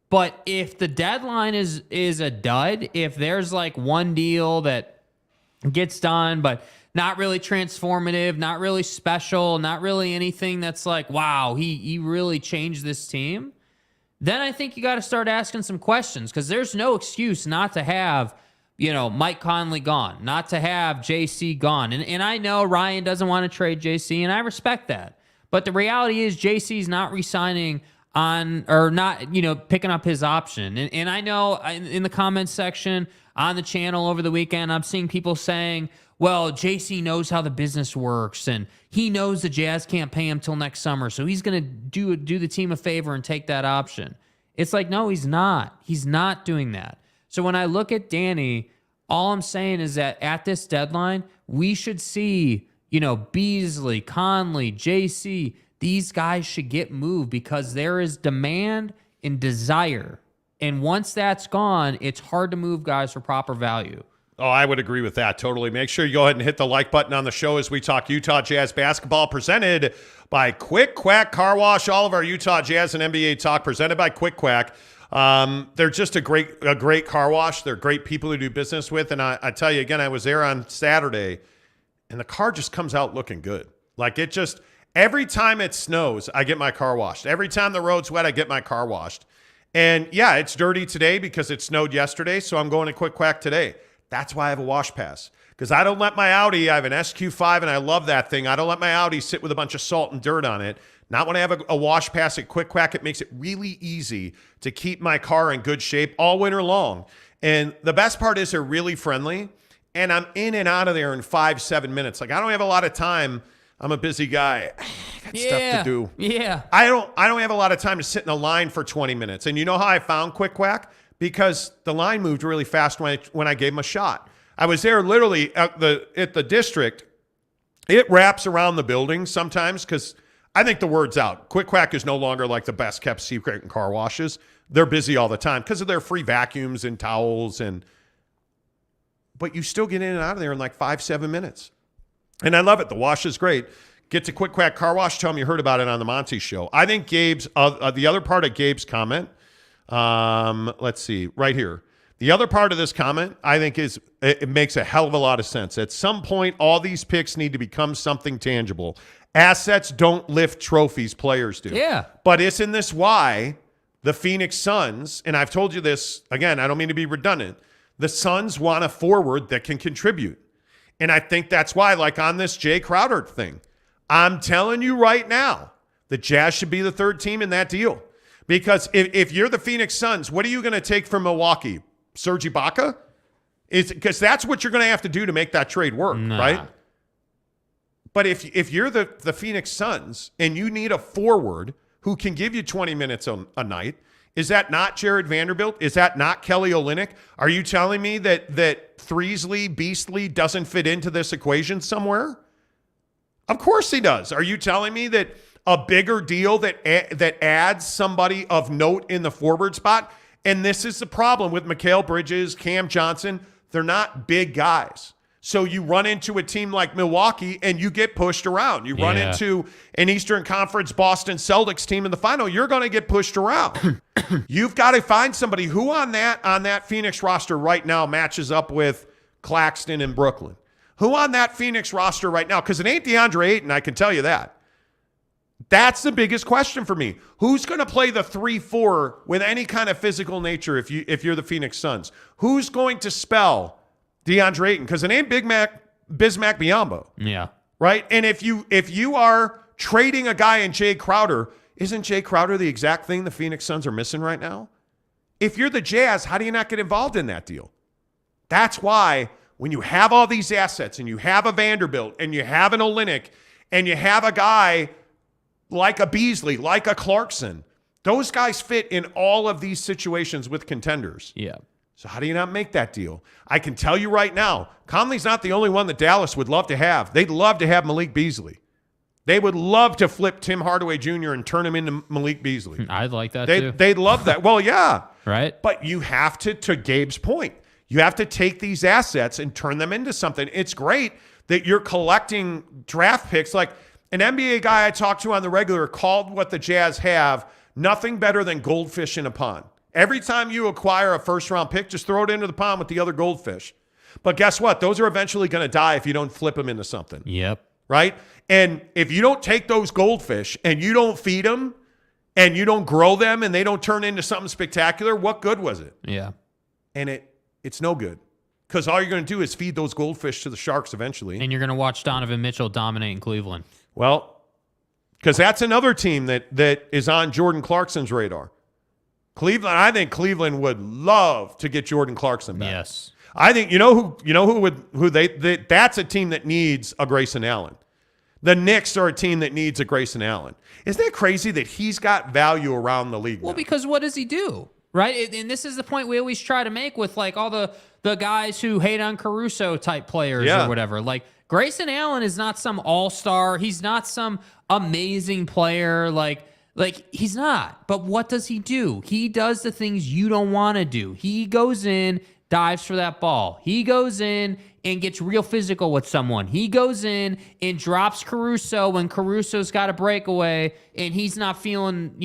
But if the deadline is a dud, if there's like one deal that gets done, but not really transformative, not really special, not really anything that's like, wow, he really changed this team, then I think you got to start asking some questions, because there's no excuse not to have, Mike Conley gone, not to have JC gone. And I know Ryan doesn't want to trade JC, and I respect that. But the reality is JC's not re-signing on, or not, picking up his option. And I know in the comments section on the channel over the weekend, I'm seeing people saying, well, JC knows how the business works, and he knows the Jazz can't pay him till next summer, so he's going to do the team a favor and take that option. It's like, no, he's not. He's not doing that. So when I look at Danny, all I'm saying is that at this deadline, we should see, Beasley, Conley, JC, these guys should get moved because there is demand and desire. And once that's gone, it's hard to move guys for proper value. Oh, I would agree with that totally. Make sure you go ahead and hit the like button on the show as we talk Utah Jazz basketball, presented by Quick Quack Car Wash. All of our Utah Jazz and NBA talk presented by Quick Quack. They're just a great car wash. They're great people to do business with. And I tell you again, I was there on Saturday, and the car just comes out looking good. Like every time it snows, I get my car washed. Every time the road's wet, I get my car washed. And yeah, it's dirty today because it snowed yesterday, so I'm going to Quick Quack today. That's why I have a wash pass, because I don't let my Audi, I have an SQ5 and I love that thing. I don't let my Audi sit with a bunch of salt and dirt on it. Not when I have a wash pass at Quick Quack. It makes it really easy to keep my car in good shape all winter long. And the best part is they're really friendly, and I'm in and out of there in 5-7 minutes. Like, I don't have a lot of time. I'm a busy guy. I got stuff to do. Yeah. I don't have a lot of time to sit in a line for 20 minutes. And you know how I found Quick Quack? Because the line moved really fast when I gave him a shot. I was there literally at the district. It wraps around the building sometimes because I think the word's out. Quick Quack is no longer like the best kept secret in car washes. They're busy all the time because of their free vacuums and towels. but you still get in and out of there in like 5-7 minutes. And I love it. The wash is great. Get to Quick Quack Car Wash. Tell me you heard about it on the Monty Show. I think Gabe's, the other part of Gabe's comment, let's see, right here. The other part of this comment, I think, is it makes a hell of a lot of sense. At some point, all these picks need to become something tangible. Assets don't lift trophies, players do. Yeah. But isn't this why the Phoenix Suns, and I've told you this, again, I don't mean to be redundant, the Suns want a forward that can contribute. And I think that's why, like on this Jay Crowder thing, I'm telling you right now, the Jazz should be the third team in that deal. Because if you're the Phoenix Suns, what are you going to take from Milwaukee? Serge Ibaka? Because that's what you're going to have to do to make that trade work, right? But if you're the Phoenix Suns and you need a forward who can give you 20 minutes a night, is that not Jared Vanderbilt? Is that not Kelly Olynyk? Are you telling me that Threesley, Beastly doesn't fit into this equation somewhere? Of course he does. Are you telling me that a bigger deal that adds somebody of note in the forward spot? And this is the problem with Mikal Bridges, Cam Johnson. They're not big guys. So you run into a team like Milwaukee and you get pushed around. You run into an Eastern Conference Boston Celtics team in the final, you're going to get pushed around. You've got to find somebody who on that Phoenix roster right now matches up with Claxton in Brooklyn. Who on that Phoenix roster right now? Because it ain't DeAndre Ayton, I can tell you that. That's the biggest question for me. Who's going to play the 3-4 with any kind of physical nature if you're the Phoenix Suns? Who's going to spell DeAndre Ayton? Because it ain't Bismack Biyombo. Yeah. Right? And if you are trading a guy in Jay Crowder, isn't Jay Crowder the exact thing the Phoenix Suns are missing right now? If you're the Jazz, how do you not get involved in that deal? That's why when you have all these assets and you have a Vanderbilt and you have an Olynyk and you have a guy like a Beasley, like a Clarkson, those guys fit in all of these situations with contenders. Yeah. So how do you not make that deal? I can tell you right now, Conley's not the only one that Dallas would love to have. They'd love to have Malik Beasley. They would love to flip Tim Hardaway Jr. and turn him into Malik Beasley. I'd like that too. They'd love that. Well, yeah. Right. But you have to Gabe's point, you have to take these assets and turn them into something. It's great that you're collecting draft picks. Like an NBA guy I talked to on the regular called what the Jazz have nothing better than goldfish in a pond. Every time you acquire a first-round pick, just throw it into the pond with the other goldfish. But guess what? Those are eventually going to die if you don't flip them into something. Yep. Right? And if you don't take those goldfish and you don't feed them and you don't grow them and they don't turn into something spectacular, what good was it? Yeah. And it's no good. Because all you're going to do is feed those goldfish to the Sharks eventually. And you're going to watch Donovan Mitchell dominate in Cleveland. Well, because that's another team that is on Jordan Clarkson's radar. Cleveland, I think Cleveland would love to get Jordan Clarkson back. Yes. I think that's a team that needs a Grayson Allen. The Knicks are a team that needs a Grayson Allen. Isn't that crazy that he's got value around the league now? Well, because what does he do? Right? And this is the point we always try to make with like all the guys who hate on Caruso type players or whatever. Like Grayson Allen is not some all-star. He's not some amazing player. Like he's not. But what does he do? He does the things you don't want to do. He goes in, dives for that ball. He goes in and gets real physical with someone. He goes in and drops Caruso when Caruso's got a breakaway and he's not feeling,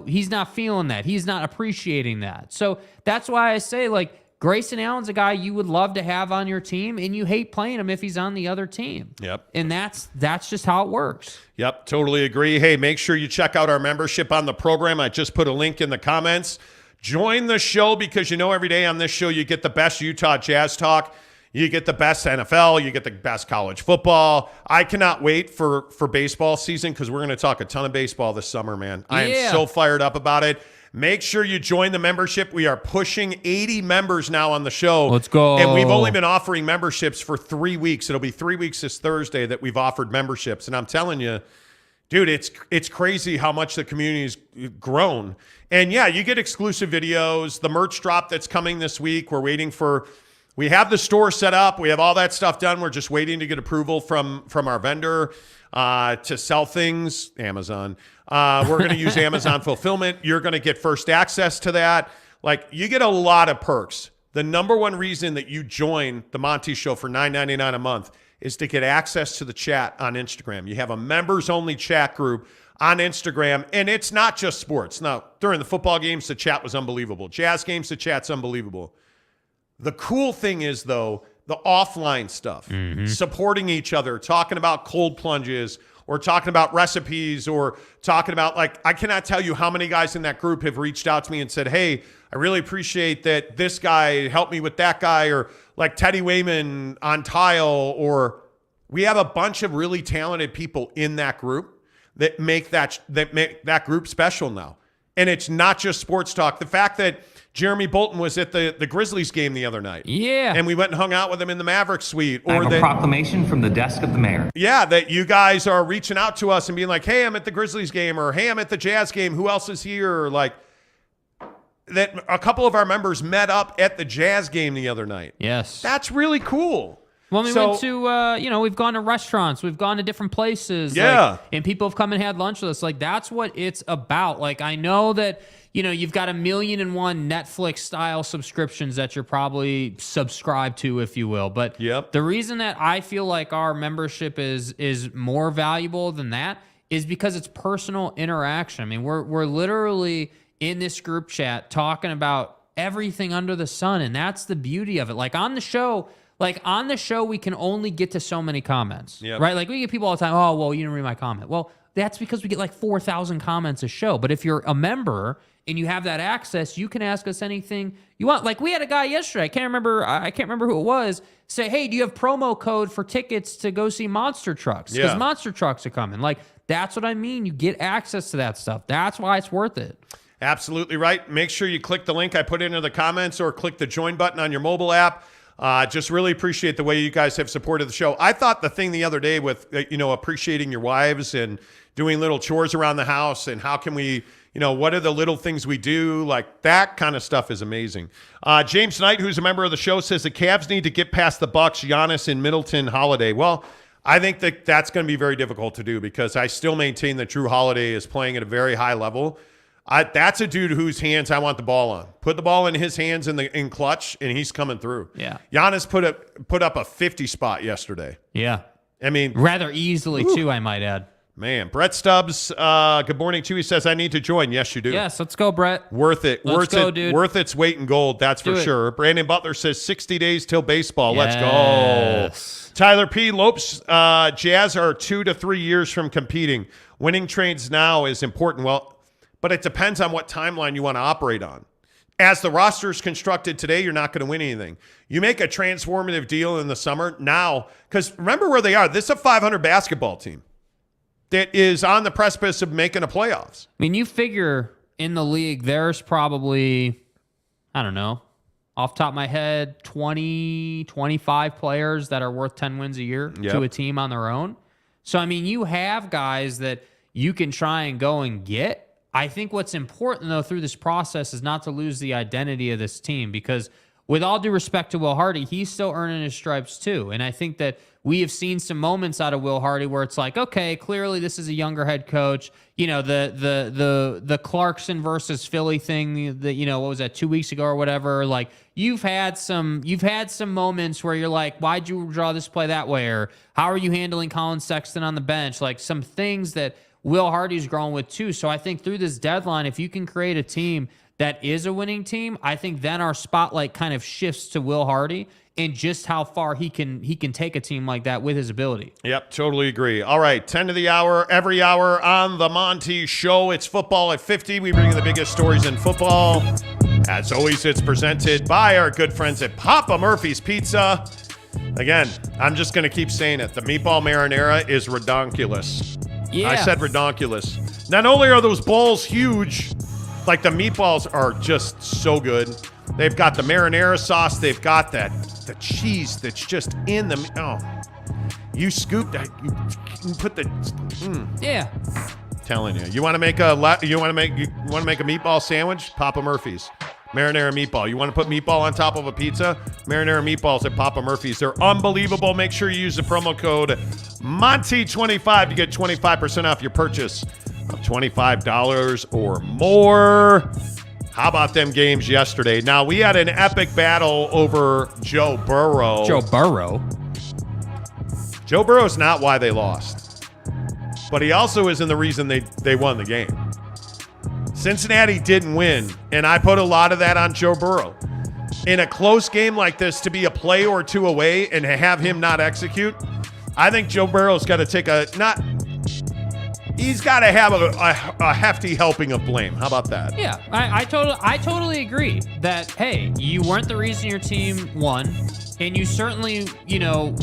he's not feeling that. He's not appreciating that. So that's why I say, like, Grayson Allen's a guy you would love to have on your team, and you hate playing him if he's on the other team. Yep. And that's just how it works. Yep, totally agree. Hey, make sure you check out our membership on the program. I just put a link in the comments. Join the show because every day on this show you get the best Utah Jazz talk. You get the best NFL. You get the best college football. I cannot wait for baseball season because we're going to talk a ton of baseball this summer, man. I am so fired up about it. Make sure you join the membership. We are pushing 80 members now on the show. Let's go. And we've only been offering memberships for 3 weeks. It'll be 3 weeks this Thursday that we've offered memberships. And I'm telling you, dude, it's crazy how much the community's grown. And yeah, you get exclusive videos, the merch drop that's coming this week. We have the store set up. We have all that stuff done. We're just waiting to get approval from our vendor to sell things, Amazon. We're going to use Amazon fulfillment. You're going to get first access to that. Like, you get a lot of perks The number one reason that you join the Monty Show for $9.99 a month is to get access to the chat on Instagram. You have a members-only chat group on Instagram, and it's not just sports. Now, during the football games, the chat was unbelievable. Jazz games, the chat's unbelievable. The cool thing is, though, the offline stuff, supporting each other, talking about cold plunges, or talking about recipes, or talking about, like, I cannot tell you how many guys in that group have reached out to me and said, hey, I really appreciate that this guy helped me with that guy, or like Teddy Wayman on tile, or we have a bunch of really talented people in that group that make that group special now. And it's not just sports talk. The fact that Jeremy Bolton was at the Grizzlies game the other night. Yeah. And we went and hung out with him in the Maverick suite. I have a proclamation from the desk of the mayor. Yeah, that you guys are reaching out to us and being like, hey, I'm at the Grizzlies game, or hey, I'm at the Jazz game. Who else is here? Or like that a couple of our members met up at the Jazz game the other night. Yes. That's really cool. Well, we went to, we've gone to restaurants. We've gone to different places. Yeah. Like, and people have come and had lunch with us. Like, that's what it's about. Like, I know that, you've got 1,000,001 Netflix-style subscriptions that you're probably subscribed to, if you will. But the reason that I feel like our membership is more valuable than that is because it's personal interaction. I mean, we're literally in this group chat talking about everything under the sun, and that's the beauty of it. Like, on the show, we can only get to so many comments, right? Like, we get people all the time, oh, well, you didn't read my comment. Well, that's because we get like 4,000 comments a show. But if you're a member and you have that access, you can ask us anything you want. Like, we had a guy yesterday, I can't remember who it was, say, hey, do you have promo code for tickets to go see Monster Trucks? Because Monster Trucks are coming. Like, that's what I mean. You get access to that stuff. That's why it's worth it. Absolutely right. Make sure you click the link I put into the comments, or click the join button on your mobile app. Just really appreciate the way you guys have supported the show. I thought the thing the other day with, appreciating your wives and doing little chores around the house, and how can we, what are the little things we do? Like, that kind of stuff is amazing. James Knight, who's a member of the show, says the Cavs need to get past the Bucks, Giannis, and Middleton, Holiday. Well, I think that that's going to be very difficult to do, because I still maintain that Drew Holiday is playing at a very high level. That's a dude whose hands I want the ball on. Put the ball in his hands in clutch, and he's coming through. Yeah. Giannis put up a 50 spot yesterday. Yeah. I mean, rather easily too, I might add. Man, Brett Stubbs, good morning too. He says, I need to join. Yes, you do. Yes, let's go, Brett. Worth it. Let's go, dude. Worth its weight in gold, that's for sure. Brandon Butler says 60 days till baseball. Yes. Let's go. Tyler P. Lopes, Jazz are 2 to 3 years from competing. Winning trades now is important. Well, but it depends on what timeline you want to operate on. As the roster is constructed today, you're not going to win anything. You make a transformative deal in the summer now, because remember where they are. This is a 500 basketball team that is on the precipice of making a playoffs. I mean, you figure in the league, there's probably, I don't know, off the top of my head, 20, 25 players that are worth 10 wins a year to a team on their own. So, I mean, you have guys that you can try and go and get. I think what's important, though, through this process is not to lose the identity of this team, because with all due respect to Will Hardy, he's still earning his stripes too. And I think that we have seen some moments out of Will Hardy where it's like, okay, clearly this is a younger head coach. The Clarkson versus Philly thing, what was that, 2 weeks ago or whatever? Like, you've had some moments where you're like, why'd you draw this play that way? Or how are you handling Colin Sexton on the bench? Like, some things that Will Hardy's grown with too. So I think through this deadline, if you can create a team that is a winning team, I think then our spotlight kind of shifts to Will Hardy and just how far he can take a team like that with his ability. Yep, totally agree. All right, 10 to the hour, every hour on the Monty Show. It's Football at 50. We bring you the biggest stories in football. As always, it's presented by our good friends at Papa Murphy's Pizza. Again, I'm just going to keep saying it. The meatball marinara is redonkulous. Yeah. I said redonkulous. Not only are those balls huge, like the meatballs are just so good. They've got the marinara sauce. They've got the cheese that's just in the. Oh, you scoop that. You put the. Yeah. Telling you, you want to make a meatball sandwich? Papa Murphy's. Marinara meatball. You want to put meatball on top of a pizza? Marinara meatballs at Papa Murphy's. They're unbelievable. Make sure you use the promo code Monty25 to get 25% off your purchase of $25 or more. How about them games yesterday? Now, we had an epic battle over Joe Burrow. Joe Burrow? Joe Burrow's not why they lost. But he also isn't the reason they won the game. Cincinnati didn't win, and I put a lot of that on Joe Burrow. In a close game like this, to be a play or two away and have him not execute, I think Joe Burrow's got to take he's got to have a hefty helping of blame. How about that? Yeah, I totally agree that, hey, you weren't the reason your team won, and you certainly,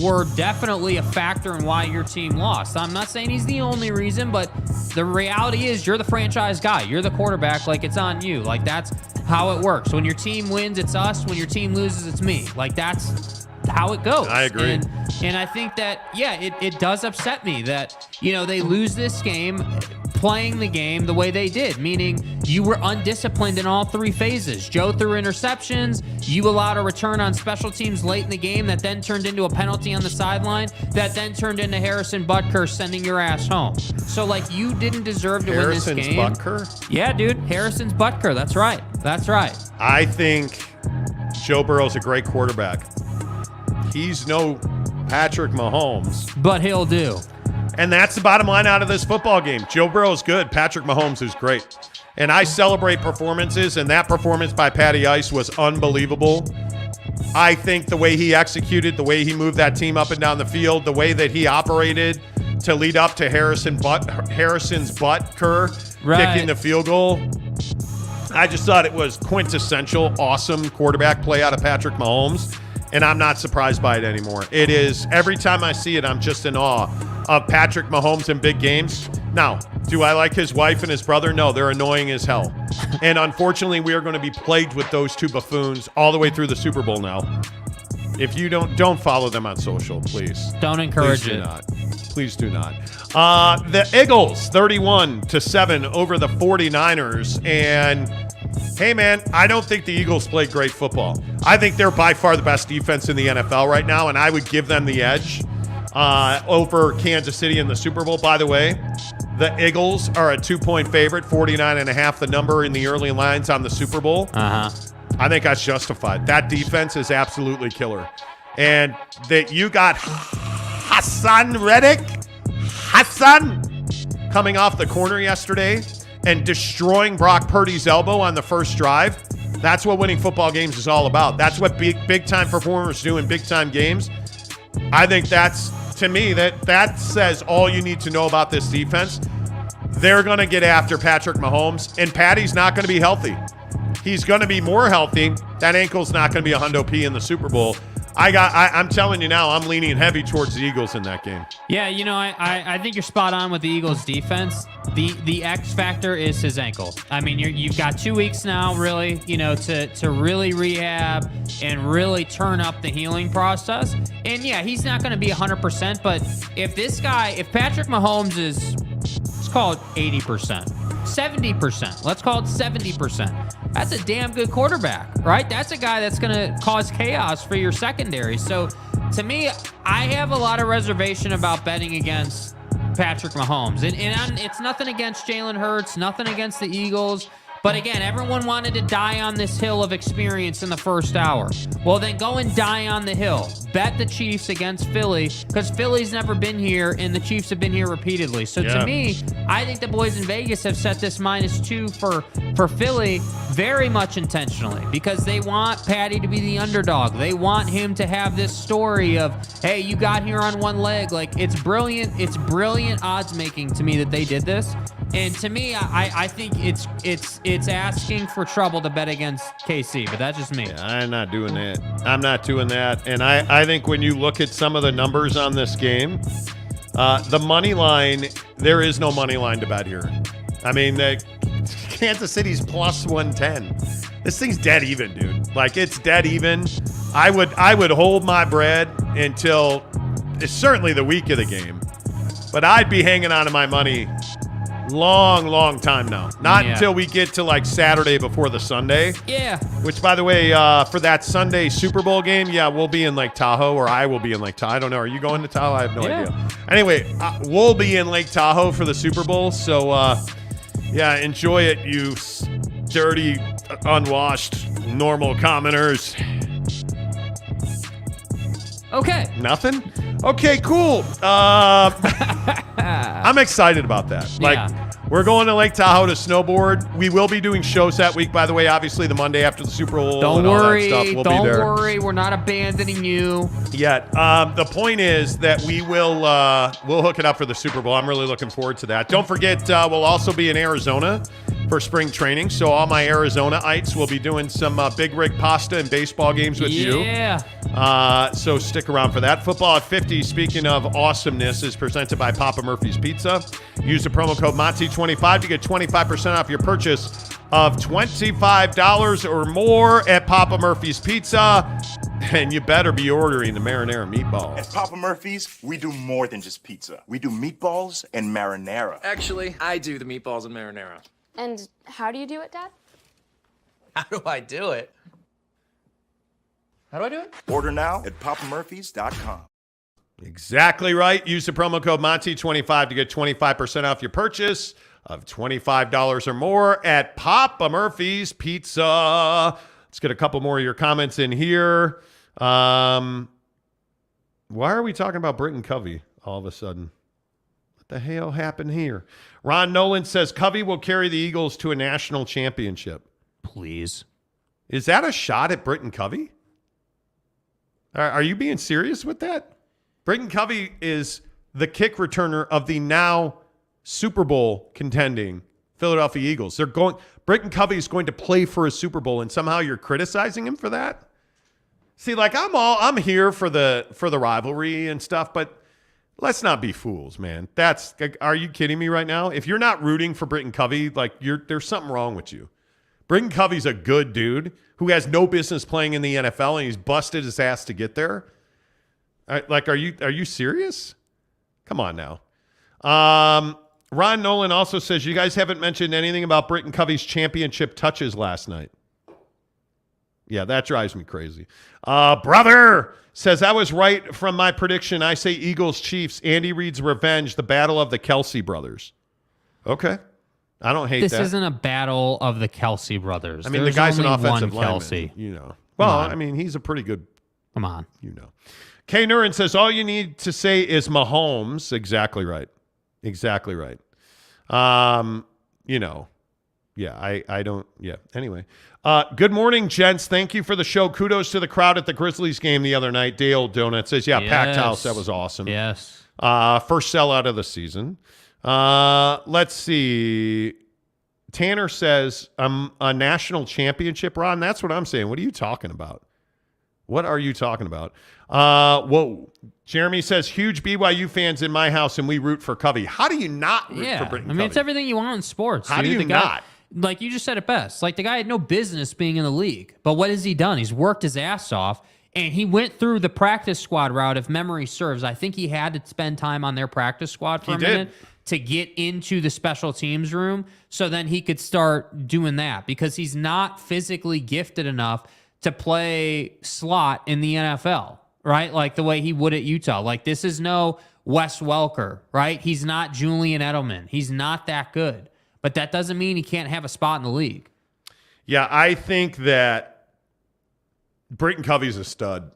were definitely a factor in why your team lost. I'm not saying he's the only reason, but the reality is you're the franchise guy. You're the quarterback. Like, it's on you. Like, that's how it works. When your team wins, it's us. When your team loses, it's me. Like, that's how it goes. I agree. And I think that, it does upset me that, they lose this game playing the game the way they did, meaning you were undisciplined in all three phases. Joe threw interceptions. You allowed a return on special teams late in the game that then turned into a penalty on the sideline that then turned into Harrison Butker sending your ass home. So, like, you didn't deserve to win this game. Harrison's Butker? Yeah, dude. Harrison's Butker. That's right. That's right. I think Joe Burrow's a great quarterback. He's no Patrick Mahomes. But he'll do. And that's the bottom line out of this football game. Joe Burrow's good. Patrick Mahomes is great. And I celebrate performances, and that performance by Patty Ice was unbelievable. I think the way he executed, the way he moved that team up and down the field, the way that he operated to lead up to Harrison's Butker kicking the field goal. I just thought it was quintessential, awesome quarterback play out of Patrick Mahomes. And I'm not surprised by it anymore. It is, every time I see it, I'm just in awe of Patrick Mahomes in big games. Now, do I like his wife and his brother? No, they're annoying as hell. And unfortunately, we are going to be plagued with those two buffoons all the way through the Super Bowl now. If you don't follow them on social, please. Don't encourage it. Please do not. The Eagles, 31-7 over the 49ers. And hey, man, I don't think the Eagles played great football. I think they're by far the best defense in the NFL right now, and I would give them the edge over Kansas City in the Super Bowl. By the way, the Eagles are a 2-point favorite, 49.5 the number in the early lines on the Super Bowl. Uh-huh. I think that's justified. That defense is absolutely killer. And that you got Hassan Reddick, coming off the corner yesterday and destroying Brock Purdy's elbow on the first drive. That's what winning football games is all about. That's what big-time performers do in big-time games. I think that's, to me, that says all you need to know about this defense. They're going to get after Patrick Mahomes, and Patty's not going to be healthy. He's going to be more healthy. That ankle's not going to be a hundo P in the Super Bowl. I'm telling you now, I'm leaning heavy towards the Eagles in that game. Yeah, I think you're spot on with the Eagles defense. The X factor is his ankle. I mean, you've got 2 weeks now, really, to really rehab and really turn up the healing process. And yeah, he's not going to be 100%, but if Patrick Mahomes is, let's call it 80%, 70%, let's call it 70%. That's a damn good quarterback, right? That's a guy that's going to cause chaos for your secondary. So, to me, I have a lot of reservation about betting against Patrick Mahomes. And it's nothing against Jalen Hurts, nothing against the Eagles. But again, everyone wanted to die on this hill of experience in the first hour. Well, then go and die on the hill. Bet the Chiefs against Philly, because Philly's never been here, and the Chiefs have been here repeatedly. So to me, I think the boys in Vegas have set this -2 for Philly very much intentionally, because they want Patty to be the underdog. They want him to have this story of, hey, you got here on one leg. Like, it's brilliant. It's brilliant odds making to me that they did this. And to me, I think it's asking for trouble to bet against KC, but that's just me. Yeah, I'm not doing that. I'm not doing that. And I think when you look at some of the numbers on this game, the money line, there is no money line to bet here. I mean, Kansas City's plus 110. This thing's dead even, dude. Like, it's dead even. I would hold my bread until it's certainly the week of the game, but I'd be hanging on to my money long time now. Not until we get to like Saturday before the Sunday. Yeah. Which, by the way, for that Sunday Super Bowl game, we'll be in Lake Tahoe, or I will be in Lake Tahoe. I don't know. Are you going to Tahoe? I have no idea. Anyway, we'll be in Lake Tahoe for the Super Bowl. So, enjoy it, you dirty unwashed, normal commoners. Okay. Nothing? Okay, cool. I'm excited about that. We're going to Lake Tahoe to snowboard. We will be doing shows that week, by the way. Obviously, the Monday after the Super Bowl. Don't and all worry. that stuff. We'll Don't be there. worry. We're not abandoning you yet. The point is that we'll hook it up for the Super Bowl. I'm really looking forward to that. Don't forget, we'll also be in Arizona for spring training. So all my Arizonaites will be doing some big rig pasta and baseball games with you. Yeah. So stick around for that. Football at 50, speaking of awesomeness, is presented by Papa Murphy's Pizza. Use the promo code Monty25 to get 25% off your purchase of $25 or more at Papa Murphy's Pizza. And you better be ordering the marinara meatballs. At Papa Murphy's, we do more than just pizza. We do meatballs and marinara. Actually, I do the meatballs and marinara. And how do you do it, Dad? How do I do it? How do I do it? Order now at papamurphys.com. Exactly right. Use the promo code Monty25 to get 25% off your purchase of $25 or more at Papa Murphy's Pizza. Let's get a couple more of your comments in here. Why are we talking about Britton Covey all of a sudden? What the hell happened here? Ron Nolan says Covey will carry the Eagles to a national championship. Please. Is that a shot at Britton Covey? Are you being serious with that? Britton Covey is the kick returner of the now Super Bowl contending Philadelphia Eagles. Britton Covey is going to play for a Super Bowl, and somehow you're criticizing him for that? See, I'm here for the rivalry and stuff, but let's not be fools, man. Are you kidding me right now? If you're not rooting for Britton Covey, there's something wrong with you. Britton Covey's a good dude who has no business playing in the NFL, and he's busted his ass to get there. Are you serious? Come on now. Ron Nolan also says, you guys haven't mentioned anything about Britton Covey's championship touches last night. Yeah, that drives me crazy. Brother says, I was right from my prediction. I say Eagles Chiefs. Andy Reid's revenge, the battle of the Kelsey brothers. Okay. I don't hate that. This isn't a battle of the Kelsey brothers. I mean, There's the guy's an only offensive one lineman, Kelsey. you know. Well, I mean, he's a pretty good. Come on. You know. K. Nurin says, all you need to say is Mahomes. Exactly right. Exactly right. Yeah, I don't. Yeah. Anyway. Good morning, gents. Thank you for the show. Kudos to the crowd at the Grizzlies game the other night. Dale Donut says, yeah, packed house. That was awesome. Yes. First sellout of the season. Let's see. Tanner says, a national championship, Ron. That's what I'm saying. What are you talking about? What are you talking about? Whoa. Jeremy says, huge BYU fans in my house, and we root for Covey. How do you not root for Britton Covey? It's everything you want in sports. How do you not? Like you just said it best. Like the guy had no business being in the league. But what has he done? He's worked his ass off, and he went through the practice squad route, if memory serves. I think he had to spend time on their practice squad for a minute to get into the special teams room, so then he could start doing that, because he's not physically gifted enough to play slot in the NFL, right? Like the way he would at Utah. Like this is no Wes Welker, right? He's not Julian Edelman. He's not that good. But that doesn't mean he can't have a spot in the league. Yeah, I think that Britton Covey's a stud.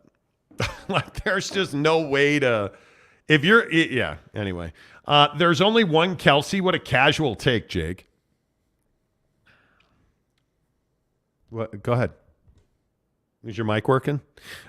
Like there's just no way to... Anyway. There's only one Kelsey. What a casual take, Jake. What? Go ahead. Is your mic working?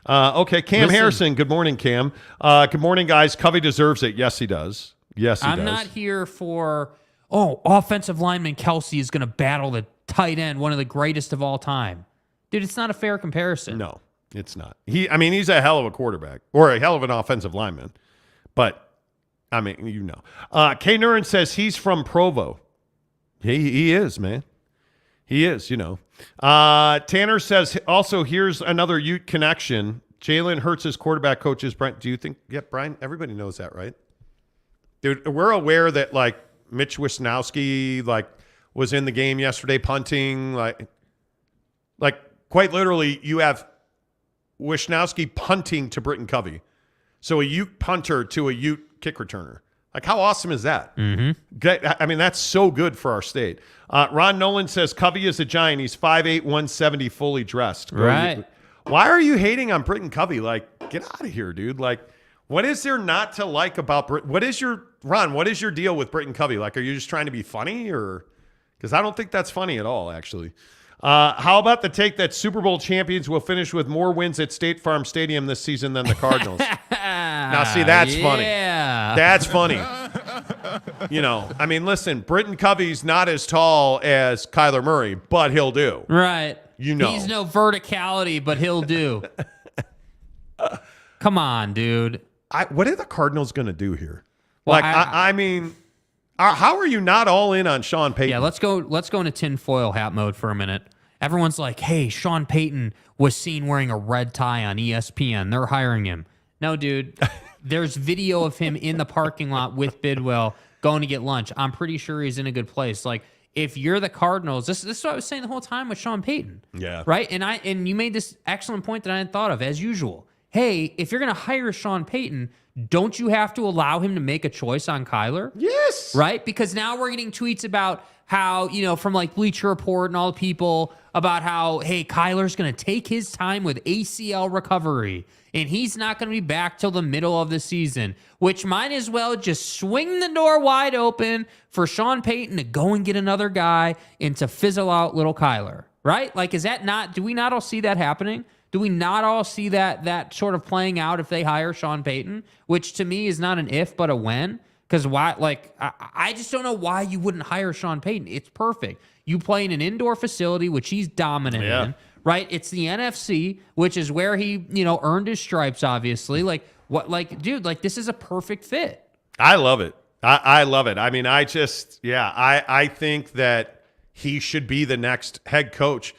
Okay, Cam Harrison. Good morning, Cam. Good morning, guys. Covey deserves it. Yes, he does. Yes, he does. I'm not here for, offensive lineman Kelsey is going to battle the tight end, one of the greatest of all time. Dude, it's not a fair comparison. No, it's not. He's a hell of a quarterback or a hell of an offensive lineman. But, K. Nurin says he's from Provo. He is, man. He is, Tanner says, also, here's another Ute connection. Jalen Hurts' quarterback coach is Brian. Do you think, Brian, everybody knows that, right? Dude, we're aware that, Mitch Wisnowski, was in the game yesterday punting. Quite literally, you have Wisnowski punting to Britton Covey. So a Ute punter to a Ute kick returner. Like, how awesome is that? Mm-hmm. I mean, that's so good for our state. Ron Nolan says Covey is a giant. He's 5'8", 170, fully dressed. Right. Why are you hating on Britton Covey? Like, get out of here, dude. Like, what is there not to like about Britton? What is your deal with Britton Covey? Like, are you just trying to be funny, or because I don't think that's funny at all, actually. How about the take that Super Bowl champions will finish with more wins at State Farm Stadium this season than the Cardinals? Now, see, that's funny. That's funny. I mean, listen, Britton Covey's not as tall as Kyler Murray, but he'll do. Right. He's no verticality, but he'll do. Come on, dude. What are the Cardinals going to do here? Well, I mean, how are you not all in on Sean Payton? Yeah, let's go into tinfoil hat mode for a minute. Everyone's like, hey, Sean Payton was seen wearing a red tie on ESPN. They're hiring him. No, dude. There's video of him in the parking lot with Bidwell going to get lunch. I'm pretty sure he's in a good place. Like, if you're the Cardinals, this is what I was saying the whole time with Sean Payton. Yeah. Right? And you made this excellent point that I hadn't thought of, as usual. Hey, if you're going to hire Sean Payton, don't you have to allow him to make a choice on Kyler? Yes. Right? Because now we're getting tweets about how, from like Bleacher Report and all the people about how, hey, Kyler's going to take his time with ACL recovery and he's not going to be back till the middle of the season, which might as well just swing the door wide open for Sean Payton to go and get another guy and to fizzle out little Kyler, right? Like, do we not all see that happening? Do we not all see that sort of playing out if they hire Sean Payton, which to me is not an if, but a when? Because why? Like, I just don't know why you wouldn't hire Sean Payton. It's perfect. You play in an indoor facility, which he's dominant in, right? It's the NFC, which is where he, earned his stripes, obviously. Like, dude, this is a perfect fit. I love it. I love it. I mean, I think that he should be the next head coach.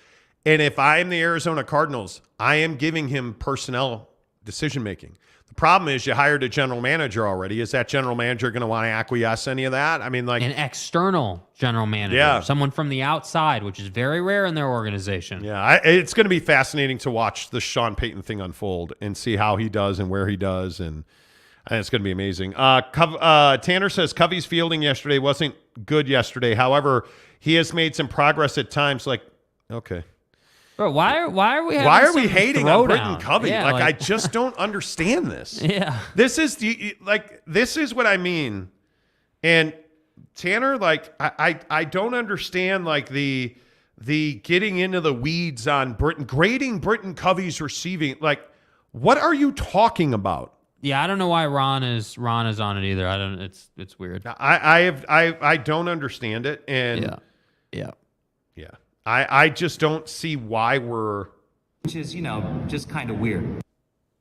And if I am the Arizona Cardinals, I am giving him personnel decision-making. The problem is you hired a general manager already. Is that general manager going to want to acquiesce any of that? I mean, like... An external general manager. Someone from the outside, which is very rare in their organization. Yeah, it's going to be fascinating to watch the Sean Payton thing unfold and see how he does and where he does, and it's going to be amazing. Tanner says Covey's fielding yesterday wasn't good yesterday. However, he has made some progress at times. Like, okay. Bro, why are we hating on Britton Covey? Yeah, I just don't understand this. Yeah. This is what I mean. And Tanner, I don't understand the getting into the weeds on grading Britton Covey's receiving. Like, what are you talking about? Yeah, I don't know why Ron is on it either. It's weird. I don't understand it. And yeah. I just don't see why we're... Which is, just kind of weird.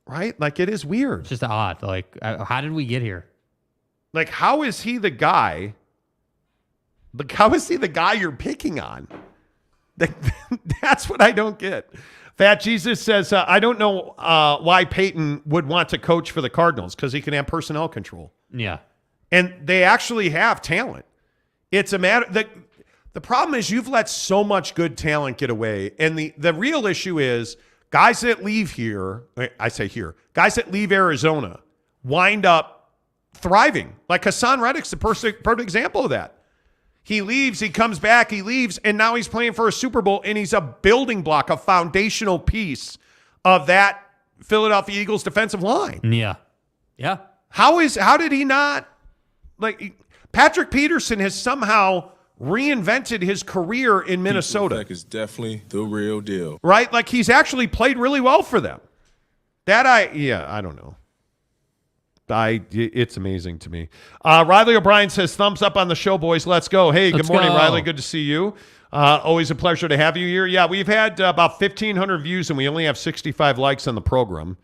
Right? Like, it is weird. It's just odd. Like, how did we get here? Like, how is he the guy? Like, how is he the guy you're picking on? That's what I don't get. Fat Jesus says, I don't know why Peyton would want to coach for the Cardinals, because he can have personnel control. Yeah. And they actually have talent. It's a matter... The problem is you've let so much good talent get away. And the real issue is guys that leave here, guys that leave Arizona wind up thriving. Like Hassan Reddick's the perfect example of that. He leaves, he comes back, he leaves, and now he's playing for a Super Bowl, and he's a building block, a foundational piece of that Philadelphia Eagles defensive line. Yeah. Yeah. How did he not, Patrick Peterson has somehow reinvented his career in Minnesota. Is definitely the real deal. Right? Like, he's actually played really well for them. I don't know. It's amazing to me. Riley O'Brien says, thumbs up on the show, boys. Let's go. Hey, good morning, Riley. Good to see you. Always a pleasure to have you here. Yeah, we've had about 1,500 views, and we only have 65 likes on the program.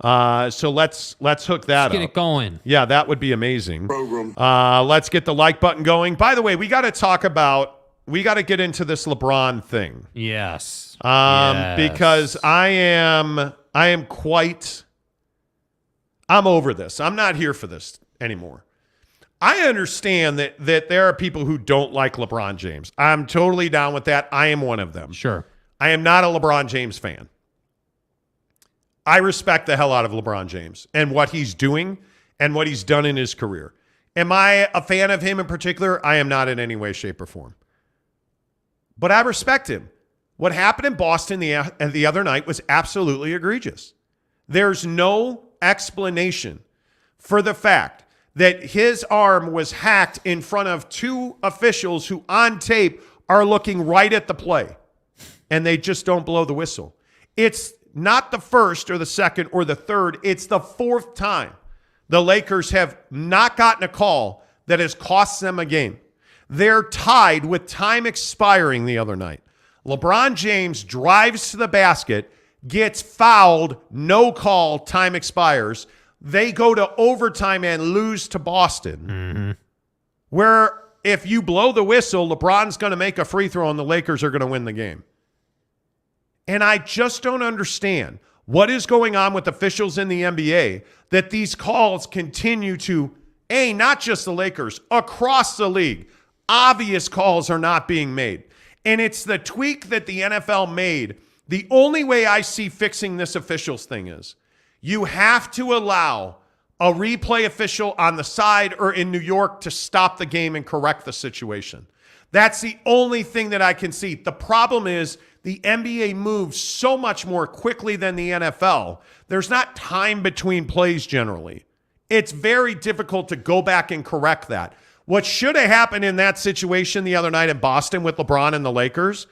So let's hook that up. Let's get it going. Yeah, that would be amazing. Let's get the like button going. By the way, we got to get into this LeBron thing. Yes. Because I'm over this. I'm not here for this anymore. I understand that there are people who don't like LeBron James. I'm totally down with that. I am one of them. Sure. I am not a LeBron James fan. I respect the hell out of LeBron James and what he's doing and what he's done in his career. Am I a fan of him in particular? I am not in any way, shape, or form. But I respect him. What happened in Boston the other night was absolutely egregious. There's no explanation for the fact that his arm was hacked in front of two officials who on tape are looking right at the play, and they just don't blow the whistle. It's not the first or the second or the third. It's the fourth time the Lakers have not gotten a call that has cost them a game. They're tied with time expiring the other night. LeBron James drives to the basket, gets fouled, no call, time expires. They go to overtime and lose to Boston, where if you blow the whistle, LeBron's going to make a free throw and the Lakers are going to win the game. And I just don't understand what is going on with officials in the NBA that these calls continue to, not just the Lakers, across the league. Obvious calls are not being made. And it's the tweak that the NFL made. The only way I see fixing this officials thing is you have to allow a replay official on the side or in New York to stop the game and correct the situation. That's the only thing that I can see. The problem is the NBA moves so much more quickly than the NFL. There's not time between plays generally. It's very difficult to go back and correct that. What should have happened in that situation the other night in Boston with LeBron and the Lakers,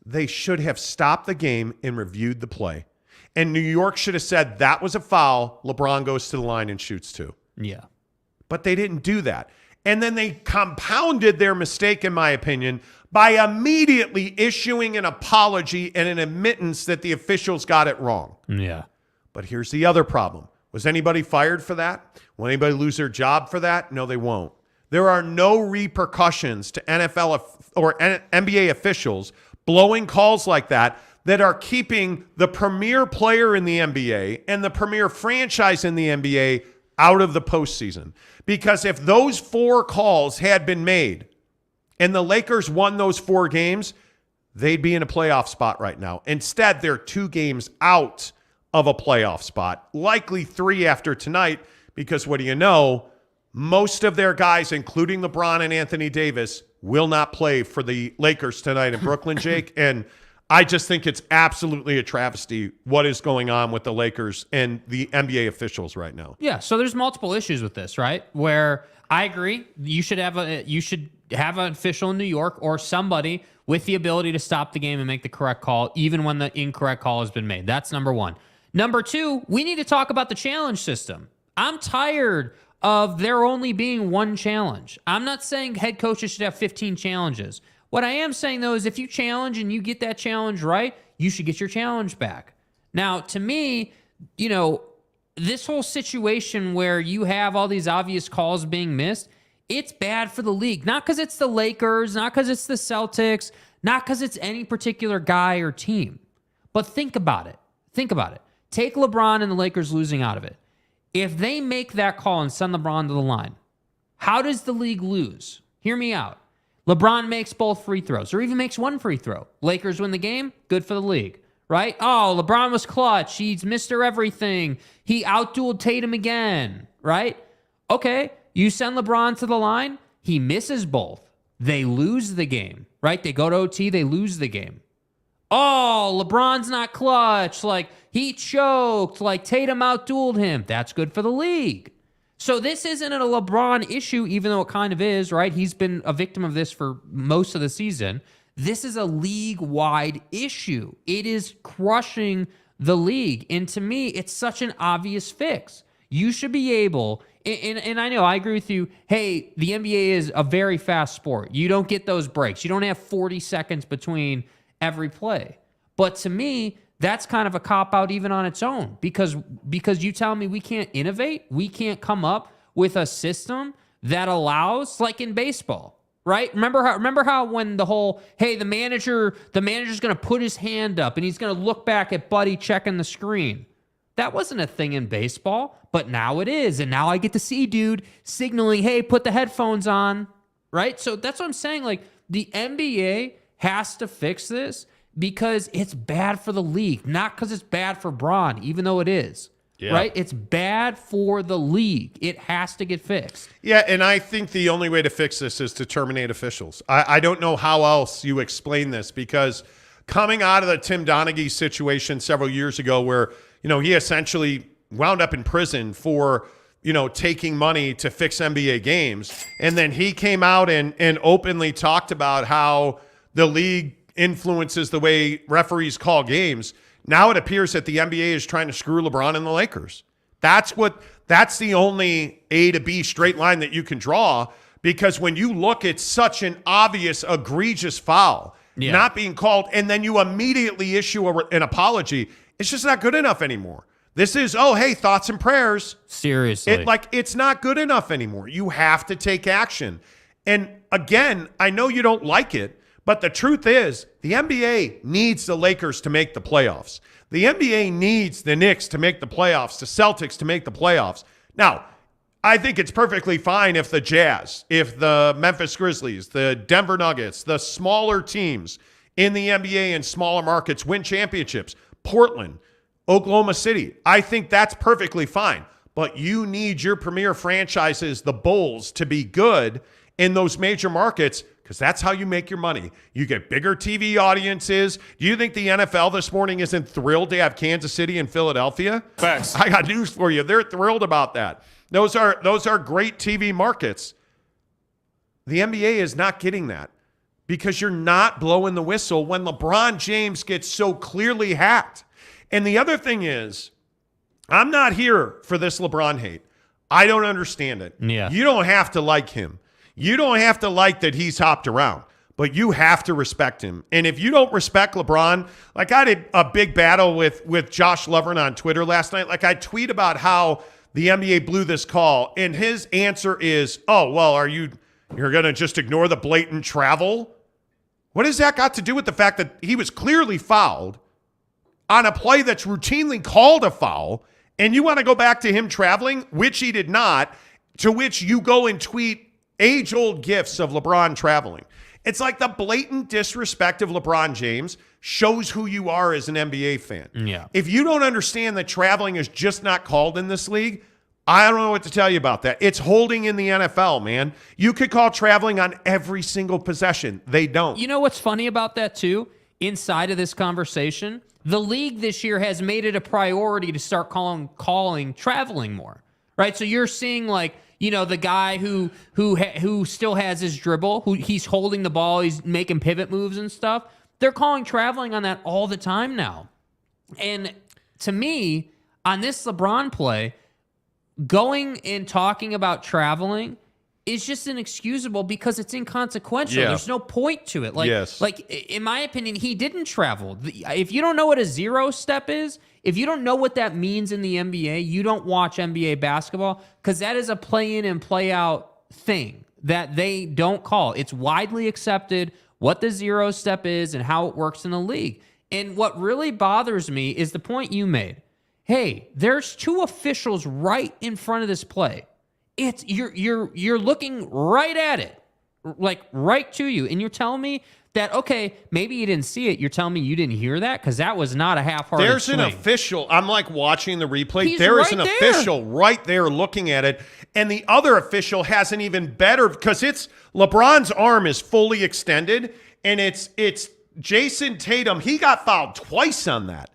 they should have stopped the game and reviewed the play. And New York should have said that was a foul. LeBron goes to the line and shoots two. Yeah. But they didn't do that. And then they compounded their mistake, in my opinion, by immediately issuing an apology and an admittance that the officials got it wrong. Yeah. But here's the other problem. Was anybody fired for that? Will anybody lose their job for that? No, they won't. There are no repercussions to NFL or NBA officials blowing calls like that are keeping the premier player in the NBA and the premier franchise in the NBA out of the postseason. Because if those 4 calls had been made and the Lakers won those 4 games, they'd be in a playoff spot right now. Instead, they're 2 games out of a playoff spot, likely 3 after tonight, because what do you know? Most of their guys, including LeBron and Anthony Davis, will not play for the Lakers tonight in Brooklyn, Jake. And I just think it's absolutely a travesty what is going on with the Lakers and the NBA officials right now. Yeah, so there's multiple issues with this, right? Where I agree, you should have an official in New York or somebody with the ability to stop the game and make the correct call, even when the incorrect call has been made. That's number 1. Number 2, we need to talk about the challenge system. I'm tired of there only being 1 challenge. I'm not saying head coaches should have 15 challenges. What I am saying, though, is if you challenge and you get that challenge right, you should get your challenge back. Now, to me, this whole situation where you have all these obvious calls being missed, it's bad for the league. Not because it's the Lakers, not because it's the Celtics, not because it's any particular guy or team. But think about it. Think about it. Take LeBron and the Lakers losing out of it. If they make that call and send LeBron to the line, how does the league lose? Hear me out. LeBron makes both free throws or even makes 1 free throw. Lakers win the game, good for the league, right? Oh, LeBron was clutch. He's Mr. Everything. He outdueled Tatum again, right? Okay, you send LeBron to the line, he misses both. They lose the game, right? They go to OT, they lose the game. Oh, LeBron's not clutch. Like, he choked. Like, Tatum outdueled him. That's good for the league. So this isn't a LeBron issue, even though it kind of is, right? He's been a victim of this for most of the season. This is a league-wide issue. It is crushing the league. And to me, it's such an obvious fix. You should be able, and I know, I agree with you, hey, the NBA is a very fast sport. You don't get those breaks. You don't have 40 seconds between every play. But to me, that's kind of a cop-out even on its own, because you tell me we can't innovate, we can't come up with a system that allows, like in baseball, right? Remember how when the whole, hey, the manager's going to put his hand up and he's going to look back at Buddy checking the screen. That wasn't a thing in baseball, but now it is. And now I get to see dude signaling, hey, put the headphones on, right? So that's what I'm saying. Like, the NBA has to fix this because it's bad for the league, not because it's bad for Bron, even though it is. right? It's bad for the league. It has to get fixed. Yeah, and I think the only way to fix this is to terminate officials. I don't know how else you explain this, because coming out of the Tim Donaghy situation several years ago where, he essentially wound up in prison for, taking money to fix NBA games. And then he came out and openly talked about how the league influences the way referees call games. Now it appears that the NBA is trying to screw LeBron and the Lakers. That's the only A to B straight line that you can draw, because when you look at such an obvious, egregious foul not being called, and then you immediately issue an apology, it's just not good enough anymore. This is, hey, thoughts and prayers. Seriously. It's not good enough anymore. You have to take action. And again, I know you don't like it, but the truth is the NBA needs the Lakers to make the playoffs. The NBA needs the Knicks to make the playoffs, the Celtics to make the playoffs. Now, I think it's perfectly fine if the Jazz, if the Memphis Grizzlies, the Denver Nuggets, the smaller teams in the NBA and smaller markets win championships. Portland, Oklahoma City. I think that's perfectly fine. But you need your premier franchises, the Bulls, to be good in those major markets, because that's how you make your money. You get bigger TV audiences. Do you think the NFL this morning isn't thrilled to have Kansas City and Philadelphia? Facts. I got news for you. They're thrilled about that. Those are great TV markets. The NBA is not getting that because you're not blowing the whistle when LeBron James gets so clearly hacked. And the other thing is, I'm not here for this LeBron hate. I don't understand it. Yeah. You don't have to like him. You don't have to like that he's hopped around, but you have to respect him. And if you don't respect LeBron, like I did a big battle with Josh Lovren on Twitter last night. Like I tweet about how the NBA blew this call, and his answer is, oh, well, you're going to just ignore the blatant travel? What has that got to do with the fact that he was clearly fouled on a play that's routinely called a foul, and you want to go back to him traveling, which he did not, to which you go and tweet age-old gifs of LeBron traveling? It's like the blatant disrespect of LeBron James shows who you are as an NBA fan. Yeah. If you don't understand that traveling is just not called in this league, I don't know what to tell you about that. It's holding in the NFL, man. You could call traveling on every single possession. They don't. You know what's funny about that, too? Inside of this conversation, the league this year has made it a priority to start calling traveling more, right? So you're seeing, like, the guy who still has his dribble, who he's holding the ball, he's making pivot moves and stuff. They're calling traveling on that all the time now. And to me, on this LeBron play, going and talking about traveling is just inexcusable because it's inconsequential. Yeah. There's no point to it. Yes. Like, in my opinion, he didn't travel. If you don't know what a zero step is, if you don't know what that means in the NBA, you don't watch NBA basketball, because that is a play-in and play-out thing that they don't call. It's widely accepted what the zero step is and how it works in the league. And what really bothers me is the point you made. Hey, there's two officials right in front of this play. It's you're looking right at it, like right to you, and you're telling me that, okay, maybe you didn't see it. You're telling me you didn't hear that? Because that was not a half-hearted There's swing. an official. I'm like watching the replay. He's There is right an there. official right there looking at it. And the other official has an even better, because it's LeBron's arm is fully extended, and it's Jayson Tatum. He got fouled twice on that.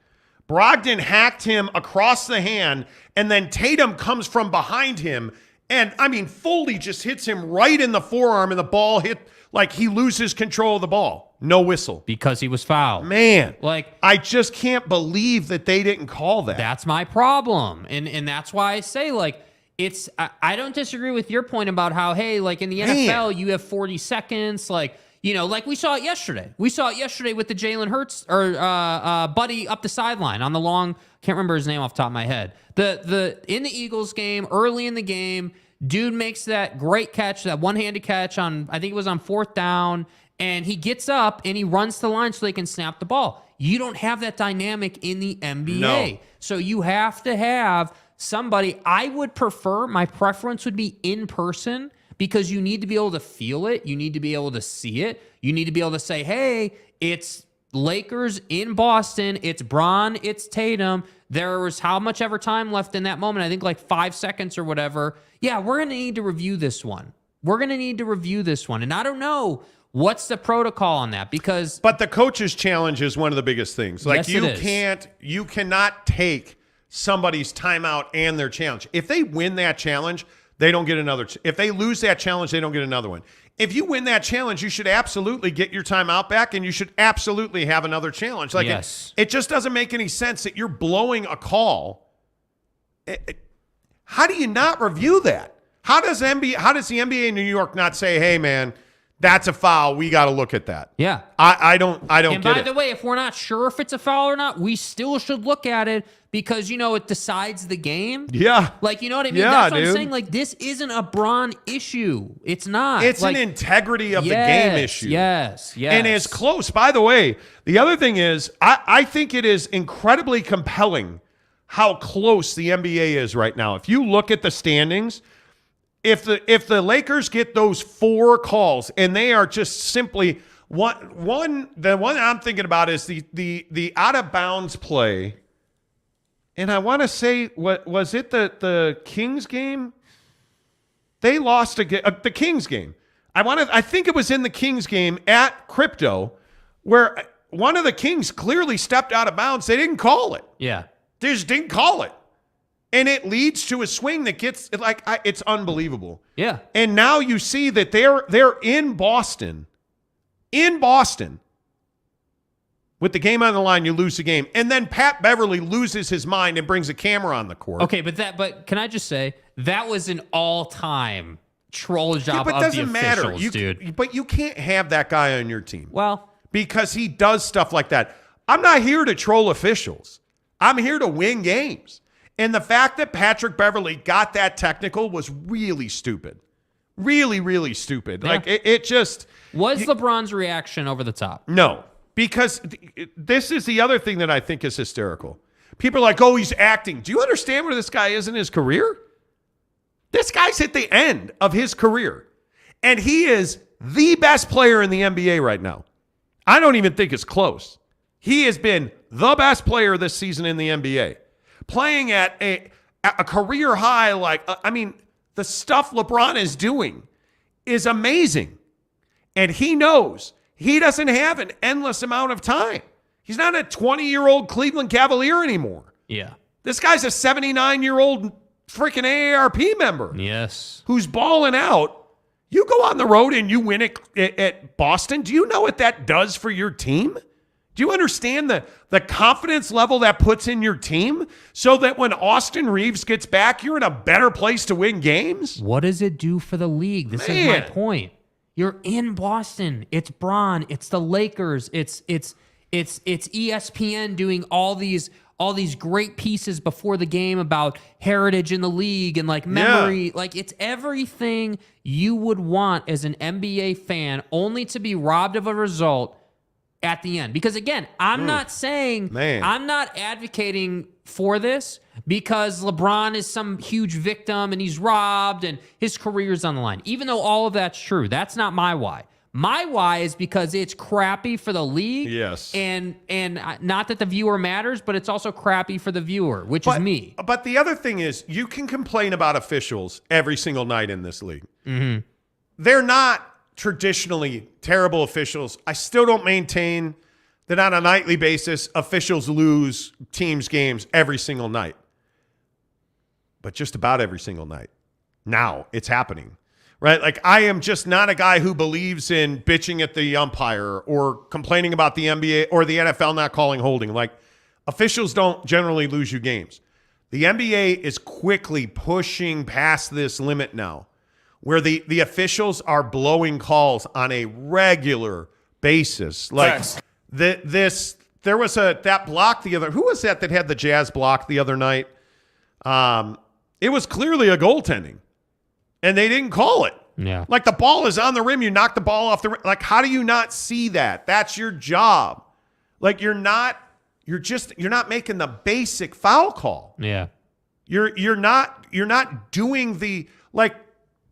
Brogdon hacked him across the hand, and then Tatum comes from behind him, and, I mean, Foley just hits him right in the forearm, and the ball hit, like he loses control of the ball. No whistle. Because he was fouled. Man, like, I just can't believe that they didn't call that. That's my problem. And that's why I say, like, I don't disagree with your point about how, hey, like in the NFL, you have 40 seconds, like, like we saw it yesterday. We saw it yesterday with the Jalen Hurts or Buddy up the sideline on the long, can't remember his name off the top of my head. In the Eagles game, early in the game, dude makes that great catch, that one-handed catch on, I think it was on 4th down, and he gets up and he runs to the line so they can snap the ball. You don't have that dynamic in the NBA. No. So you have to have somebody. I would prefer, my preference would be in person, because you need to be able to feel it. You need to be able to see it. You need to be able to say, hey, it's Lakers in Boston. It's Bron, it's Tatum. There was how much ever time left in that moment? I think like 5 seconds or whatever. Yeah, we're going to need to review this one. And I don't know what's the protocol on that because... But the coach's challenge is one of the biggest things. Like yes, you cannot take somebody's timeout and their challenge. If they win that challenge, they don't get another. If they lose that challenge, they don't get another one. If you win that challenge, you should absolutely get your timeout back, and you should absolutely have another challenge. Like yes. It just doesn't make any sense that you're blowing a call. How do you not review that? How does the NBA in New York not say, "Hey, man, that's a foul. We got to look at that." Yeah, I don't and get it. by the way, if we're not sure if it's a foul or not, we still should look at it because it decides the game. Yeah, like you know what I mean. Yeah, that's what dude. I'm saying. Like this isn't a Bron issue. It's not. It's like, an integrity of the game issue. Yes. And it's close. By the way, the other thing is, I think it is incredibly compelling how close the NBA is right now. If you look at the standings. If the Lakers get those 4 calls and they are just simply the one I'm thinking about is the out of bounds play, and I want to say what was it the Kings game? They lost the Kings game. I think it was in the Kings game at Crypto where one of the Kings clearly stepped out of bounds. They didn't call it. Yeah, they just didn't call it. And it leads to a swing that gets it's unbelievable. Yeah. And now you see that they're in Boston. With the game on the line, you lose the game. And then Pat Beverly loses his mind and brings a camera on the court. Okay, but can I just say that was an all-time troll job of the officials, dude. But you can't have that guy on your team. Well, because he does stuff like that. I'm not here to troll officials. I'm here to win games. And the fact that Patrick Beverly got that technical was really stupid. Really, really stupid. Yeah. Like, it just... Was LeBron's reaction over the top? No. Because this is the other thing that I think is hysterical. People are like, oh, he's acting. Do you understand where this guy is in his career? This guy's at the end of his career. And he is the best player in the NBA right now. I don't even think it's close. He has been the best player this season in the NBA. Playing at a career high, the stuff LeBron is doing is amazing. And he knows he doesn't have an endless amount of time. He's not a 20-year-old Cleveland Cavalier anymore. Yeah. This guy's a 79-year-old freaking AARP member. Yes. Who's balling out. You go on the road and you win at Boston. Do you know what that does for your team? Do you understand the confidence level that puts in your team so that when Austin Reeves gets back, you're in a better place to win games? What does it do for the league? This is my point. You're in Boston. It's Bron. It's the Lakers. It's ESPN doing all these great pieces before the game about heritage in the league and like memory. Yeah. Like it's everything you would want as an NBA fan, only to be robbed of a result at the end. Because again, I'm not saying, I'm not advocating for this because LeBron is some huge victim and he's robbed and his career's on the line. Even though all of that's true, that's not my why. My why is because it's crappy for the league. Yes. And not that the viewer matters, but it's also crappy for the viewer, which is me. But the other thing is, you can complain about officials every single night in this league. Mm-hmm. They're not traditionally terrible officials. I still don't maintain that on a nightly basis, officials lose teams' games every single night. But just about every single night. Now it's happening, right? Like, I am just not a guy who believes in bitching at the umpire or complaining about the NBA or the NFL not calling holding. Like, officials don't generally lose you games. The NBA is quickly pushing past this limit now, where the officials are blowing calls on a regular basis. Like there was that block the other. Who was that had the Jazz block the other night? It was clearly a goaltending, and they didn't call it. Yeah, like the ball is on the rim, you knock the ball off the rim. Like, how do you not see that? That's your job. Like, you're not making the basic foul call. Yeah, you're not doing the like.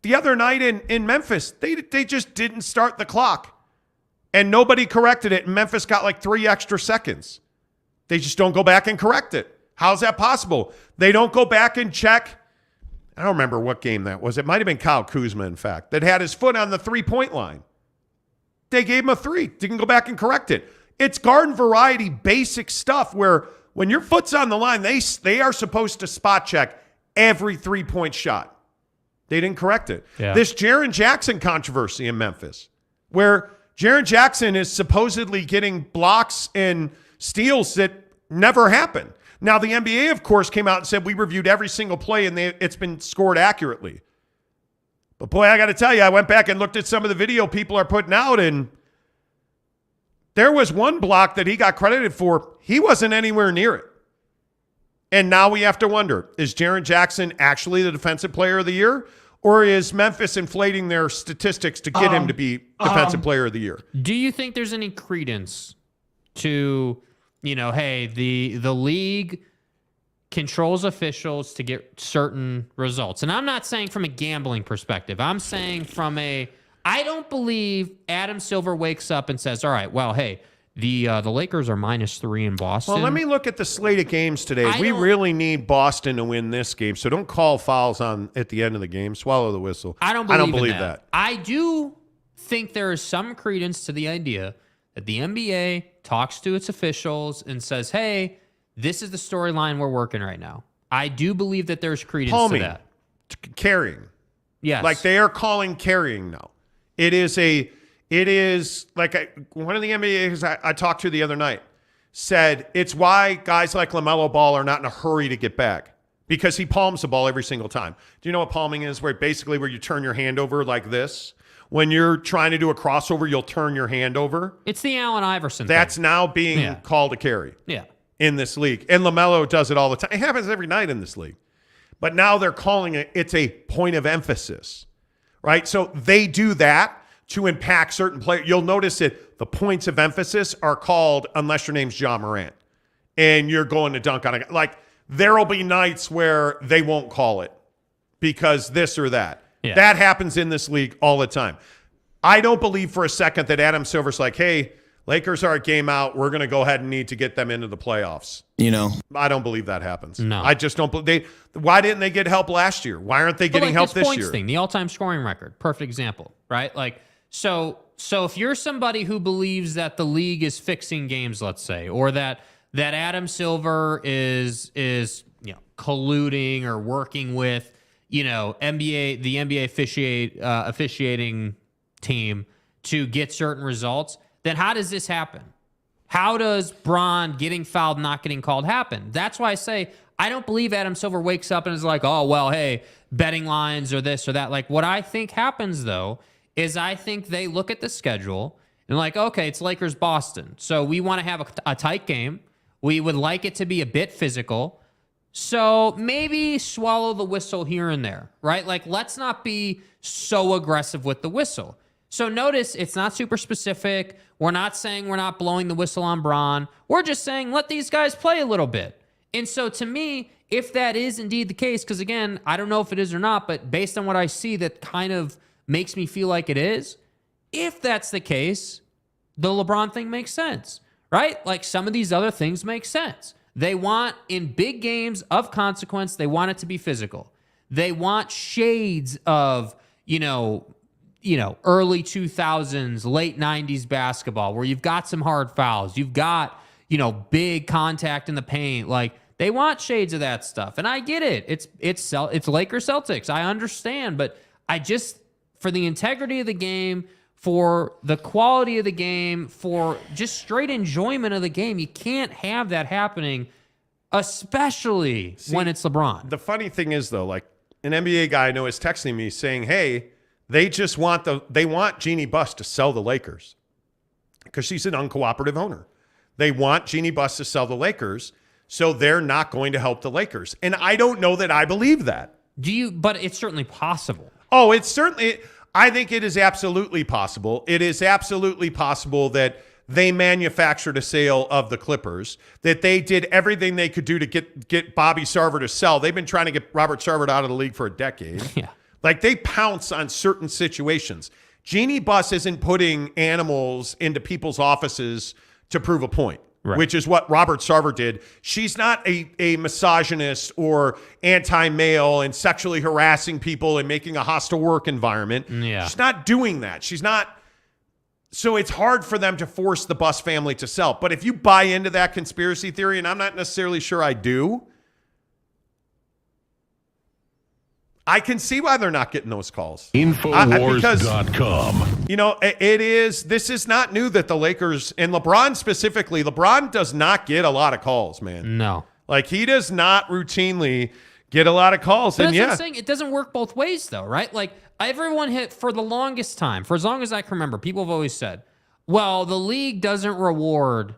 The other night in Memphis, they just didn't start the clock. and nobody corrected it, and Memphis got like 3 extra seconds. They just don't go back and correct it. How's that possible? They don't go back and check. I don't remember what game that was. It might have been Kyle Kuzma, in fact, that had his foot on the 3-point line. They gave him a 3. Didn't go back and correct it. It's garden variety basic stuff where when your foot's on the line, they are supposed to spot check every 3-point shot. They didn't correct it. Yeah. This Jaren Jackson controversy in Memphis, where Jaren Jackson is supposedly getting blocks and steals that never happened. Now, the NBA, of course, came out and said, we reviewed every single play and it's been scored accurately. But boy, I got to tell you, I went back and looked at some of the video people are putting out, and there was one block that he got credited for. He wasn't anywhere near it. And now we have to wonder, is Jaren Jackson actually the defensive player of the year? Or is Memphis inflating their statistics to get him to be defensive player of the year? Do you think there's any credence to, hey, the league controls officials to get certain results? And I'm not saying from a gambling perspective. I'm saying from I don't believe Adam Silver wakes up and says, all right, well, hey, the Lakers are -3 in Boston. Well, let me look at the slate of games today. We really need Boston to win this game, so don't call fouls on at the end of the game. Swallow the whistle. I don't believe that. I do think there is some credence to the idea that the NBA talks to its officials and says, hey, this is the storyline we're working right now. I do believe that there's credence to that. Carrying. Yes. Like they are calling carrying now. It is like one of the NBAs I talked to the other night said it's why guys like LaMelo Ball are not in a hurry to get back because he palms the ball every single time. Do you know what palming is? Where you turn your hand over like this. When you're trying to do a crossover, you'll turn your hand over. It's the Allen Iverson That's thing. now being called a carry in this league. And LaMelo does it all the time. It happens every night in this league. But now they're calling it's a point of emphasis, right? So they do that to impact certain players. You'll notice that the points of emphasis are called unless your name's John Morant and you're going to dunk on it. Like there will be nights where they won't call it because this or that. Yeah. That happens in this league all the time. I don't believe for a second that Adam Silver's like, hey, Lakers are a game out. We're going to go ahead and need to get them into the playoffs. I don't believe that happens. No. I just don't believe why didn't they get help last year? Why aren't they getting help this points year? Thing, the all-time scoring record, perfect example, right? Like, so if you're somebody who believes that the league is fixing games, let's say, or that Adam Silver is colluding or working with the NBA officiating team to get certain results, then how does this happen? How does Bron getting fouled, not getting called happen? That's why I say I don't believe Adam Silver wakes up and is like, oh, well, hey, betting lines or this or that. Like what I think happens, though, is I think they look at the schedule and like, okay, it's Lakers Boston. So we want to have a tight game. We would like it to be a bit physical. So maybe swallow the whistle here and there, right? Like let's not be so aggressive with the whistle. So notice it's not super specific. We're not saying we're not blowing the whistle on Bron. We're just saying let these guys play a little bit. And so to me, if that is indeed the case, because again, I don't know if it is or not, but based on what I see, that kind of makes me feel like it is. If that's the case, the LeBron thing makes sense, right? Like some of these other things make sense. They want, in big games of consequence, they want it to be physical. They want shades of, early 2000s, late 90s basketball where you've got some hard fouls. You've got, big contact in the paint. Like they want shades of that stuff. And I get it. It's Lakers Celtics. I understand. But I just, for the integrity of the game, for the quality of the game, for just straight enjoyment of the game, you can't have that happening, especially when it's LeBron. The funny thing is, though, like an NBA guy I know is texting me saying, hey, they want Jeannie Buss to sell the Lakers because she's an uncooperative owner. They want Jeannie Buss to sell the Lakers, so they're not going to help the Lakers. And I don't know that I believe that. But it's certainly possible. Oh, I think it is absolutely possible. It is absolutely possible that they manufactured a sale of the Clippers, that they did everything they could do to get Bobby Sarver to sell. They've been trying to get Robert Sarver out of the league for a decade. Yeah. Like they pounce on certain situations. Jeannie Buss isn't putting animals into people's offices to prove a point, which is what Robert Sarver did. She's not a misogynist or anti-male and sexually harassing people and making a hostile work environment. Yeah. She's not doing that. She's not. So it's hard for them to force the Buss family to sell. But if you buy into that conspiracy theory, and I'm not necessarily sure I do, I can see why they're not getting those calls. Infowars.com. You know, this is not new that the Lakers, and LeBron specifically, LeBron does not get a lot of calls, man. No. Like, he does not routinely get a lot of calls. But and that's what I'm saying. It doesn't work both ways, though, right? Like, everyone for the longest time, for as long as I can remember, people have always said, well, the league doesn't reward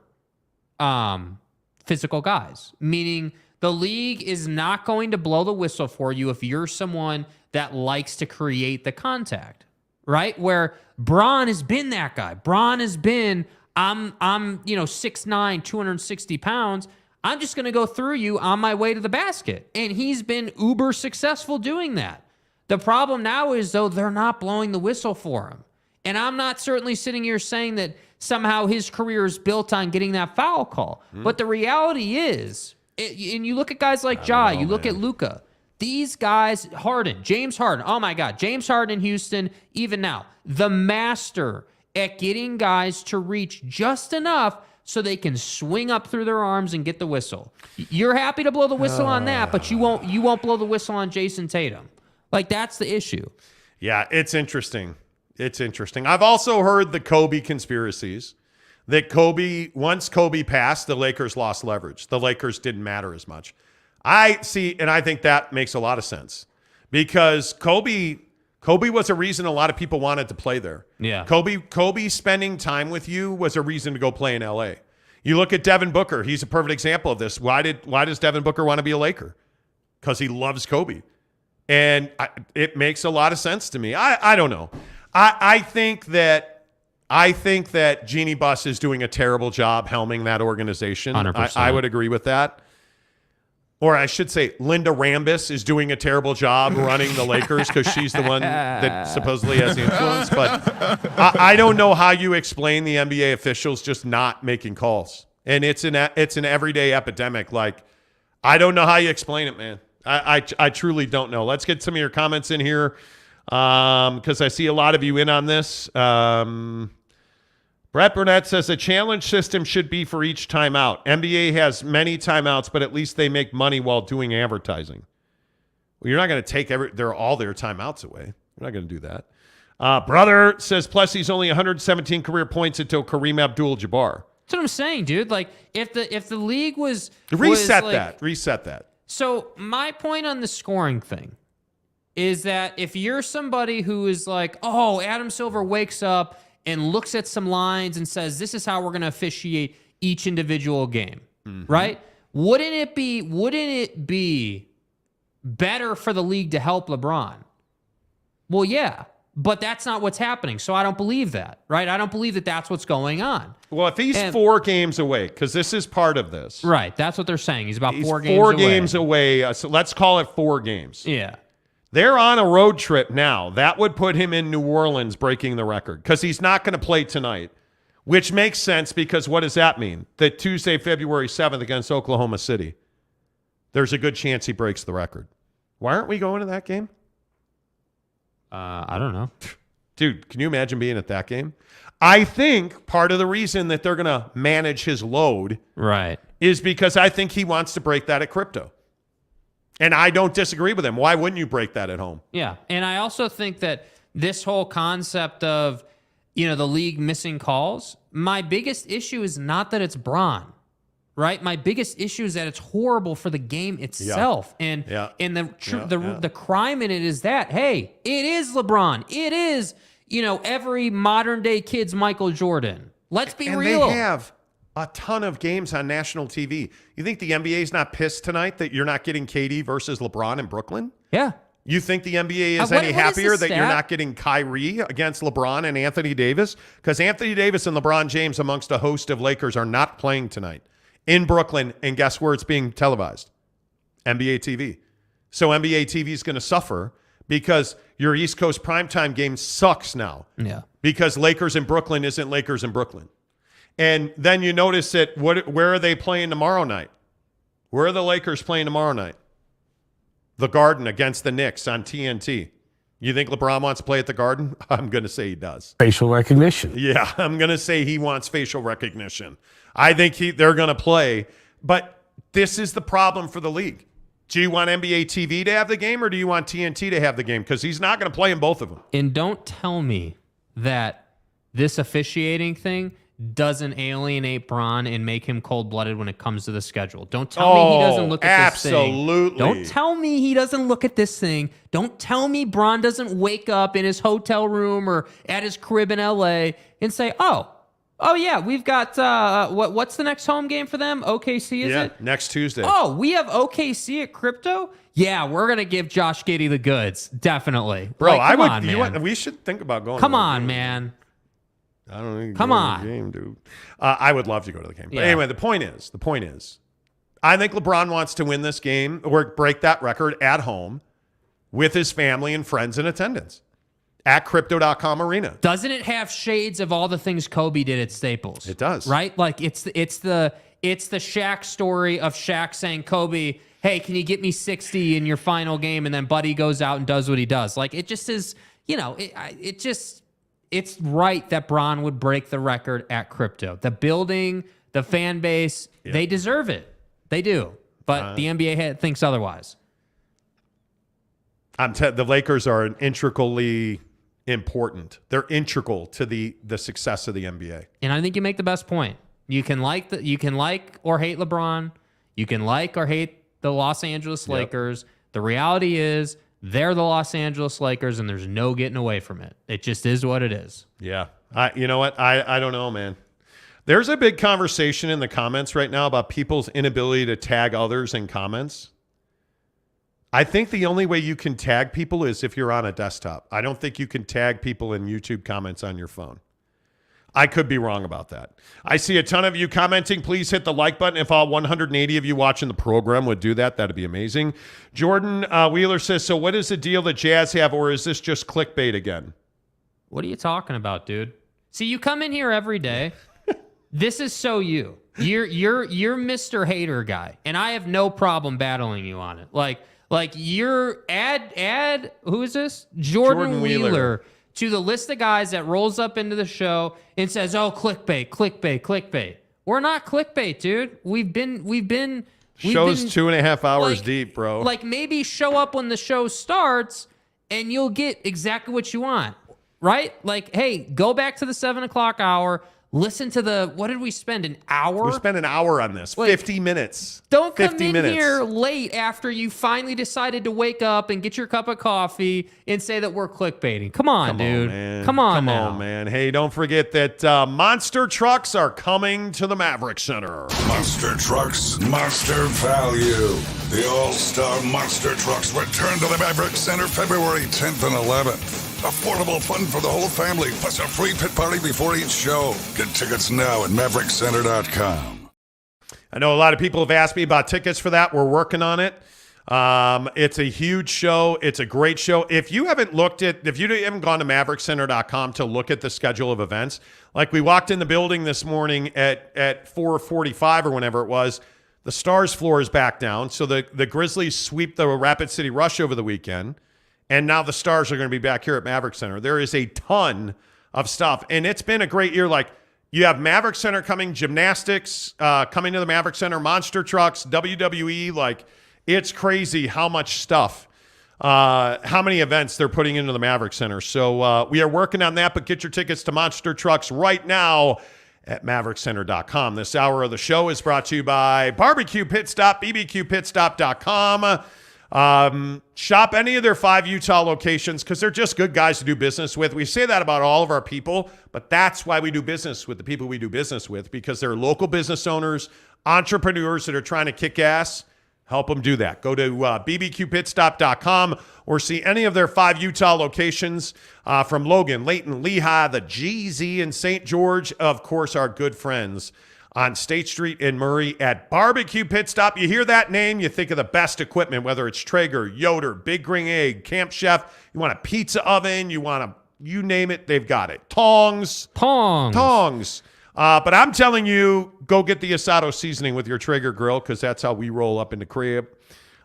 physical guys, meaning the league is not going to blow the whistle for you if you're someone that likes to create the contact, right? Where Bron has been that guy. Bron has been, I'm 6'9", 260 pounds. I'm just going to go through you on my way to the basket. And he's been uber successful doing that. The problem now is, though, they're not blowing the whistle for him. And I'm not certainly sitting here saying that somehow his career is built on getting that foul call. But the reality is, and you look at guys like Ja, you look at Luka. These guys, Harden, James Harden. Oh, my God. James Harden in Houston, even now, the master at getting guys to reach just enough so they can swing up through their arms and get the whistle. You're happy to blow the whistle on that, but you won't blow the whistle on Jayson Tatum. Like, that's the issue. Yeah, it's interesting. It's interesting. I've also heard the Kobe conspiracies. That once Kobe passed, the Lakers lost leverage. The Lakers didn't matter as much. I see, and I think that makes a lot of sense because Kobe was a reason a lot of people wanted to play there. Yeah. Kobe spending time with you was a reason to go play in LA. You look at Devin Booker. He's a perfect example of this. Why does Devin Booker want to be a Laker? Because he loves Kobe. And it makes a lot of sense to me. I don't know. I think that Jeannie Buss is doing a terrible job helming that organization. 100%. I would agree with that. Or I should say Linda Rambis is doing a terrible job running the Lakers because she's the one that supposedly has the influence. But I don't know how you explain the NBA officials just not making calls. And it's an everyday epidemic. Like, I don't know how you explain it, man. I truly don't know. Let's get some of your comments in here because I see a lot of you in on this. Brett Burnett says a challenge system should be for each timeout. NBA has many timeouts, but at least they make money while doing advertising. Well, you're not going to take all their timeouts away. You're not going to do that. Brother says Plessy's only 117 career points until Kareem Abdul-Jabbar. That's what I'm saying, dude. Like, if the league was reset like, that. So my point on the scoring thing is that if you're somebody who is like, oh, Adam Silver wakes up and looks at some lines and says, this is how we're going to officiate each individual game, right? Wouldn't it be better for the league to help LeBron? Well, yeah, but that's not what's happening. So I don't believe that, right? I don't believe that that's what's going on. Well, if he's 4 games away, because this is part of this. Right, that's what they're saying. He's about he's 4 games away. 4 games away. So let's call it 4 games. Yeah. They're on a road trip now. That would put him in New Orleans breaking the record because he's not going to play tonight, which makes sense because what does that mean? That Tuesday, February 7th against Oklahoma City, there's a good chance he breaks the record. Why aren't we going to that game? I don't know. Dude, can you imagine being at that game? I think part of the reason that they're going to manage his load is because I think he wants to break that at crypto. And I don't disagree with him. Why wouldn't you break that at home? Yeah. And I also think that this whole concept of, the league missing calls, my biggest issue is not that it's Bron, right? My biggest issue is that it's horrible for the game itself. And the crime in it is that, hey, it is LeBron. It is, every modern day kid's Michael Jordan. Let's be real. And they have a ton of games on national TV. You think the NBA is not pissed tonight that you're not getting KD versus LeBron in Brooklyn? Yeah. You think the NBA is any happier that you're not getting Kyrie against LeBron and Anthony Davis? Because Anthony Davis and LeBron James, amongst a host of Lakers, are not playing tonight in Brooklyn. And guess where it's being televised? NBA TV. So NBA TV is going to suffer because your East Coast primetime game sucks now. Yeah. Because Lakers in Brooklyn isn't Lakers in Brooklyn. And then you notice that where are they playing tomorrow night? Where are the Lakers playing tomorrow night? The Garden against the Knicks on TNT. You think LeBron wants to play at the Garden? I'm going to say he does. Facial recognition. Yeah, I'm going to say he wants facial recognition. I think they're going to play. But this is the problem for the league. Do you want NBA TV to have the game or do you want TNT to have the game? Because he's not going to play in both of them. And don't tell me that this officiating thing doesn't alienate Bron and make him cold-blooded when it comes to the schedule. Don't tell me he doesn't look at this thing. Absolutely. Don't tell me he doesn't look at this thing. Don't tell me Bron doesn't wake up in his hotel room or at his crib in LA and say, oh yeah, we've got, what's the next home game for them? OKC, is it? Next Tuesday. Oh, we have OKC at Crypto? Yeah, we're going to give Josh Giddey the goods. Definitely. Bro, man. We should think about going. Come on, man. I don't think Come on. the game, dude. I would love to go to the game. But Yeah. anyway, the point is, I think LeBron wants to win this game or break that record at home with his family and friends in attendance at Crypto.com Arena. Doesn't it have shades of all the things Kobe did at Staples? It does. Right? Like it's the Shaq story of Shaq saying, Kobe, hey, can you get me 60 in your final game? And then Buddy goes out and does what he does. Like it just is, it's right that Bron would break the record at Crypto. The building, the fan base, they deserve it. They do. But the NBA thinks otherwise. The Lakers are integrally important. They're integral to the success of the NBA. And I think you make the best point. You can like or hate LeBron. You can like or hate the Los Angeles Lakers. The reality is they're the Los Angeles Lakers, and there's no getting away from it. It just is what it is. Yeah. You know what? I don't know, man. There's a big conversation in the comments right now about people's inability to tag others in comments. I think the only way you can tag people is if you're on a desktop. I don't think you can tag people in YouTube comments on your phone. I could be wrong about that. I see a ton of you commenting. Please hit the like button. If all 180 of you watching the program would do that, that'd be amazing. Jordan Wheeler says, so what is the deal that Jazz have, or is this just clickbait again? What are you talking about, dude? See, you come in here every day. This is so you. You're Mr. Hater guy, and I have no problem battling you on it. Like you're add who is this? Jordan Wheeler to the list of guys that rolls up into the show and says, "Oh, clickbait." We're not clickbait, dude. We've been Show's 2.5 hours deep, bro. Like maybe show up when the show starts and you'll get exactly what you want, right? Like, hey, go back to the 7:00 hour. Listen to what did we spend, an hour? We spent an hour on this, 50 minutes. Don't come in here late after you finally decided to wake up and get your cup of coffee and say that we're clickbaiting. Come on, dude. Come on, man. Hey, don't forget that monster trucks are coming to the Maverick Center. Monster trucks, monster value. The all-star monster trucks return to the Maverick Center February 10th and 11th. Affordable fun for the whole family, plus a free pit party before each show. Get tickets now at MaverickCenter.com. I know a lot of people have asked me about tickets for that. We're working on it. It's a huge show. It's a great show. If you haven't gone to MaverickCenter.com to look at the schedule of events, like we walked in the building this morning at 4:45 or whenever it was, the Stars floor is back down. So the Grizzlies sweep the Rapid City Rush over the weekend. And now the Stars are going to be back here at Maverick Center. There is a ton of stuff. And it's been a great year. Like, you have Maverick Center coming, gymnastics coming to the Maverick Center, monster trucks, WWE. Like, it's crazy how much stuff, how many events they're putting into the Maverick Center. So we are working on that, but get your tickets to monster trucks right now at MaverickCenter.com. This hour of the show is brought to you by Barbecue Pit Stop, BBQPitstop.com. Shop any of their 5 Utah locations because they're just good guys to do business with. We say that about all of our people, but that's why we do business with the people we do business with, because they're local business owners, entrepreneurs that are trying to kick ass. Help them do that. Go to bbqpitstop.com or see any of their 5 Utah locations from Logan, Layton, Lehigh, the GZ, and St. George. Of course, our good friends on State Street in Murray at Barbecue Pit Stop. You hear that name, you think of the best equipment, whether it's Traeger, Yoder, Big Green Egg, Camp Chef. You want a pizza oven, you name it, they've got it. Tongs. But I'm telling you, go get the Asado seasoning with your Traeger grill, because that's how we roll up in the crib.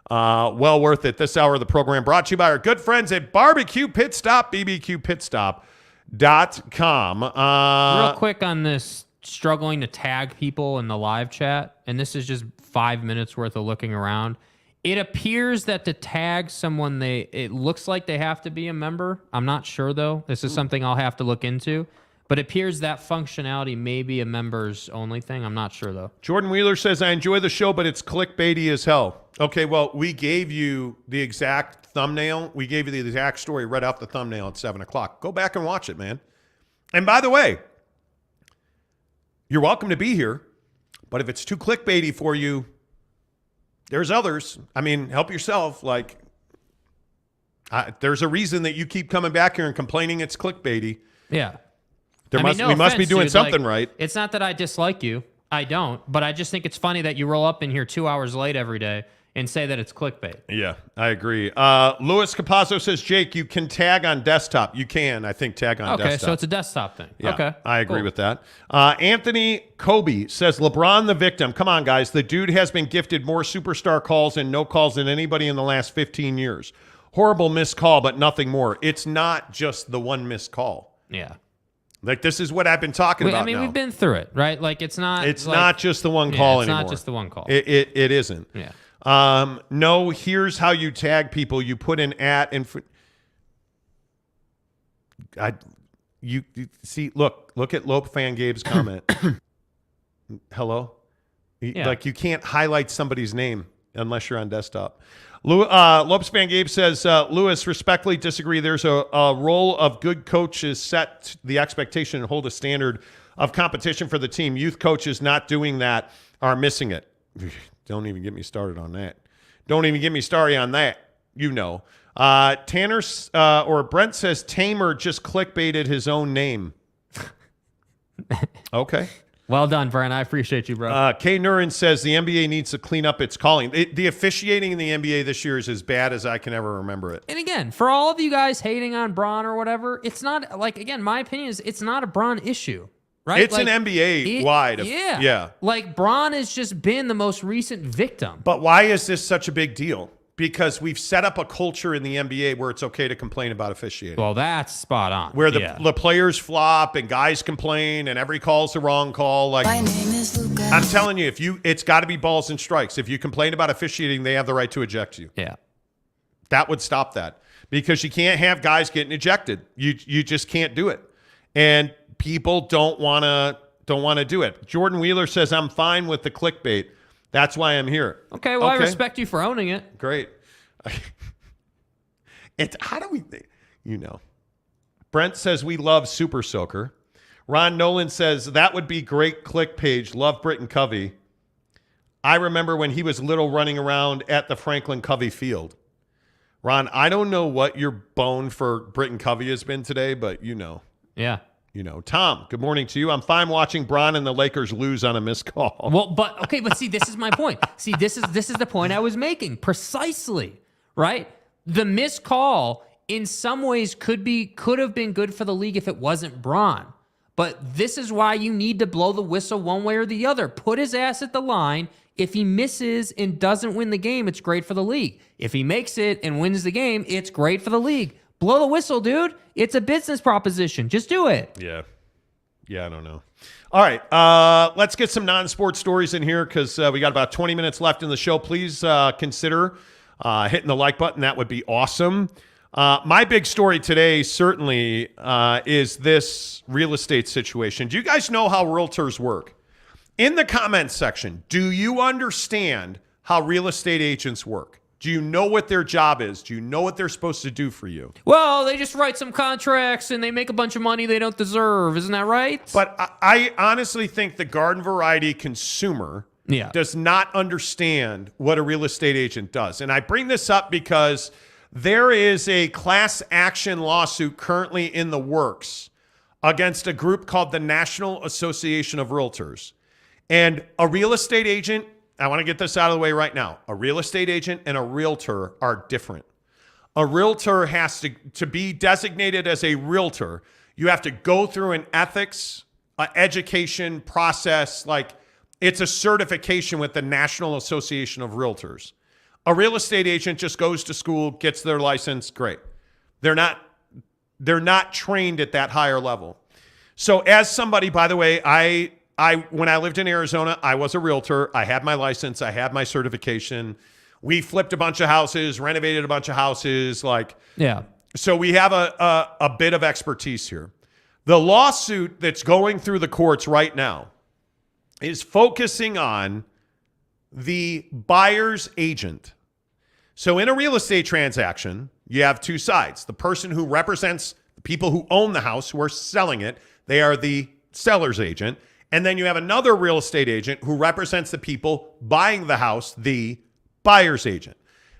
Well worth it. This hour of the program brought to you by our good friends at Barbecue Pit Stop, bbqpitstop.com. Real quick on this, struggling to tag people in the live chat, and this is just 5 minutes worth of looking around. It appears that to tag someone, it looks like they have to be a member. I'm not sure, though. This is something I'll have to look into. But it appears that functionality may be a members only thing. I'm not sure, though. Jordan Wheeler says, I enjoy the show, but it's clickbaity as hell. Okay, well, we gave you the exact thumbnail. We gave you the exact story right off the thumbnail at 7 o'clock. Go back and watch it, man. And by the way, you're welcome to be here, but if it's too clickbaity for you, there's others. I mean, help yourself. Like, there's a reason that you keep coming back here and complaining it's clickbaity. Yeah. We must be doing something right. It's not that I dislike you. I don't. But I just think it's funny that you roll up in here 2 hours late every day and say that it's clickbait. Yeah, I agree. Louis Capazzo says, Jake, you can tag on desktop. You can, I think, tag on desktop. Okay, so it's a desktop thing. Yeah, okay. I agree with that. Anthony Kobe says, LeBron the victim. Come on, guys. The dude has been gifted more superstar calls and no calls than anybody in the last 15 years. Horrible missed call, but nothing more. It's not just the one missed call. Yeah. Like, this is what I've been talking about. I mean, now. we've been through it, right? Like, it's not just the one call anymore. It's not just the one call. It isn't. Yeah. No, here's how you tag people. You put an at and you see, look at Lope Fan Gabe's comment. Hello? Yeah. Like, you can't highlight somebody's name unless you're on desktop. Lopes Fan Gabe says, Lewis, respectfully disagree. There's a role of good coaches set the expectation and hold a standard of competition for the team. Youth coaches not doing that are missing it. Don't even get me started on that. Don't even get me started on that. You know. Tanner or Brent says Tamer just clickbaited his own name. Okay. Well done, Brent. I appreciate you, bro. Kay Nurin says the NBA needs to clean up its calling. The officiating in the NBA this year is as bad as I can ever remember it. And again, for all of you guys hating on Bron or whatever, it's not, like, again, my opinion is it's not a Bron issue, right? It's like, an NBA-wide. Yeah. Like, Bron has just been the most recent victim. But why is this such a big deal? Because we've set up a culture in the NBA where it's okay to complain about officiating. Well, that's spot on. Where the players flop and guys complain and every call's the wrong call. Like, my name is Luca. I'm telling you, it's got to be balls and strikes. If you complain about officiating, they have the right to eject you. Yeah. That would stop that. Because you can't have guys getting ejected. You just can't do it. And people don't want to do it. Jordan Wheeler says, I'm fine with the clickbait. That's why I'm here. Okay, well, I respect you for owning it. Great. Brent says we love Super Soaker. Ron Nolan says that would be great click page. Love Britton Covey. I remember when he was little running around at the Franklin Covey Field. Ron, I don't know what your bone for Britton Covey has been today, but you know. Yeah. You know, Tom, good morning to you. I'm fine watching Bron and the Lakers lose on a missed call. Well, but see, this is my point. See, this is the point I was making precisely, right? The missed call in some ways could have been good for the league if it wasn't Bron. But this is why you need to blow the whistle one way or the other. Put his ass at the line. If he misses and doesn't win the game, it's great for the league. If he makes it and wins the game, it's great for the league. Blow the whistle, dude. It's a business proposition. Just do it. Yeah, I don't know. All right, let's get some non-sports stories in here because we got about 20 minutes left in the show. Please consider hitting the like button. That would be awesome. My big story today certainly is this real estate situation. Do you guys know how realtors work? In the comments section, do you understand how real estate agents work? Do you know what their job is? Do you know what they're supposed to do for you? Well, they just write some contracts and they make a bunch of money they don't deserve. Isn't that right? But I honestly think the garden variety consumer does not understand what a real estate agent does. And I bring this up because there is a class action lawsuit currently in the works against a group called the National Association of Realtors. And a real estate agent, I want to get this out of the way right now. A real estate agent and a realtor are different. A realtor has to be designated as a realtor. You have to go through an ethics, education process. Like, it's a certification with the National Association of Realtors. A real estate agent just goes to school, gets their license, great. They're not trained at that higher level. So as somebody, by the way, I when I lived in Arizona, I was a realtor. I had my license. I had my certification. We flipped a bunch of houses, renovated a bunch of houses. So we have a bit of expertise here. The lawsuit that's going through the courts right now is focusing on the buyer's agent. So in a real estate transaction, you have two sides. The person who represents the people who own the house, who are selling it, they are the seller's agent. And then you have another real estate agent who represents the people buying the house, the buyer's agent.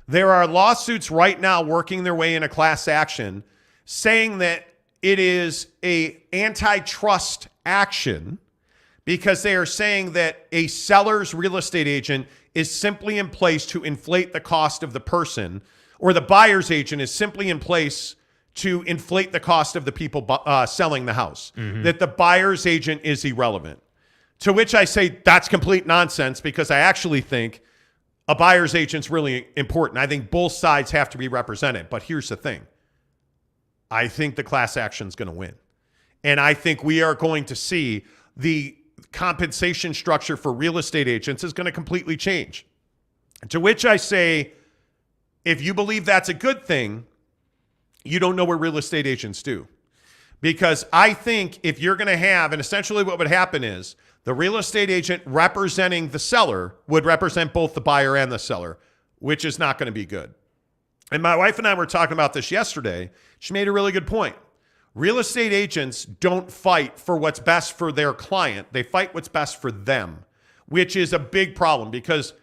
There are lawsuits right now working their way in a class action saying that it is an antitrust action because they are saying that a seller's real estate agent is simply in place to inflate the cost of the person, or the buyer's agent is simply in place to inflate the cost of the people selling the house, that the buyer's agent is irrelevant. To which I say that's complete nonsense, because I actually think a buyer's agent's really important. I think both sides have to be represented. But here's the thing. I think the class action's going to win. And I think we are going to see the compensation structure for real estate agents is going to completely change. To which I say, if you believe that's a good thing, you don't know what real estate agents do. Because I think if you're going to have, and essentially what would happen is, the real estate agent representing the seller would represent both the buyer and the seller, which is not going to be good. And my wife and I were talking about this yesterday. She made a really good point. Real estate agents don't fight for what's best for their client. They fight what's best for them, which is a big problem because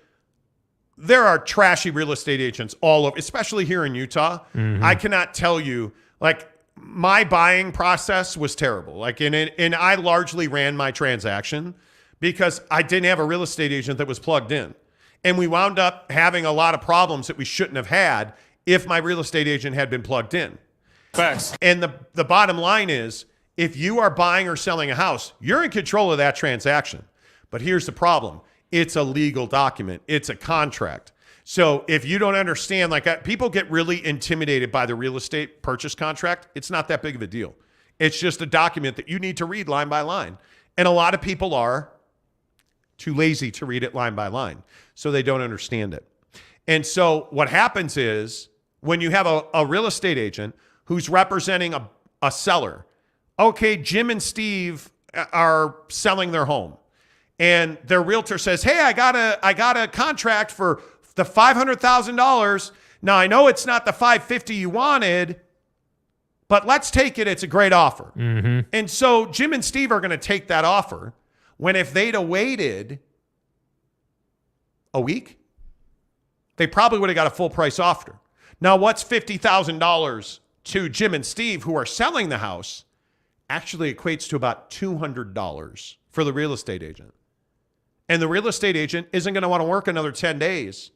there are trashy real estate agents all over, especially here in Utah. I cannot tell you, like, my buying process was terrible. And I largely ran my transaction because I didn't have a real estate agent that was plugged in. And we wound up having a lot of problems that we shouldn't have had if my real estate agent had been plugged in. Facts. And the bottom line is, if you are buying or selling a house, you're in control of that transaction. But here's the problem. It's a legal document. It's a contract. So if you don't understand, people get really intimidated by the real estate purchase contract. It's not that big of a deal. It's just a document that you need to read line by line. And a lot of people are too lazy to read it line by line, so they don't understand it. And so what happens is, when you have a real estate agent who's representing a seller, okay, Jim and Steve are selling their home, and their realtor says, hey, I got a contract for the $500,000. Now, I know it's not the $550,000 you wanted, but let's take it. It's a great offer. And so Jim and Steve are going to take that offer, when if they'd have waited a week, they probably would have got a full price offer. Now, what's $50,000 to Jim and Steve, who are selling the house, actually equates to about $200 for the real estate agent. And the real estate agent isn't going to want to work another 10 days,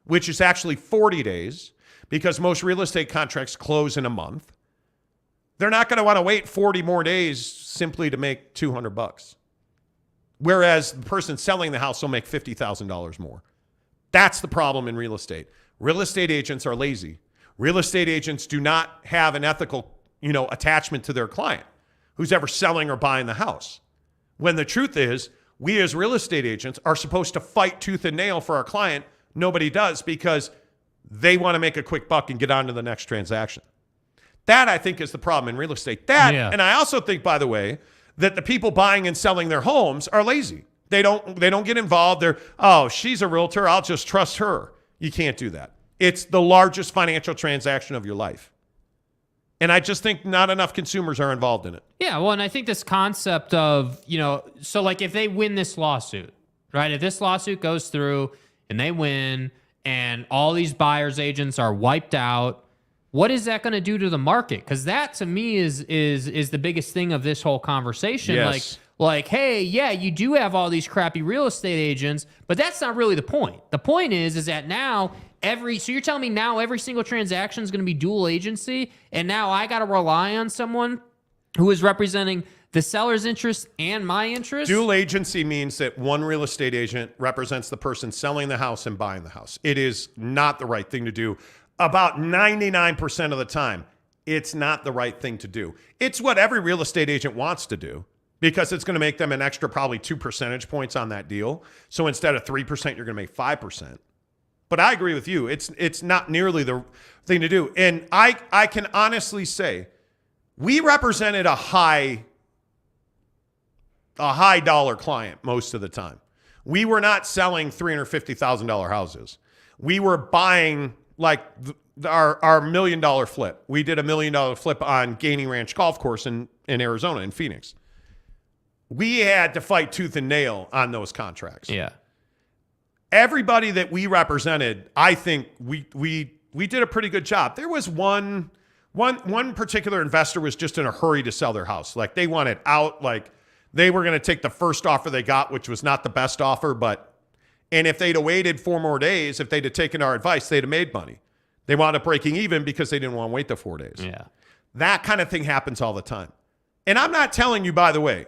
which is actually 40 days, because most real estate contracts close in a month. They're not going to want to wait 40 more days simply to make $200. Whereas the person selling the house will make $50,000 more. That's the problem in real estate. Real estate agents are lazy. Real estate agents do not have an ethical, attachment to their client who's ever selling or buying the house. When the truth is, we as real estate agents are supposed to fight tooth and nail for our client. Nobody does, because they want to make a quick buck and get on to the next transaction. That, I think, is the problem in real estate. And I also think, by the way, that the people buying and selling their homes are lazy. They don't get involved. She's a realtor, I'll just trust her. You can't do that. It's the largest financial transaction of your life. And I just think not enough consumers are involved in it. Yeah, well, and I think this concept of, so like if they win this lawsuit, right? If this lawsuit goes through and they win and all these buyers agents are wiped out, what is that going to do to the market? Because that, to me, is the biggest thing of this whole conversation. Yes. Like, like, hey, yeah, you do have all these crappy real estate agents, but that's not really the point. The point is that now so you're telling me now every single transaction is going to be dual agency, and now I got to rely on someone who is representing the seller's interest and my interest? Dual agency means that one real estate agent represents the person selling the house and buying the house. It is not the right thing to do. About 99% of the time, it's not the right thing to do. It's what every real estate agent wants to do because it's going to make them an extra probably 2 percentage points on that deal. So instead of 3%, you're going to make 5%. But I agree with you. It's not nearly the thing to do. And I can honestly say we represented a high dollar client most of the time. We were not selling $350,000 houses. We were buying like our $1 million flip. We did a $1 million flip on Gaining Ranch Golf Course in Arizona, in Phoenix. We had to fight tooth and nail on those contracts. Yeah. Everybody that we represented, I think we did a pretty good job. There was one particular investor was just in a hurry to sell their house. Like they wanted out, like they were going to take the first offer they got, which was not the best offer, and if they'd have waited 4 more days, if they'd have taken our advice, they'd have made money. They wound up breaking even because they didn't want to wait the 4 days. Yeah. That kind of thing happens all the time. And I'm not telling you, by the way,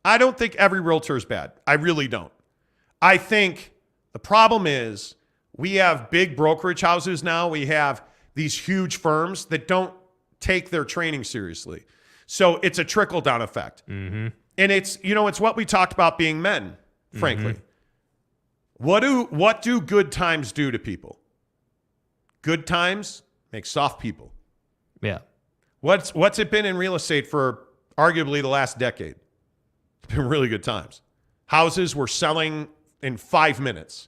I don't think every realtor is bad. I really don't. I think the problem is we have big brokerage houses now. We have these huge firms that don't take their training seriously. So it's a trickle-down effect. Mm-hmm. And it's what we talked about being men, frankly. Mm-hmm. What do good times do to people? Good times make soft people. Yeah. What's it been in real estate for arguably the last decade? It's been really good times. Houses were selling in 5 minutes.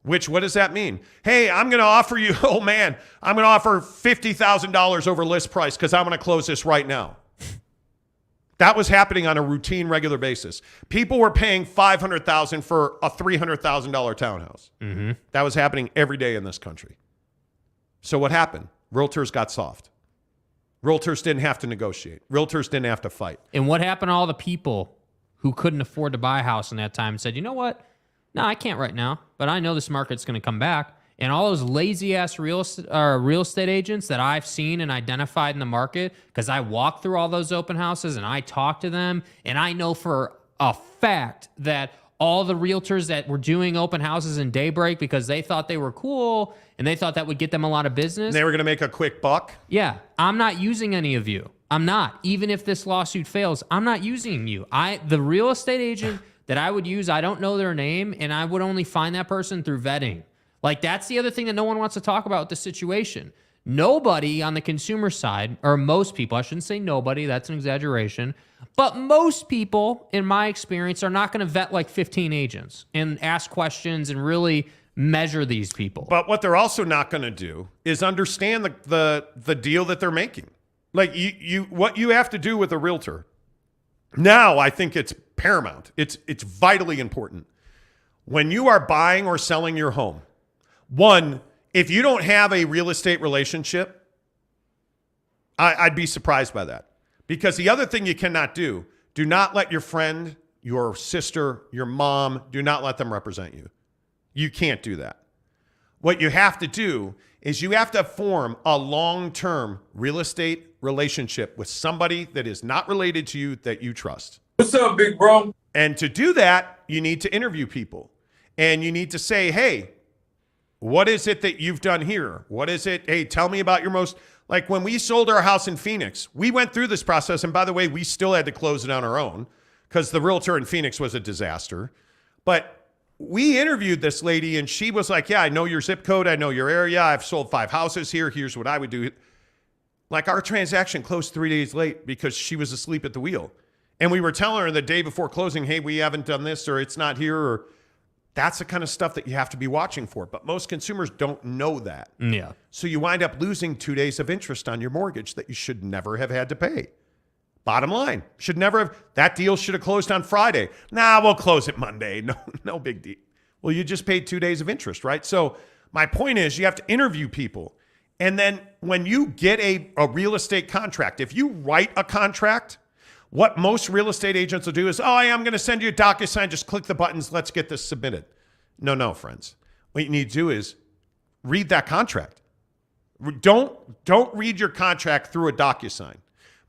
What does that mean? Hey, I'm going to offer you, I'm going to offer $50,000 over list price because I'm going to close this right now. That was happening on a routine, regular basis. People were paying $500,000 for a $300,000 townhouse. Mm-hmm. That was happening every day in this country. So what happened? Realtors got soft. Realtors didn't have to negotiate. Realtors didn't have to fight. And what happened to all the people who couldn't afford to buy a house in that time and said, you know what? No, I can't right now, but I know this market's going to come back. And all those lazy-ass real estate agents that I've seen and identified in the market, because I walked through all those open houses and I talked to them, and I know for a fact that all the realtors that were doing open houses in Daybreak because they thought they were cool and they thought that would get them a lot of business. They were going to make a quick buck? Yeah. I'm not using any of you. I'm not. Even if this lawsuit fails, I'm not using you. The real estate agent that I would use, I don't know their name, and I would only find that person through vetting. Like, that's the other thing that no one wants to talk about with the situation. Nobody on the consumer side, or most people, I shouldn't say nobody, that's an exaggeration, but most people, in my experience, are not going to vet like 15 agents and ask questions and really measure these people. But what they're also not going to do is understand the deal that they're making. Like, what you have to do with a realtor, now I think it's paramount. It's vitally important. When you are buying or selling your home, one, if you don't have a real estate relationship, I'd be surprised by that. Because the other thing you cannot do not let your friend, your sister, your mom, do not let them represent you. You can't do that. What you have to do is you have to form a long-term real estate relationship with somebody that is not related to you that you trust. What's up, big bro? And to do that, you need to interview people. And you need to say, hey, what is it that you've done here? What is it? Hey, tell me about your most, like when we sold our house in Phoenix, we went through this process. And by the way, we still had to close it on our own because the realtor in Phoenix was a disaster. But we interviewed this lady and she was like, yeah, I know your zip code. I know your area. I've sold 5 houses here. Here's what I would do. Like our transaction closed 3 days late because she was asleep at the wheel. And we were telling her the day before closing, hey, we haven't done this or it's not here or that's the kind of stuff that you have to be watching for. But most consumers don't know that. Yeah. So you wind up losing 2 days of interest on your mortgage that you should never have had to pay. Bottom line, should never have. That deal should have closed on Friday. Nah, we'll close it Monday. No big deal. Well, you just paid 2 days of interest, right? So my point is you have to interview people. And then when you get a real estate contract, if you write a contract, What most real estate agents will do is, I'm going to send you a DocuSign. Just click the buttons. Let's get this submitted. No, friends. What you need to do is read that contract. Don't read your contract through a DocuSign.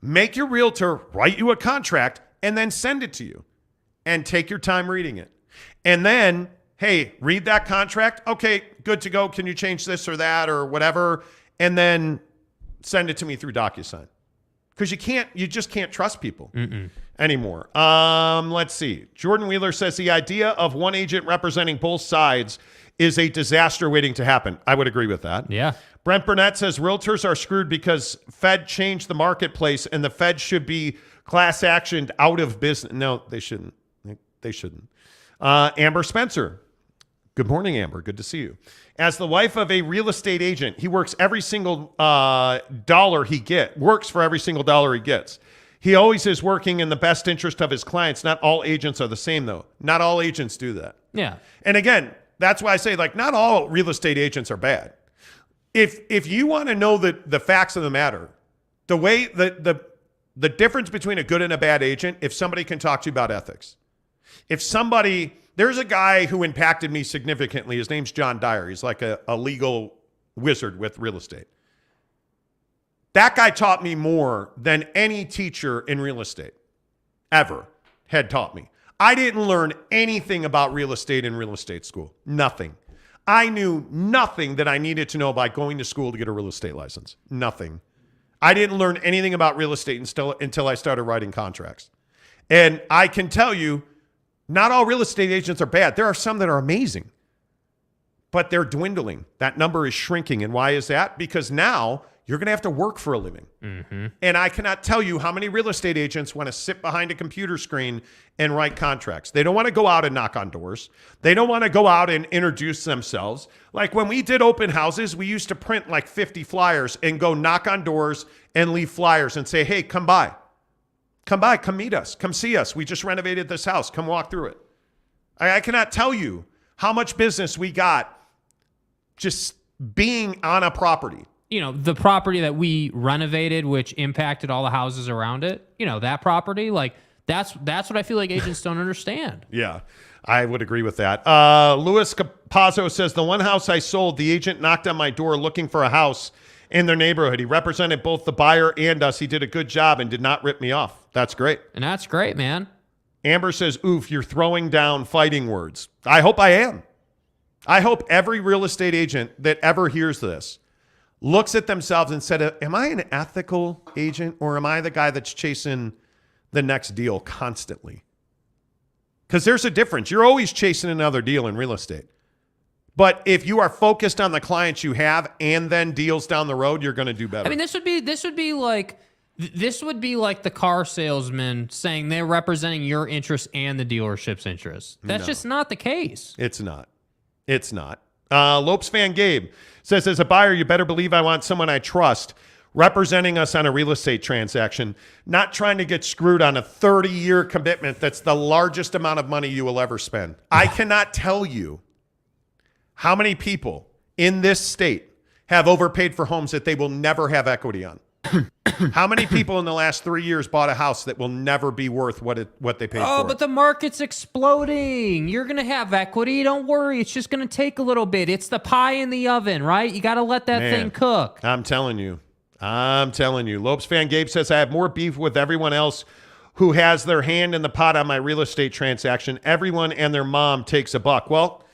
Make your realtor write you a contract and then send it to you. And take your time reading it. And then, hey, read that contract. Okay, good to go. Can you change this or that or whatever? And then send it to me through DocuSign. Because you just can't trust people anymore. Let's see. Jordan Wheeler says the idea of one agent representing both sides is a disaster waiting to happen. I would agree with that. Yeah. Brent Burnett says realtors are screwed because Fed changed the marketplace and the Fed should be class actioned out of business. No, they shouldn't. They shouldn't. Amber Spencer. Good morning, Amber. Good to see you. As the wife of a real estate agent, he works every single dollar he gets. Works for every single dollar he gets. He always is working in the best interest of his clients. Not all agents are the same, though. Not all agents do that. Yeah. And again, that's why I say, not all real estate agents are bad. If you want to know the facts of the matter, the way the difference between a good and a bad agent, if somebody can talk to you about ethics. There's a guy who impacted me significantly. His name's John Dyer. He's like a legal wizard with real estate. That guy taught me more than any teacher in real estate ever had taught me. I didn't learn anything about real estate in real estate school. Nothing. I knew nothing that I needed to know by going to school to get a real estate license. Nothing. I didn't learn anything about real estate until I started writing contracts. And I can tell you, not all real estate agents are bad. There are some that are amazing, but they're dwindling. That number is shrinking. And why is that? Because now you're going to have to work for a living. Mm-hmm. And I cannot tell you how many real estate agents want to sit behind a computer screen and write contracts. They don't want to go out and knock on doors. They don't want to go out and introduce themselves. Like when we did open houses, we used to print 50 flyers and go knock on doors and leave flyers and say, hey, come by. Come by, come meet us, come see us. We just renovated this house. Come walk through it. I cannot tell you how much business we got just being on a property. The property that we renovated, which impacted all the houses around it, that property, that's what I feel like agents don't understand. Yeah, I would agree with that. Louis Capazzo says, the one house I sold, the agent knocked on my door looking for a house in their neighborhood. He represented both the buyer and us. He did a good job and did not rip me off. That's great. And that's great, man. Amber says, oof, you're throwing down fighting words. I hope I am. I hope every real estate agent that ever hears this looks at themselves and said, am I an ethical agent or am I the guy that's chasing the next deal constantly? Because there's a difference. You're always chasing another deal in real estate. But if you are focused on the clients you have and then deals down the road, you're going to do better. I mean, this would be like the car salesman saying they're representing your interest and the dealership's interest. That's just not the case. It's not. It's not. Lopes fan Gabe says, as a buyer, you better believe I want someone I trust representing us on a real estate transaction, not trying to get screwed on a 30-year commitment that's the largest amount of money you will ever spend. I cannot tell you how many people in this state have overpaid for homes that they will never have equity on. How many people in the last 3 years bought a house that will never be worth what they paid for? Oh, but the market's exploding. You're going to have equity. Don't worry. It's just going to take a little bit. It's the pie in the oven, right? You got to let that thing cook. I'm telling you. Lopes fan Gabe says, I have more beef with everyone else who has their hand in the pot on my real estate transaction. Everyone and their mom takes a buck. Well,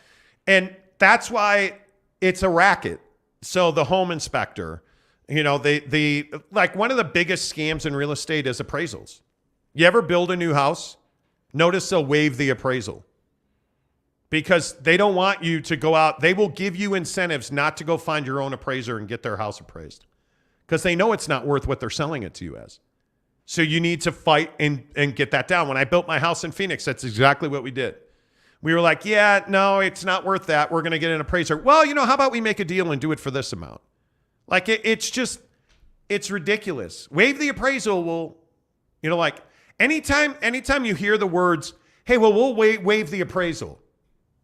and that's why it's a racket. So the home inspector, they like one of the biggest scams in real estate is appraisals. You ever build a new house? Notice they'll waive the appraisal because they don't want you to go out. They will give you incentives not to go find your own appraiser and get their house appraised because they know it's not worth what they're selling it to you as. So you need to fight and get that down. When I built my house in Phoenix, that's exactly what we did. We were like, yeah, no, it's not worth that. We're going to get an appraiser. Well, how about we make a deal and do it for this amount? Like, it's ridiculous. Waive the appraisal will, anytime you hear the words, hey, well, we'll waive the appraisal,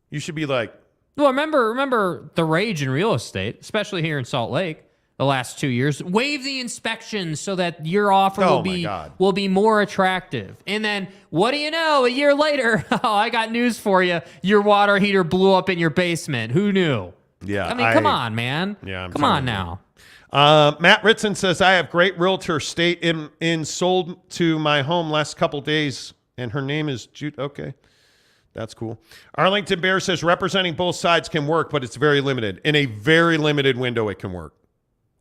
you should be like. Well, remember the rage in real estate, especially here in Salt Lake. the last 2 years. Waive the inspections so that your offer Oh, will be more attractive. And then, what do you know? A year later, oh, I got news for you. Your water heater blew up in your basement. Who knew? Yeah. I mean, come on, man. Yeah. Come on now. Matt Ritson says, I have great realtor state in sold to my home last couple days, and her name is Jude. Okay. That's cool. Arlington Bear says representing both sides can work, but it's very limited. In a very limited window, it can work.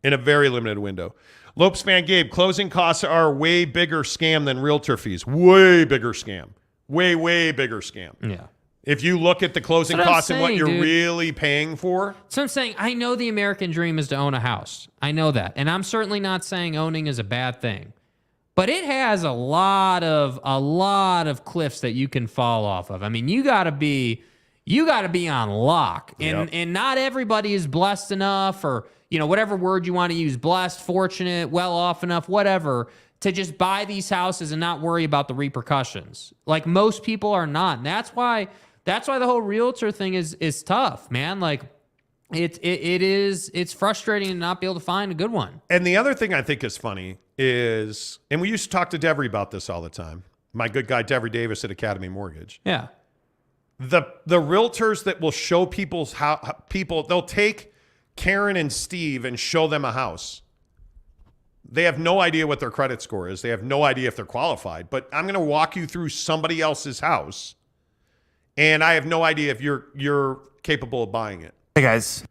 In a very limited window. Lopes Van Gabe, closing costs are a way bigger scam than realtor fees. Way bigger scam. Way bigger scam. Yeah. If you look at the closing costs and what you're really paying for. So I'm saying, I know the American dream is to own a house. I know that. And I'm certainly not saying owning is a bad thing. But it has a lot of cliffs that you can fall off of. I mean, you gotta be on lock. And not everybody is blessed enough, or whatever word you want to use, blessed, fortunate, well off enough, whatever, to just buy these houses and not worry about the repercussions. Like most people are not. And that's why the whole realtor thing is tough, man. Like it's frustrating to not be able to find a good one. And the other thing I think is funny is, and we used to talk to Devery about this all the time, my good guy Devery Davis at Academy Mortgage. Yeah. The realtors that will show they'll take Karen and Steve and show them a house. They have no idea what their credit score is. They have no idea if they're qualified. But I'm going to walk you through somebody else's house, and I have no idea if you're capable of buying it. Hey, guys.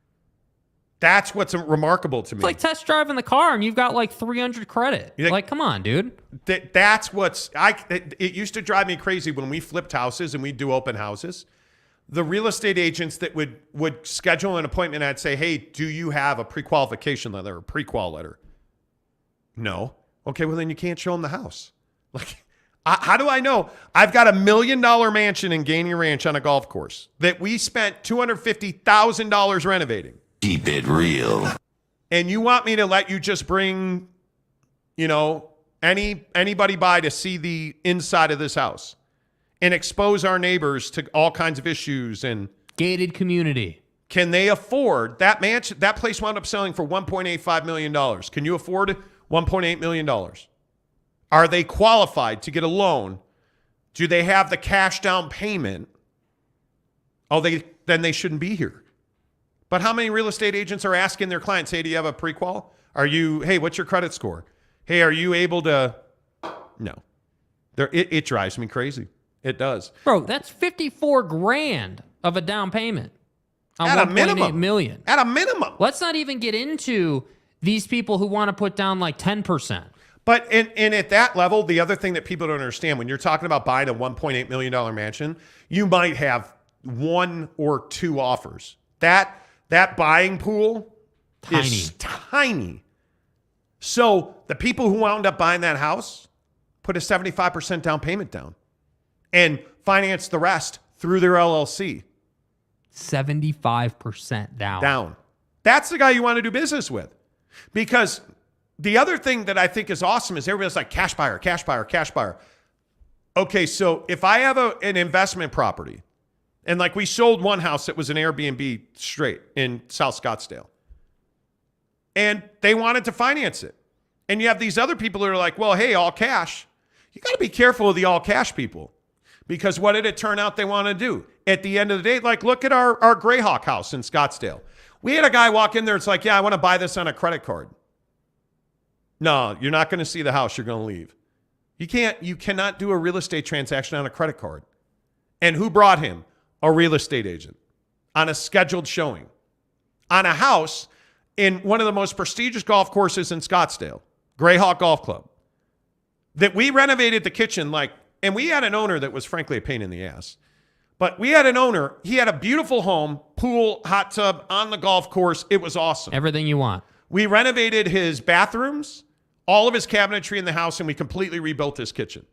That's what's remarkable to me. It's like test driving the car and you've got like 300 credit. Like, come on, dude. That's it used to drive me crazy when we flipped houses and we do open houses. The real estate agents that would schedule an appointment, I'd say, hey, do you have a pre-qualification letter or pre-qual letter? No. Okay, well then you can't show them the house. Like, how do I know? I've got $1 million mansion in Gainey Ranch on a golf course that we spent $250,000 renovating. Keep it real. And you want me to let you just bring, anybody by to see the inside of this house and expose our neighbors to all kinds of issues and gated community? Can they afford that mansion? That place wound up selling for $1.85 million. Can you afford $1.8 million? Are they qualified to get a loan? Do they have the cash down payment? Then they shouldn't be here. But how many real estate agents are asking their clients, hey, do you have a pre-qual? Hey, what's your credit score? Hey, are you able to? No. It drives me crazy. It does. Bro, that's $54,000 of a down payment. At a minimum. $1.8 million. At a minimum. Let's not even get into these people who want to put down like 10%. But and at that level, the other thing that people don't understand, when you're talking about buying a $1.8 million mansion, you might have one or two offers. That buying pool is tiny. So the people who wound up buying that house put a 75% down payment down and finance the rest through their LLC. 75% down. That's the guy you want to do business with. Because the other thing that I think is awesome is everybody's like, cash buyer, cash buyer, cash buyer. Okay, so if I have an investment property, and like we sold one house that was an Airbnb straight in South Scottsdale, and they wanted to finance it. And you have these other people who are like, well, hey, all cash. You got to be careful of the all cash people, because what did it turn out they want to do? At the end of the day, like look at our Greyhawk house in Scottsdale. We had a guy walk in there. It's like, yeah, I want to buy this on a credit card. No, you're not going to see the house. You're going to leave. You cannot do a real estate transaction on a credit card. And who brought him? A real estate agent on a scheduled showing on a house in one of the most prestigious golf courses in Scottsdale, Greyhawk Golf Club, that we renovated the kitchen and we had an owner that was frankly a pain in the ass. But we had an owner, he had a beautiful home, pool, hot tub on the golf course. It was awesome. Everything you want. We renovated his bathrooms, all of his cabinetry in the house, and we completely rebuilt his kitchen.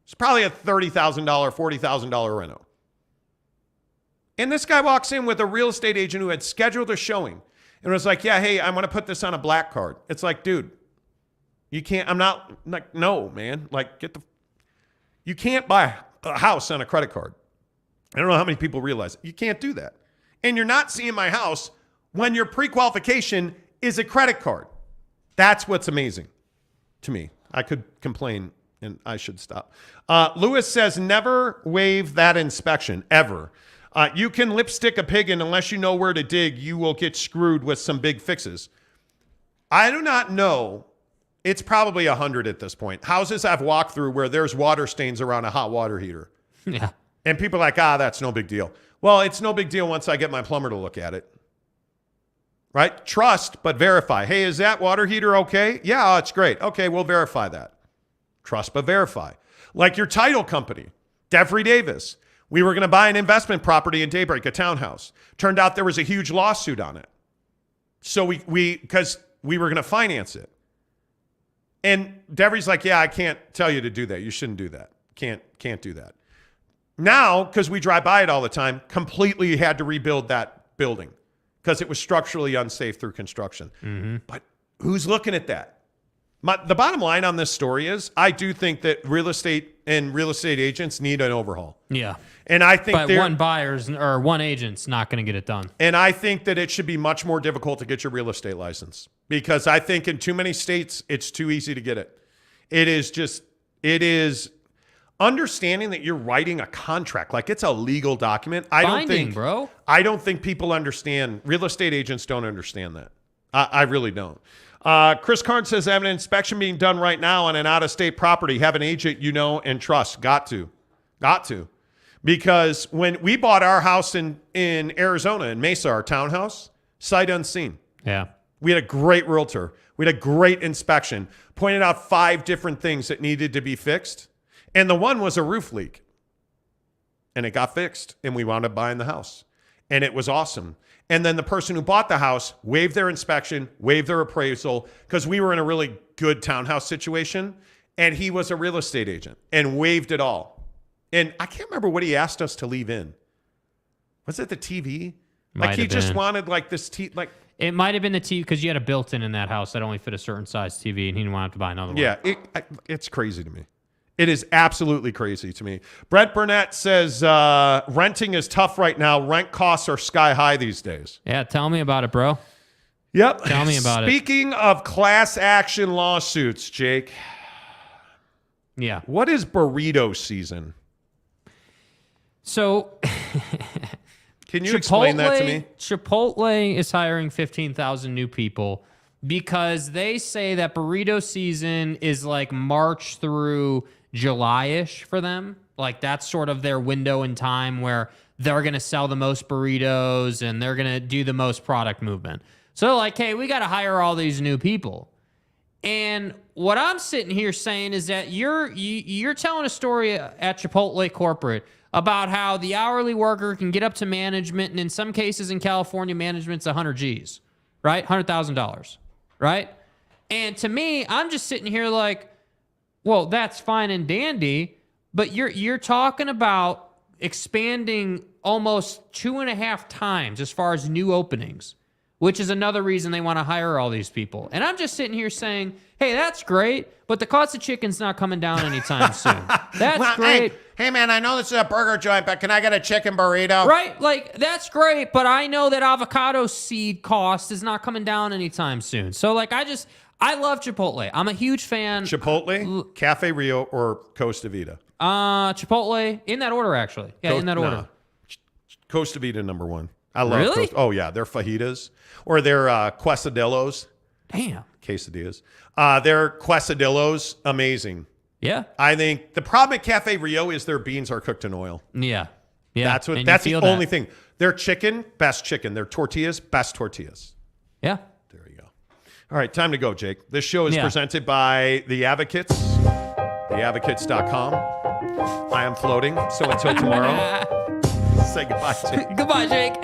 It's probably a $30,000, $40,000 reno. And this guy walks in with a real estate agent who had scheduled a showing and was like, yeah, hey, I want to put this on a black card. It's like, dude, you can't, no, man. You can't buy a house on a credit card. I don't know how many people realize it. You can't do that. And you're not seeing my house when your pre-qualification is a credit card. That's what's amazing to me. I could complain, and I should stop. Lewis says, never waive that inspection, ever. You can lipstick a pig, and unless you know where to dig, you will get screwed with some big fixes. I do not know. It's probably 100 at this point. Houses I've walked through where there's water stains around a hot water heater. Yeah. And people are like, that's no big deal. Well, it's no big deal once I get my plumber to look at it. Right? Trust, but verify. Hey, is that water heater okay? Yeah, it's great. Okay, we'll verify that. Trust, but verify. Like your title company, Devry Davis. We were going to buy an investment property in Daybreak, a townhouse. Turned out there was a huge lawsuit on it. So because we were going to finance it. And Devry's like, yeah, I can't tell you to do that. You shouldn't do that. Can't do that. Now, because we drive by it all the time, completely had to rebuild that building because it was structurally unsafe through construction. Mm-hmm. But who's looking at that? The bottom line on this story is I do think that real estate and real estate agents need an overhaul. Yeah. And I think but one buyer's or one agent's not going to get it done. And I think that it should be much more difficult to get your real estate license because I think in too many states, it's too easy to get it. It is understanding that you're writing a contract. Like it's a legal document. I don't think people understand. Real estate agents don't understand that. I really don't. Chris Karn says, I have an inspection being done right now on an out-of-state property. Have an agent you know and trust. Got to. Because when we bought our house in Arizona, in Mesa, our townhouse, sight unseen. Yeah. We had a great realtor. We had a great inspection. Pointed out 5 different things that needed to be fixed. And the one was a roof leak. And it got fixed. And we wound up buying the house. And it was awesome. And then the person who bought the house waived their inspection, waived their appraisal, because we were in a really good townhouse situation. And he was a real estate agent and waived it all. And I can't remember what he asked us to leave in. Was it the TV? Like he just wanted like this like it might have been the TV because you had a built-in in that house that only fit a certain size TV, and he didn't want to have to buy another one. Yeah, it's crazy to me. It is absolutely crazy to me. Brett Burnett says renting is tough right now. Rent costs are sky high these days. Yeah, tell me about it, bro. Yep. Tell me about it. Speaking of class action lawsuits, Jake. Yeah. What is burrito season? So, can you explain that to me? Chipotle is hiring 15,000 new people because they say that burrito season is like March through July-ish for them. Like that's sort of their window in time where they're going to sell the most burritos and they're going to do the most product movement. So like, hey, we got to hire all these new people. And what I'm sitting here saying is that you're telling a story at Chipotle corporate about how the hourly worker can get up to management, and in some cases in California, management's 100 G's, right? $100,000, right? And to me, I'm just sitting here like, well, that's fine and dandy, but you're talking about expanding almost 2.5 times as far as new openings, which is another reason they want to hire all these people. And I'm just sitting here saying, hey, that's great, but the cost of chicken's not coming down anytime soon. That's great. Hey, man, I know this is a burger joint, but can I get a chicken burrito? Right? Like, that's great, but I know that avocado seed cost is not coming down anytime soon. So, like, I love Chipotle. I'm a huge fan. Chipotle, Cafe Rio, or Costa Vida? Chipotle, in that order, actually. Yeah, in that order. Costa Vida, number 1. I love Really? Oh, yeah. Their fajitas or their quesadillos. Damn. Quesadillas. Their quesadillos, amazing. Yeah. I think the problem at Cafe Rio is their beans are cooked in oil. Yeah. Yeah. That's the only thing. Their chicken, best chicken. Their tortillas, best tortillas. Yeah. There you go. All right, time to go, Jake. This show is presented by The Advocates, theadvocates.com. I am floating, so until tomorrow, say goodbye, Jake. Goodbye, Jake.